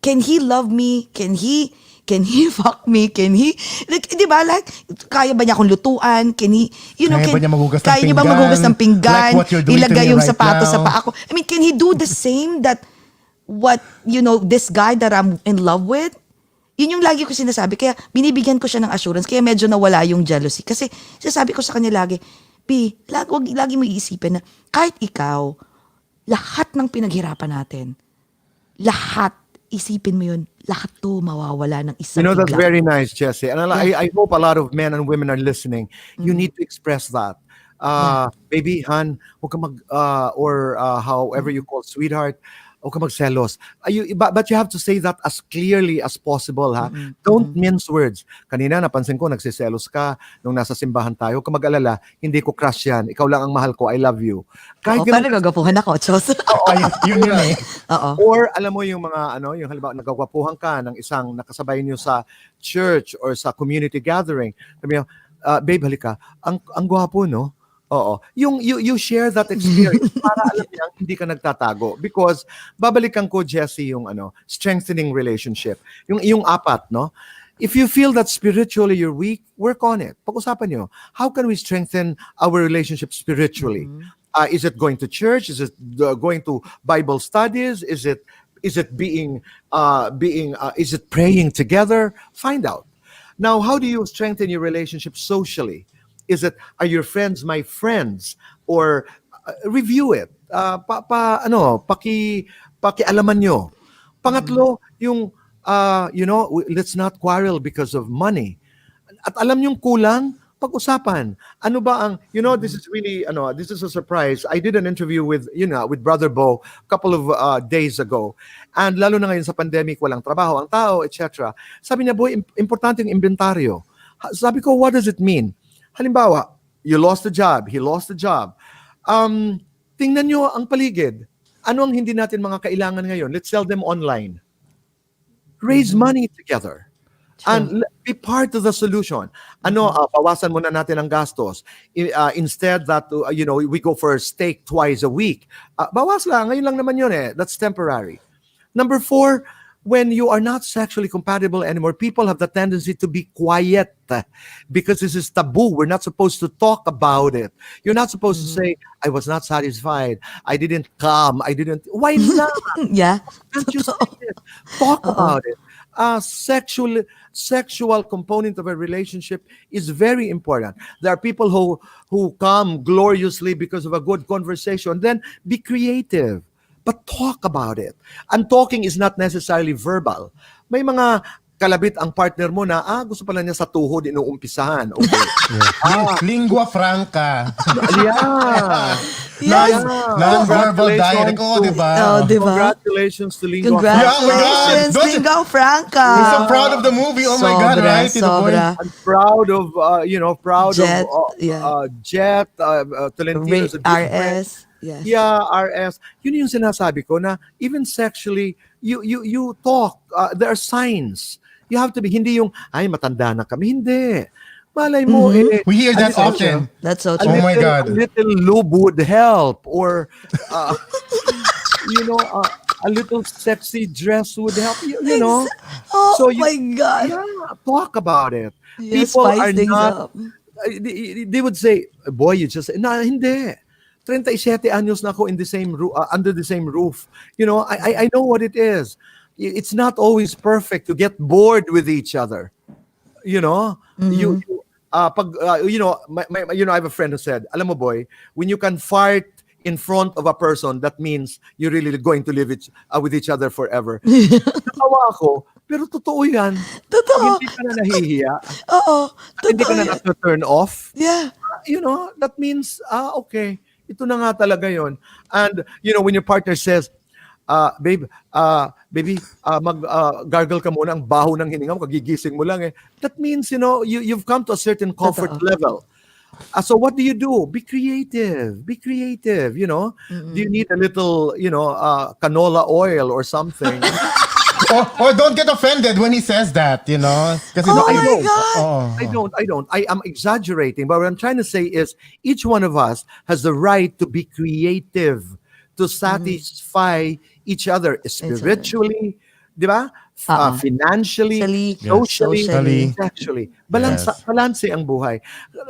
can he love me? Can he fuck me? Can he, di ba, kaya ba niya akong lutuan? Can he, Kaya ba niya maghugas ng kaya niya ba pinggan? maghugas ng pinggan? Like what you're doing to Ilagay me yung right sapatos sa now? paa ko? I mean, can he do the same this guy that I'm in love with? Yun yung lagi ko sinasabi. Kaya binibigyan ko siya ng assurance. Kaya medyo nawala yung jealousy. Kasi sinasabi ko sa kanya lagi, lagi mo iisipin na kahit ikaw, lahat ng pinaghirapan natin, lahat, isipin mo yun, lahat to mawawala ng isang That's bigla. very nice, Jessy. And I hope a lot of men and women are listening. You need to express that. Baby, Han, huwag ka however you call sweetheart, Huwag ka magselos. But you have to say that as clearly as possible, ha? Don't mince words. Kanina, napansin ko, nagsiselos ka nung nasa simbahan tayo. Huwag ka mag-alala, hindi ko crush yan. Ikaw lang ang mahal ko. I love you. Oo, ganun parang gagapuhan ako, Chos. Ay, yun eh. Oo. Or alam mo yung mga yung halimbawa nagkakwapuhan ka ng isang nakasabay niyo sa church or sa community gathering. Sabi niyo, babe, halika. Ang gwapo, no? Oo. You share that experience para alam niya hindi ka nagtatago. Because babalikan ko, Jessy, yung strengthening relationship. Yung apat, no? If you feel that spiritually you're weak, work on it. Pag-usapan nyo, how can we strengthen our relationship spiritually? Is it going to church? Is it going to Bible studies? Is it is it praying together? Find out. Now, how do you strengthen your relationship socially? Are your friends my friends? Or review it. Pakialaman nyo. Pangatlo, let's not quarrel because of money. At alam yung kulang, pag-usapan. Ano ba ang, this is really, this is a surprise. I did an interview with Brother Bo a couple of days ago. And lalo na ngayon sa pandemic, walang trabaho ang tao, etc. Sabi niya, boy, importante yung inventaryo. Sabi ko, what does it mean? Halimbawa, you lost a job, he lost a job. Tingnan nyo ang paligid. Ano ang hindi natin mga kailangan ngayon? Let's sell them online. Raise money together. And be part of the solution. Bawasan muna natin ang gastos. Instead that, we go for a steak twice a week. Bawas lang. Ngayon lang naman yun eh. That's temporary. Number 4, when you are not sexually compatible anymore, people have the tendency to be quiet because this is taboo. We're not supposed to talk about it. You're not supposed to say, I was not satisfied. I didn't come. Why not? Yeah. Can't you say it? Talk about it. Sexual component of a relationship is very important. There are people who come gloriously because of a good conversation. Then be creative. But talk about it. And talking is not necessarily verbal. May mga kalabit ang partner mo na, gusto pala niya sa tuhod, inuumpisahan. Okay. Lingua franca. Yeah. Yes. Non-verbal dialect ko, di ba? Oh, di ba? Congratulations to Lingua Congratulations, Yeah, Lingua Franca. We're so proud of the movie. Oh my God, right? Tito Boy? Sobra. I'm proud of, Jet, Jet, Tolentino. RS. Yes. Yeah, RS. Yun yung sinasabi ko na even sexually, you talk. There are signs. You have to be, hindi yung, ay, matanda na kami. Hindi. Malay mo, We hear that often. That's so a true. Oh my little, God. a little lube would help. Or, a little sexy dress would help. You know? Oh So my God. Yeah, talk about it. Yes, People spice are things not, up. they would say, boy, you just, hindi. 37 anyos na ako in the same under the same roof. I know what it is. It's not always perfect to get bored with each other. I have a friend who said, alam mo boy, when you can fart in front of a person, that means you're really going to live with each other forever. Natawa ako, pero totoo yan. Totoo. Hindi ka na nahihiya. Oo. Hindi ka Totoo na yan. turn off. Yeah. That means, okay, ito na nga talaga yon. And, when your partner says, baby, gargle ka muna, ang baho ng hininga mo, kagigising mo lang eh. That means, you've come to a certain comfort level. So what do? Be creative. Be creative, Do you need a little, canola oil or something? Or don't get offended when he says that, Kasi I don't. I am exaggerating. But what I'm trying to say is each one of us has the right to be creative, to satisfy each other spiritually, di ba? Financially, socially, sexually. Balance ang buhay.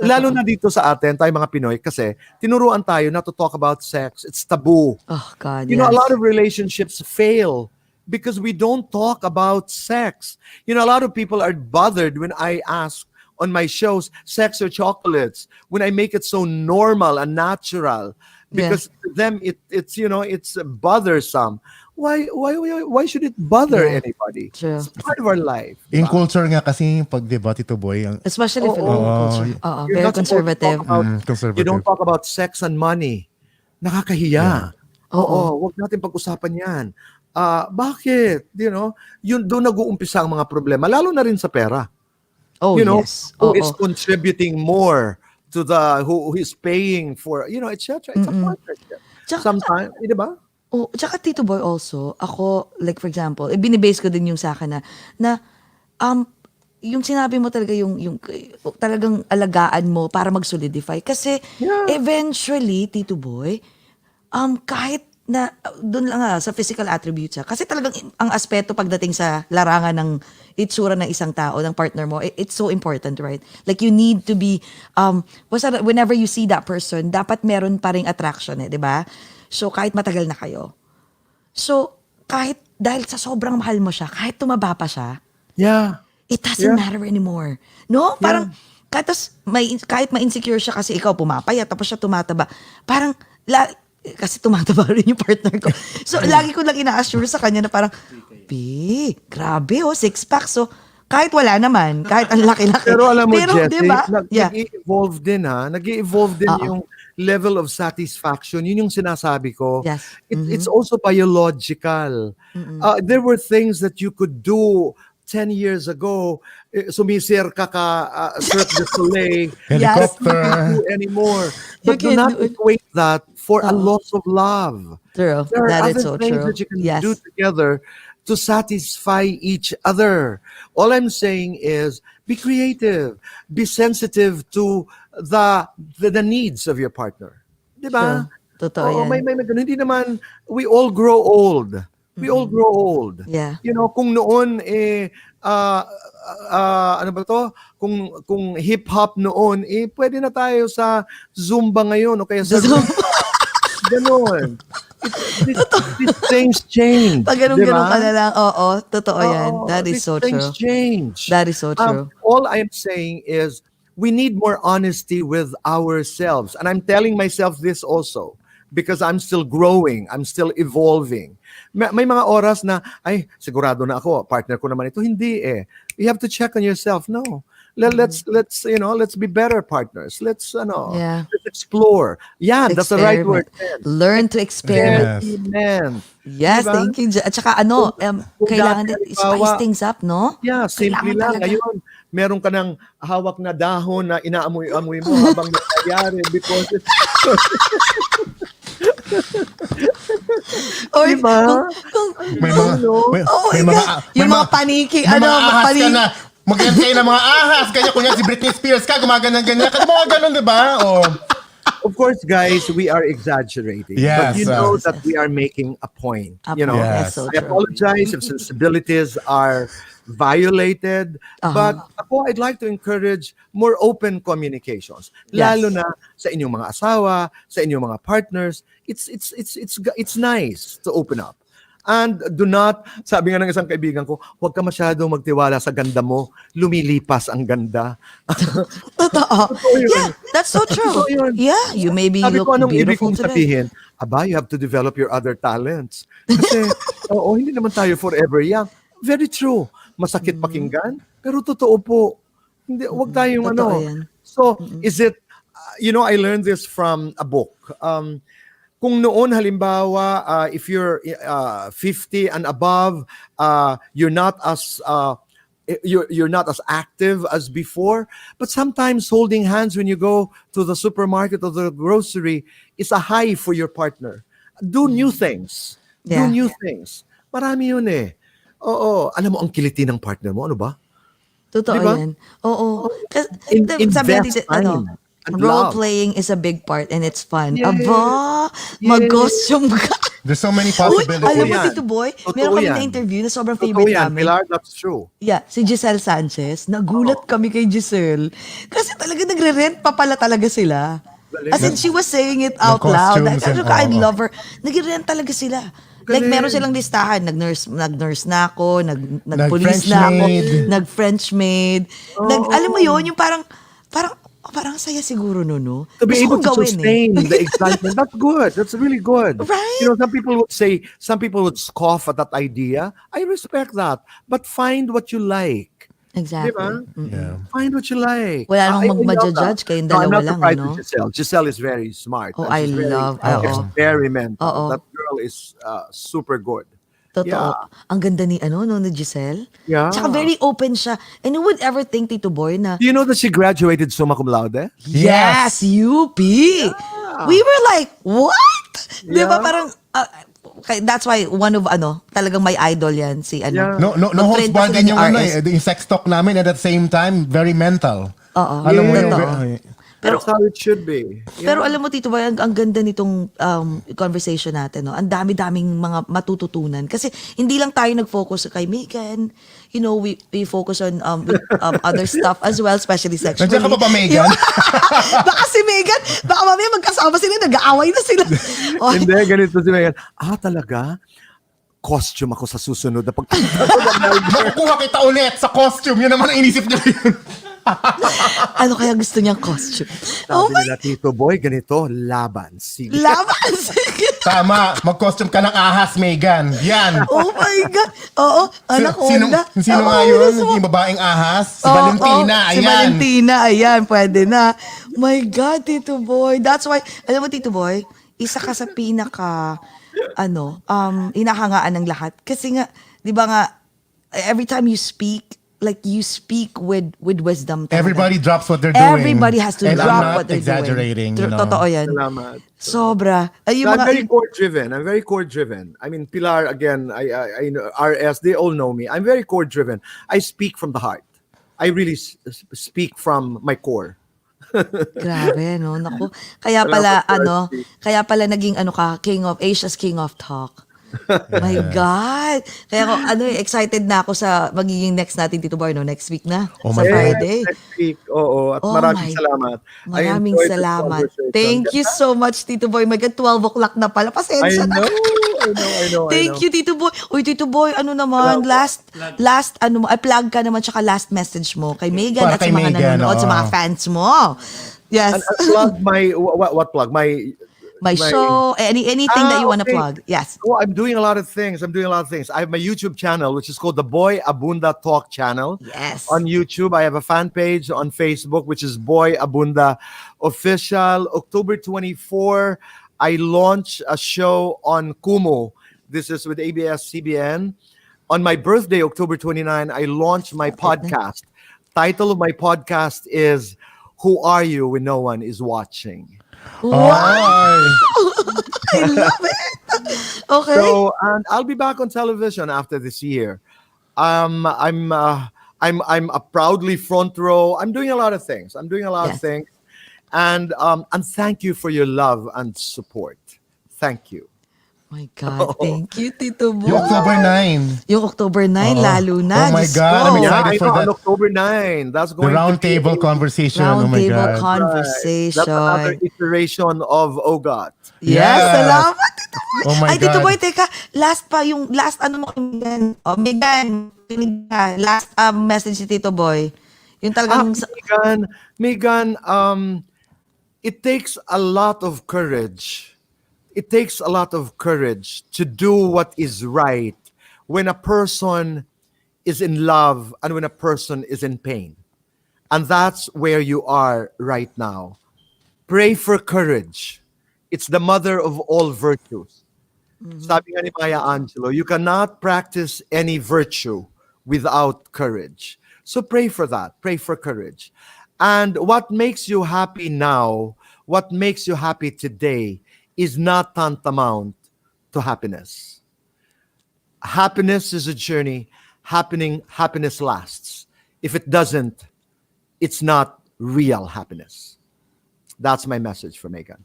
Lalo na dito sa atin, tayo mga Pinoy, kasi tinuruan tayo not to talk about sex. It's taboo. Oh God, A lot of relationships fail because we don't talk about sex. A lot of people are bothered when I ask on my shows, sex or chocolates, when I make it so normal and natural. Because to them, it's bothersome. Why should it bother anybody? True. It's part of our life. In culture nga kasi, pag diba, Tito Boy, Especially Filipino culture. You're Very not supposed to conservative. talk about- conservative. You don't talk about sex and money. Nakakahiya. Oo. Wag natin pag-usapan 'yan. Bakit? Yun doon nag-uumpisa ang mga problema lalo na rin sa pera. Oh, yes. Who is Oo. contributing more to the who is paying for, etc. It's a partnership. Tsaka, Sometimes, di ba? tsaka Tito Boy also, ako, like for example, binibase ko din yung sa akin na um, yung sinabi mo talaga yung talagang alagaan mo para mag-solidify. Kasi Yeah. eventually, Tito Boy, kahit na doon lang sa physical attributes kasi talagang ang aspeto pagdating sa larangan ng itsura ng isang tao, ng partner mo, it's so important, right? Like you need to be, whenever you see that person, dapat meron pa ring attraction di ba? So kahit matagal na kayo. So kahit dahil sa sobrang mahal mo siya, kahit tumaba pa siya, Yeah. it doesn't matter anymore. No? Parang, kahit ma-insecure siya kasi ikaw pumapayat, tapos siya tumataba. Parang, kasi tumataba rin yung partner ko. So, lagi ko lang ina-assure sa kanya na parang, grabe 6-pack. So, kahit wala naman, kahit ang laki-laki. Pero alam mo, Jessy, diba? nag-i-evolve din Nag-i-evolve din Oo. yung level of satisfaction. Yun yung sinasabi ko. Yes. It's also biological. There were things that you could do 10 years ago. Sumisir ka Cirque du Soleil. Yes. You can't do anymore. You But do can not do it. equate that for a loss of love. True. There are That is other so things true. that you can Yes. do together to satisfy each other. All I'm saying is be creative, be sensitive to the needs of your partner. Diba? True. Totoo yan. May ganun. Hindi naman, we all grow old. We all grow old. Yeah. Kung noon ano ba to? Kung hip hop noon, pwede na tayo sa Zumba ngayon o kaya sa ganon. These things change. Pag ganun-ganun diba? ka na lang, oo, totoo yan. That is These so things true. change. That is so true. All I'm saying is we need more honesty with ourselves. And I'm telling myself this also because I'm still growing. I'm still evolving. May mga oras na, sigurado na ako, partner ko naman ito. Hindi You have to check on yourself. No. Let's be better partners. Let's explore. Yeah, that's the right word. Learn to experiment. Experiment. Yes, Diba? thank you. At saka kailangan din dati, spice things up, no? Yeah, simple Kailangan lang. talaga. Ngayon, meron ka ng hawak na dahon na inaamoy-amoy mo habang nangyayari because Or, diba? May mga, may mga, yung mga paniki, may mga ahas paniki. ka na. Magyan kayo ng mga ahas. Ganyan, kunya si Britney Spears ka, gumaganyan-ganyan. Kasi mga ganun, di ba? Of course, guys, we are exaggerating. Yes, but you know that we are making a point. Yes. That's so I true. apologize if sensibilities are violated. But ako, I'd like to encourage more open communications. Yes. Lalo na sa inyong mga asawa, sa inyong mga partners. It's nice to open up. And do not, sabi nga ng isang kaibigan ko, huwag ka masyadong magtiwala sa ganda mo. Lumilipas ang ganda. Totoo. Yeah, that's so true. Totoo yun. Yeah, you may be Sabi look ko, anong ibig beautiful kong today. sabihin? You have to develop your other talents. Kasi, hindi naman tayo forever young. Very true. Masakit pakinggan, pero totoo po. Hindi, wag tayong Totoo yan. So, is it, I learned this from a book. Kung noon halimbawa if you're 50 and above, you're not as active as before, but sometimes holding hands when you go to the supermarket or the grocery is a high for your partner. Do new things. Yeah. Do new things. Marami yun Oo, alam mo ang kiliti ng partner mo, ano ba? Totoo Diba? yan. Oo. Invest Sabi natin, time and role love. playing is a big part and it's fun. Yes. Aba, Yes. mag-costume ka. There's so many Uy, possibilities. alam mo, yan. Tito Boy, Totoo meron kami yan. na-interview na sobrang Totoo favorite yan, namin. Pilar, that's true. Yeah, si Giselle Sanchez. Nagulat kami kay Giselle. Kasi talaga nagre-rent pa pala talaga sila. As in, she was saying it out loud. costumes and I all. love her. Nagre-rent talaga sila. Like, Galing. meron silang listahan. Nag-nurse na ako, nag-police Nag-French na ako, maid. nag-French maid. Alam mo yun, yung parang saya siguro no? To be Gusto able kong to gawin sustain the excitement, that's good. That's really good. Right? Some people would scoff at that idea. I respect that. But find what you like. Exactly. Diba? Yeah. Find what you like. Wala namang I love magma-judge, that. kayong No, I'm dalawa not lang, surprised ano? with Giselle. Giselle is very smart. Oh, And I she's very love, oo. experimental. Oo. That girl is super good. Totoo. Yeah. Ang ganda ni ni Giselle. Yeah. Tsaka very open siya. And who would ever think, Tito Boy, na Do you know that she graduated summa cum laude? yes, UP. We were like, what? Di ba Yeah. parang, that's why one of talagang may idol yan, si Yeah. No holds Magkwento barred sila din ni yung RS. yung sex talk namin, at the same time very mental. Oo. Alam mo yung Totoo. That's how it should be. Pero alam mo, Tito Boy, ang ganda nitong conversation natin. No? Ang dami-daming mga matututunan. Kasi hindi lang tayo nag-focus kay Megan. You know, we focus on with, other stuff as well, especially sexually. Nandiyan ka pa ba, Megan? Baka si Megan, baka mamaya magkasama sila, nag-aaway na sila. Oh, Hindi, ganito si Megan. Talaga? Costume ako sa susunod na pagpunta ko ng Melbourne. Makukuha kita ulit sa costume. Yun naman ang inisip niya. ano kaya gusto niyang costume? Oh Sabi my, nila, Tito Boy, ganito, laban. Sige. laban. Tama, mag-costume ka ng ahas, Megan. Yan. Oh my God. Oo, anak ko. Sino nga yun? Yung babaeng ahas? Si Valentina, Si ayan. Valentina, ayan, pwede na. My God, Tito Boy. That's why, alam mo, Tito Boy, isa ka sa pinaka, hinahangaan ng lahat. Kasi nga, di ba nga, every time you speak, like you speak with wisdom. Talaga. Everybody drops what they're doing. Everybody has to And drop I'm not what they're exaggerating, doing. you know. Totoo yan. Salamat. Sobra. Ay, yung I'm mga, very core-driven. I'm very core-driven. I mean, Pilar, again, I know, RS, they all know me. I'm very core-driven. I speak from the heart. I really speak from my core. grabe, no? Naku. Kaya pala naging Asia's King of Talk. My God. Kaya ako, excited na ako sa magiging next natin, Tito Boy, no? Next week na. Oh sa my God. Friday. Next week, oo. At Oh maraming my- salamat. I Maraming enjoyed this salamat. conversation. Thank you so much, Tito Boy. My God, 12 o'clock na pala. I Pasensya na. know. Thank you, Tito Boy. Uy, Tito Boy, naman, last, plug ka naman, tsaka last message mo kay Megan Para at kay sa mga Megan, nanonood, sa oo. mga fans mo. Yes. And plug my, what plug? My show, anything that you want to okay. plug. Yes. Oh, I'm doing a lot of things. I have my YouTube channel, which is called the Boy Abunda Talk channel. Yes. On YouTube, I have a fan page on Facebook, which is Boy Abunda Official. October 24, I launch a show on Kumu. This is with ABS-CBN. On my birthday, October 29, I launch my podcast. Title of my podcast is Who Are You When No One Is Watching? Ay. I love it. Okay. So, and I'll be back on television after this year. I'm a proudly front row. I'm doing a lot of things. Yes. And thank you for your love and support. Thank you. My God, thank you, Tito Boy. Yung October 9. Yung October 9, Oo. lalo na. Oh my Diyos God, ko. I'm Yeah, excited I for know, that. on October 9. That's The going round to be table conversation. Oh Round my table God. That's conversation. another iteration of OGOT. Yes, Yes. salamat, Tito Boy. Oh my Ay, Tito God. Boy, teka. Yung last mo kay Megan. Oh, Megan, kinig ka. Last message si Tito Boy. Yung talagang... Megan, it takes a lot of courage. It takes a lot of courage to do what is right when a person is in love and when a person is in pain. And that's where you are right now. Pray for courage. It's the mother of all virtues. Sabi nga ni Maya Angelou, you cannot practice any virtue without courage. So pray for that. Pray for courage. And what makes you happy now, what makes you happy today, is not tantamount to happiness. Happiness is a journey. Happiness lasts. If it doesn't, it's not real happiness. That's my message for Megan.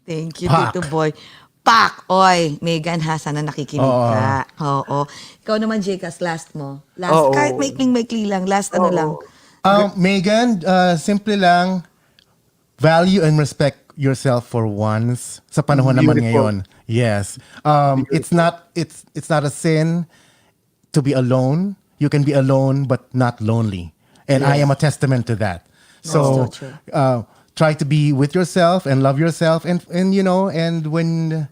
Thank you, Pak. Tito Boy. Pak! Oy, Megan ha, sana nakikinig Oo. ka. Oo. Ikaw naman, Jcas, last mo. Last, Oo. kahit maikling-maikli lang. Last lang. Megan, simple lang, value and respect yourself for once sa panahon naman Beautiful. ngayon. Yes. It's not a sin to be alone. You can be alone but not lonely. And I am a testament to that. So That's so try to be with yourself and love yourself and when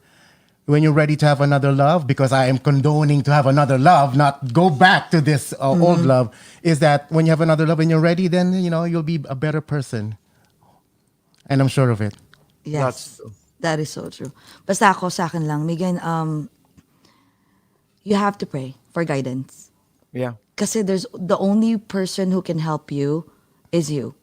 when you're ready to have another love, because I am condoning to have another love, not go back to this old love, is that when you have another love and you're ready, then, you'll be a better person. And I'm sure of it. Yes. That's true. That is so true. Basta ako sa akin lang, Megan, you have to pray for guidance. Yeah. Kasi there's the only person who can help you is you.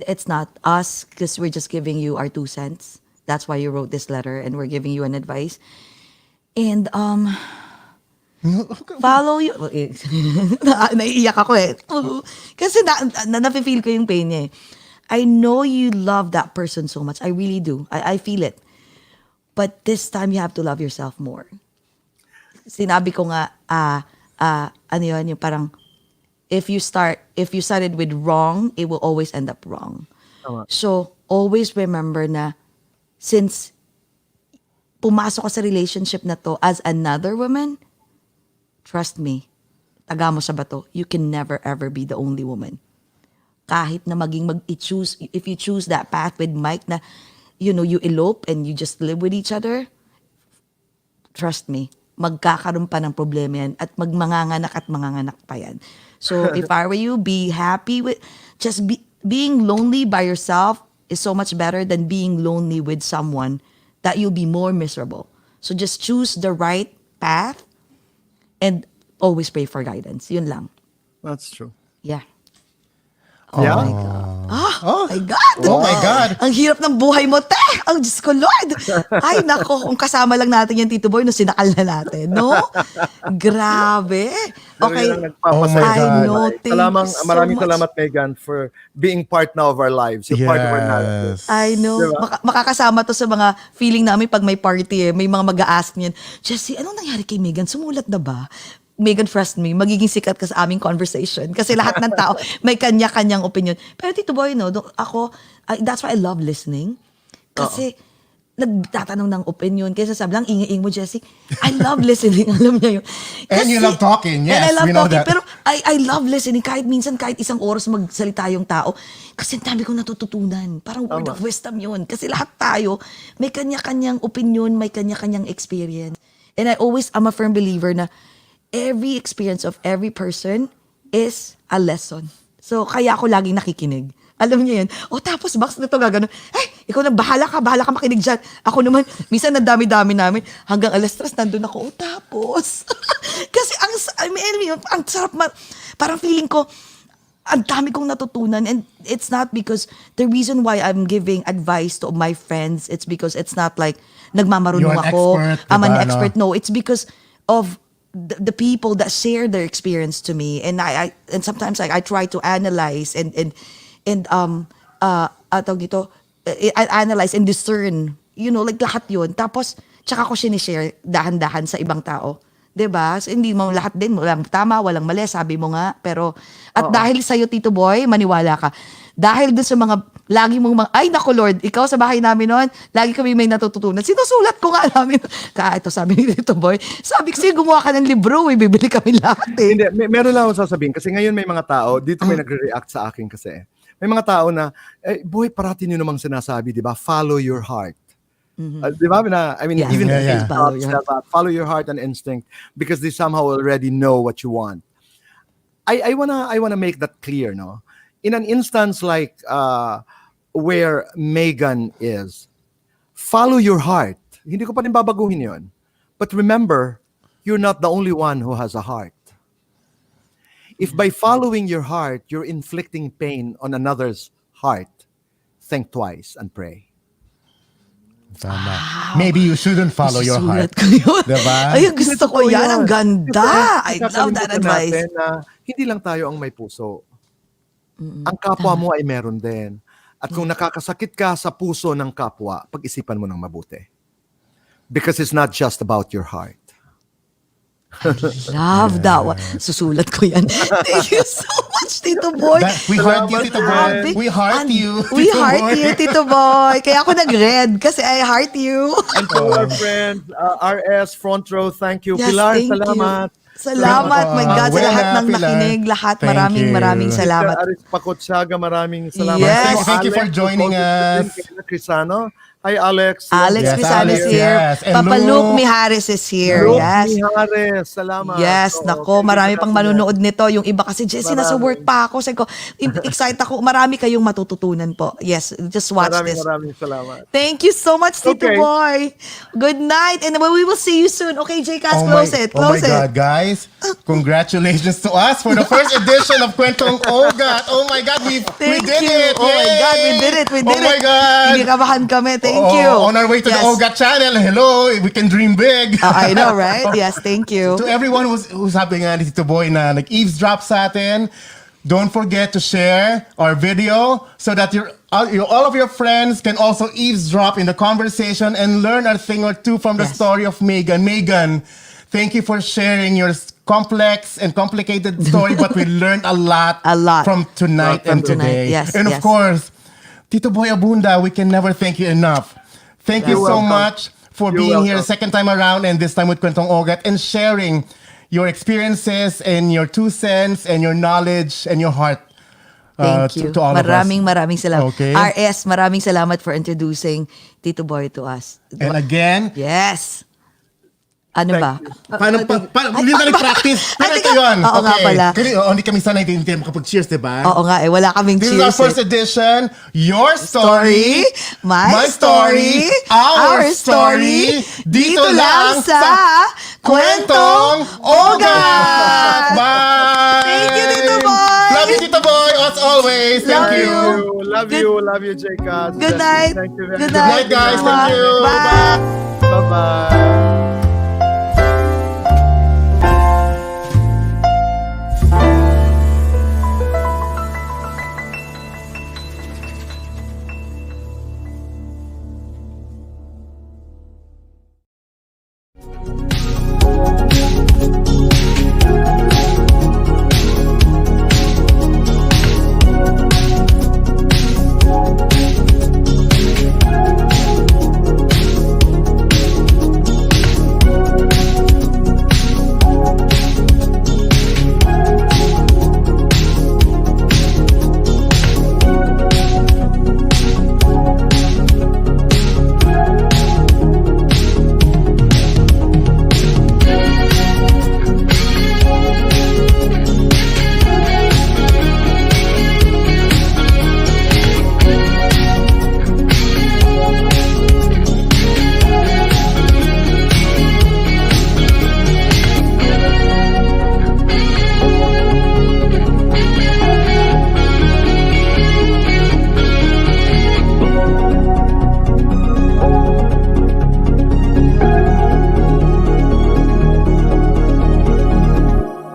It's not us because we're just giving you our 2 cents. That's why you wrote this letter and we're giving you an advice. And follow you. Naiiyak ako eh. Kasi na-feel ko yung pain niya eh. I know you love that person so much. I really do. I feel it. But this time you have to love yourself more. Sinabi ko nga, ano yun, yung parang, if you started with wrong, it will always end up wrong. So, always remember na, since pumasok ka sa relationship na to as another woman, trust me, taga mo sa bato, you can never ever be the only woman. Kahit na choose, if you choose that path with Mike na, you elope and you just live with each other, trust me, magkakaroon pa ng problema yan at manganganak pa yan. So, if I were you, be happy with, being lonely by yourself is so much better than being lonely with someone that you'll be more miserable. So, just choose the right path and always pray for guidance. Yun lang. That's true. Yeah. Yeah? My God. Oh my God. Oh my God. Ang hirap ng buhay mo, te. Ang Diyos ko, Lord. Ay, nako, kung kasama lang natin yung Tito Boy, no, sinakal na natin, no? Grabe. Okay. Oh my I God. know. Thank you so Maraming much. salamat, Megan, for being part now of our lives. You're part of our narrative. I know. Diba? Makakasama to sa mga feeling namin pag may party eh. May mga mag-a-ask niyan, Jessy, anong nangyari kay Megan? Sumulat na ba? Megan, trust me, magiging sikat ka sa aming conversation. Kasi lahat ng tao may kanya-kanyang opinion. Pero Tito Boy, no, that's why I love listening. Kasi nagtatanong ng opinion. Kaya sabi lang, ingay mo, Jessy. I love listening. Alam niya yun. And you love talking. Yes, and I love we know talking. that. Pero I love listening. Kahit isang oras magsalita yung tao. Kasi ang dami kong natututunan. Parang word of wisdom yun. Kasi lahat tayo, may kanya-kanyang opinion, may kanya-kanyang experience. And I'm a firm believer na every experience of every person is a lesson. So, kaya ako laging nakikinig. Alam niyo yun. Tapos, Max, na ito gagano. Ikaw na, bahala ka makinig dyan. Ako naman, minsan nadami-dami namin, hanggang 3:00, nandun ako. Tapos, kasi ang sarap, parang feeling ko, ang dami kong natutunan. And it's not because, the reason why I'm giving advice to my friends, it's because it's not like, nagmamarunong You're an ako. expert, I'm an diba, expert. No, it's because of the people that share their experience to me, and I sometimes I try to analyze and tawag dito, I analyze and discern, like lahat yun. Tapos tsaka ko sinishare dahan-dahan sa ibang tao. 'Di ba? So, hindi mo lahat din, walang tama, walang mali, sabi mo nga. Pero dahil sa'yo, Tito Boy, maniwala ka. Dahil dun sa mga lagi mong ay nako Lord, ikaw sa bahay namin noon, lagi kami may natututunan. Sinusulat ko nga namin. Ito sabi ni Tito Boy, sabi ko gumawa ka ng libro, bibili kami lahat eh. Hindi, meron lang ako sasabihin. Kasi ngayon may mga tao, dito may nagre-react sa akin kasi. May mga tao na, boy, parati nyo namang sinasabi, di ba? Follow your heart. Di ba? Even follow your heart and instinct because they somehow already know what you want. I wanna make that clear, no? In an instance like where Megan is, follow your heart. Hindi ko pa rin babaguhin yun. But remember, you're not the only one who has a heart. If by following your heart, you're inflicting pain on another's heart, think twice and pray. Tama. Maybe you shouldn't follow your heart. Susulat ko yun. Diba? Ay, gusto ko yan. Ang ganda. I love that Kakalimutan advice. natin na hindi lang tayo ang may puso. Ang kapwa mo ay meron din. At kung nakakasakit ka sa puso ng kapwa, pag-isipan mo ng mabuti. Because it's not just about your heart. Love that one. Susulat ko yan. Thank you so much, Tito Boy. We heart you, Tito Boy. Grabe. We heart you, We Tito heart Boy. you, Tito Boy. Kaya ako nag-red kasi I heart you. And to our friends, RS Front Row, thank you. Yes, Pilar, thank salamat. you. Salamat, my God, sa Buena, lahat ng Pilar. nakinig. Lahat, Thank maraming you. salamat. Aris Pakotsaga, maraming salamat. Yes. Thank you for joining us. Crisano, Hi, Alex. Alex Yes, Pisan is Alex, here. yes. And Papa Luke. Luke Mijares is here. Luke Yes. Mijares, salamat. Yes, Oo, nako, thank you marami for pang having us. manunood nito. Yung iba kasi, Jessy, nasa work pa ako. Sabi ko, excited ako. Marami kayong matututunan po. Yes, just watch this. Maraming salamat. Thank you so much, Tito Okay. Boy. Good night. And we will see you soon. Okay, Jcas, Oh close it. oh my Close it. God, guys. Congratulations to us for the first edition of Kwentong OAGOT. Oh my God, we Thank did you. it. Oh my Yay! God, we did it. We did Oh my it. God. Kinakabahan kami. Thank Oh, you. On our way to Yes. the OAGOT channel. Hello, we can dream big. I know, right? Yes, thank you. To everyone who's happy nga ni Tito Boy na nag-eavesdrop sa atin, don't forget to share our video so that all of your friends can also eavesdrop in the conversation and learn a thing or two from the Yes. story of Megan. Megan, thank you for sharing your complex and complicated story, but we learned a lot, A lot. from tonight and From tonight, today. yes, and yes. of course, Tito Boy Abunda, we can never thank you enough. Thank you You're so welcome. much for You're being here welcome. second time around and this time with Kwentong OAGOT and sharing your experiences and your 2 cents and your knowledge and your heart. Thank you. To all of us. Maraming salamat. Okay. RS, maraming salamat for introducing Tito Boy to us. And again, Yes. Ano ba? paano hindi ka nag-practice? Ay, Pero ito teka. yun. Oo nga pala. Kasi hindi kami sanay din makapag-cheers, diba? Oo nga wala kaming This is our cheers. first edition. Your story, my story, our story, dito lang sa Kwentong OAGOT. Bye! Thank you, Tito Boy! Love you, Tito Boy, as always. Thank Love you. Love you, Jcas. Good night. Thank you very Good much. night. Good night, guys. Thank you. Bye. Bye-bye.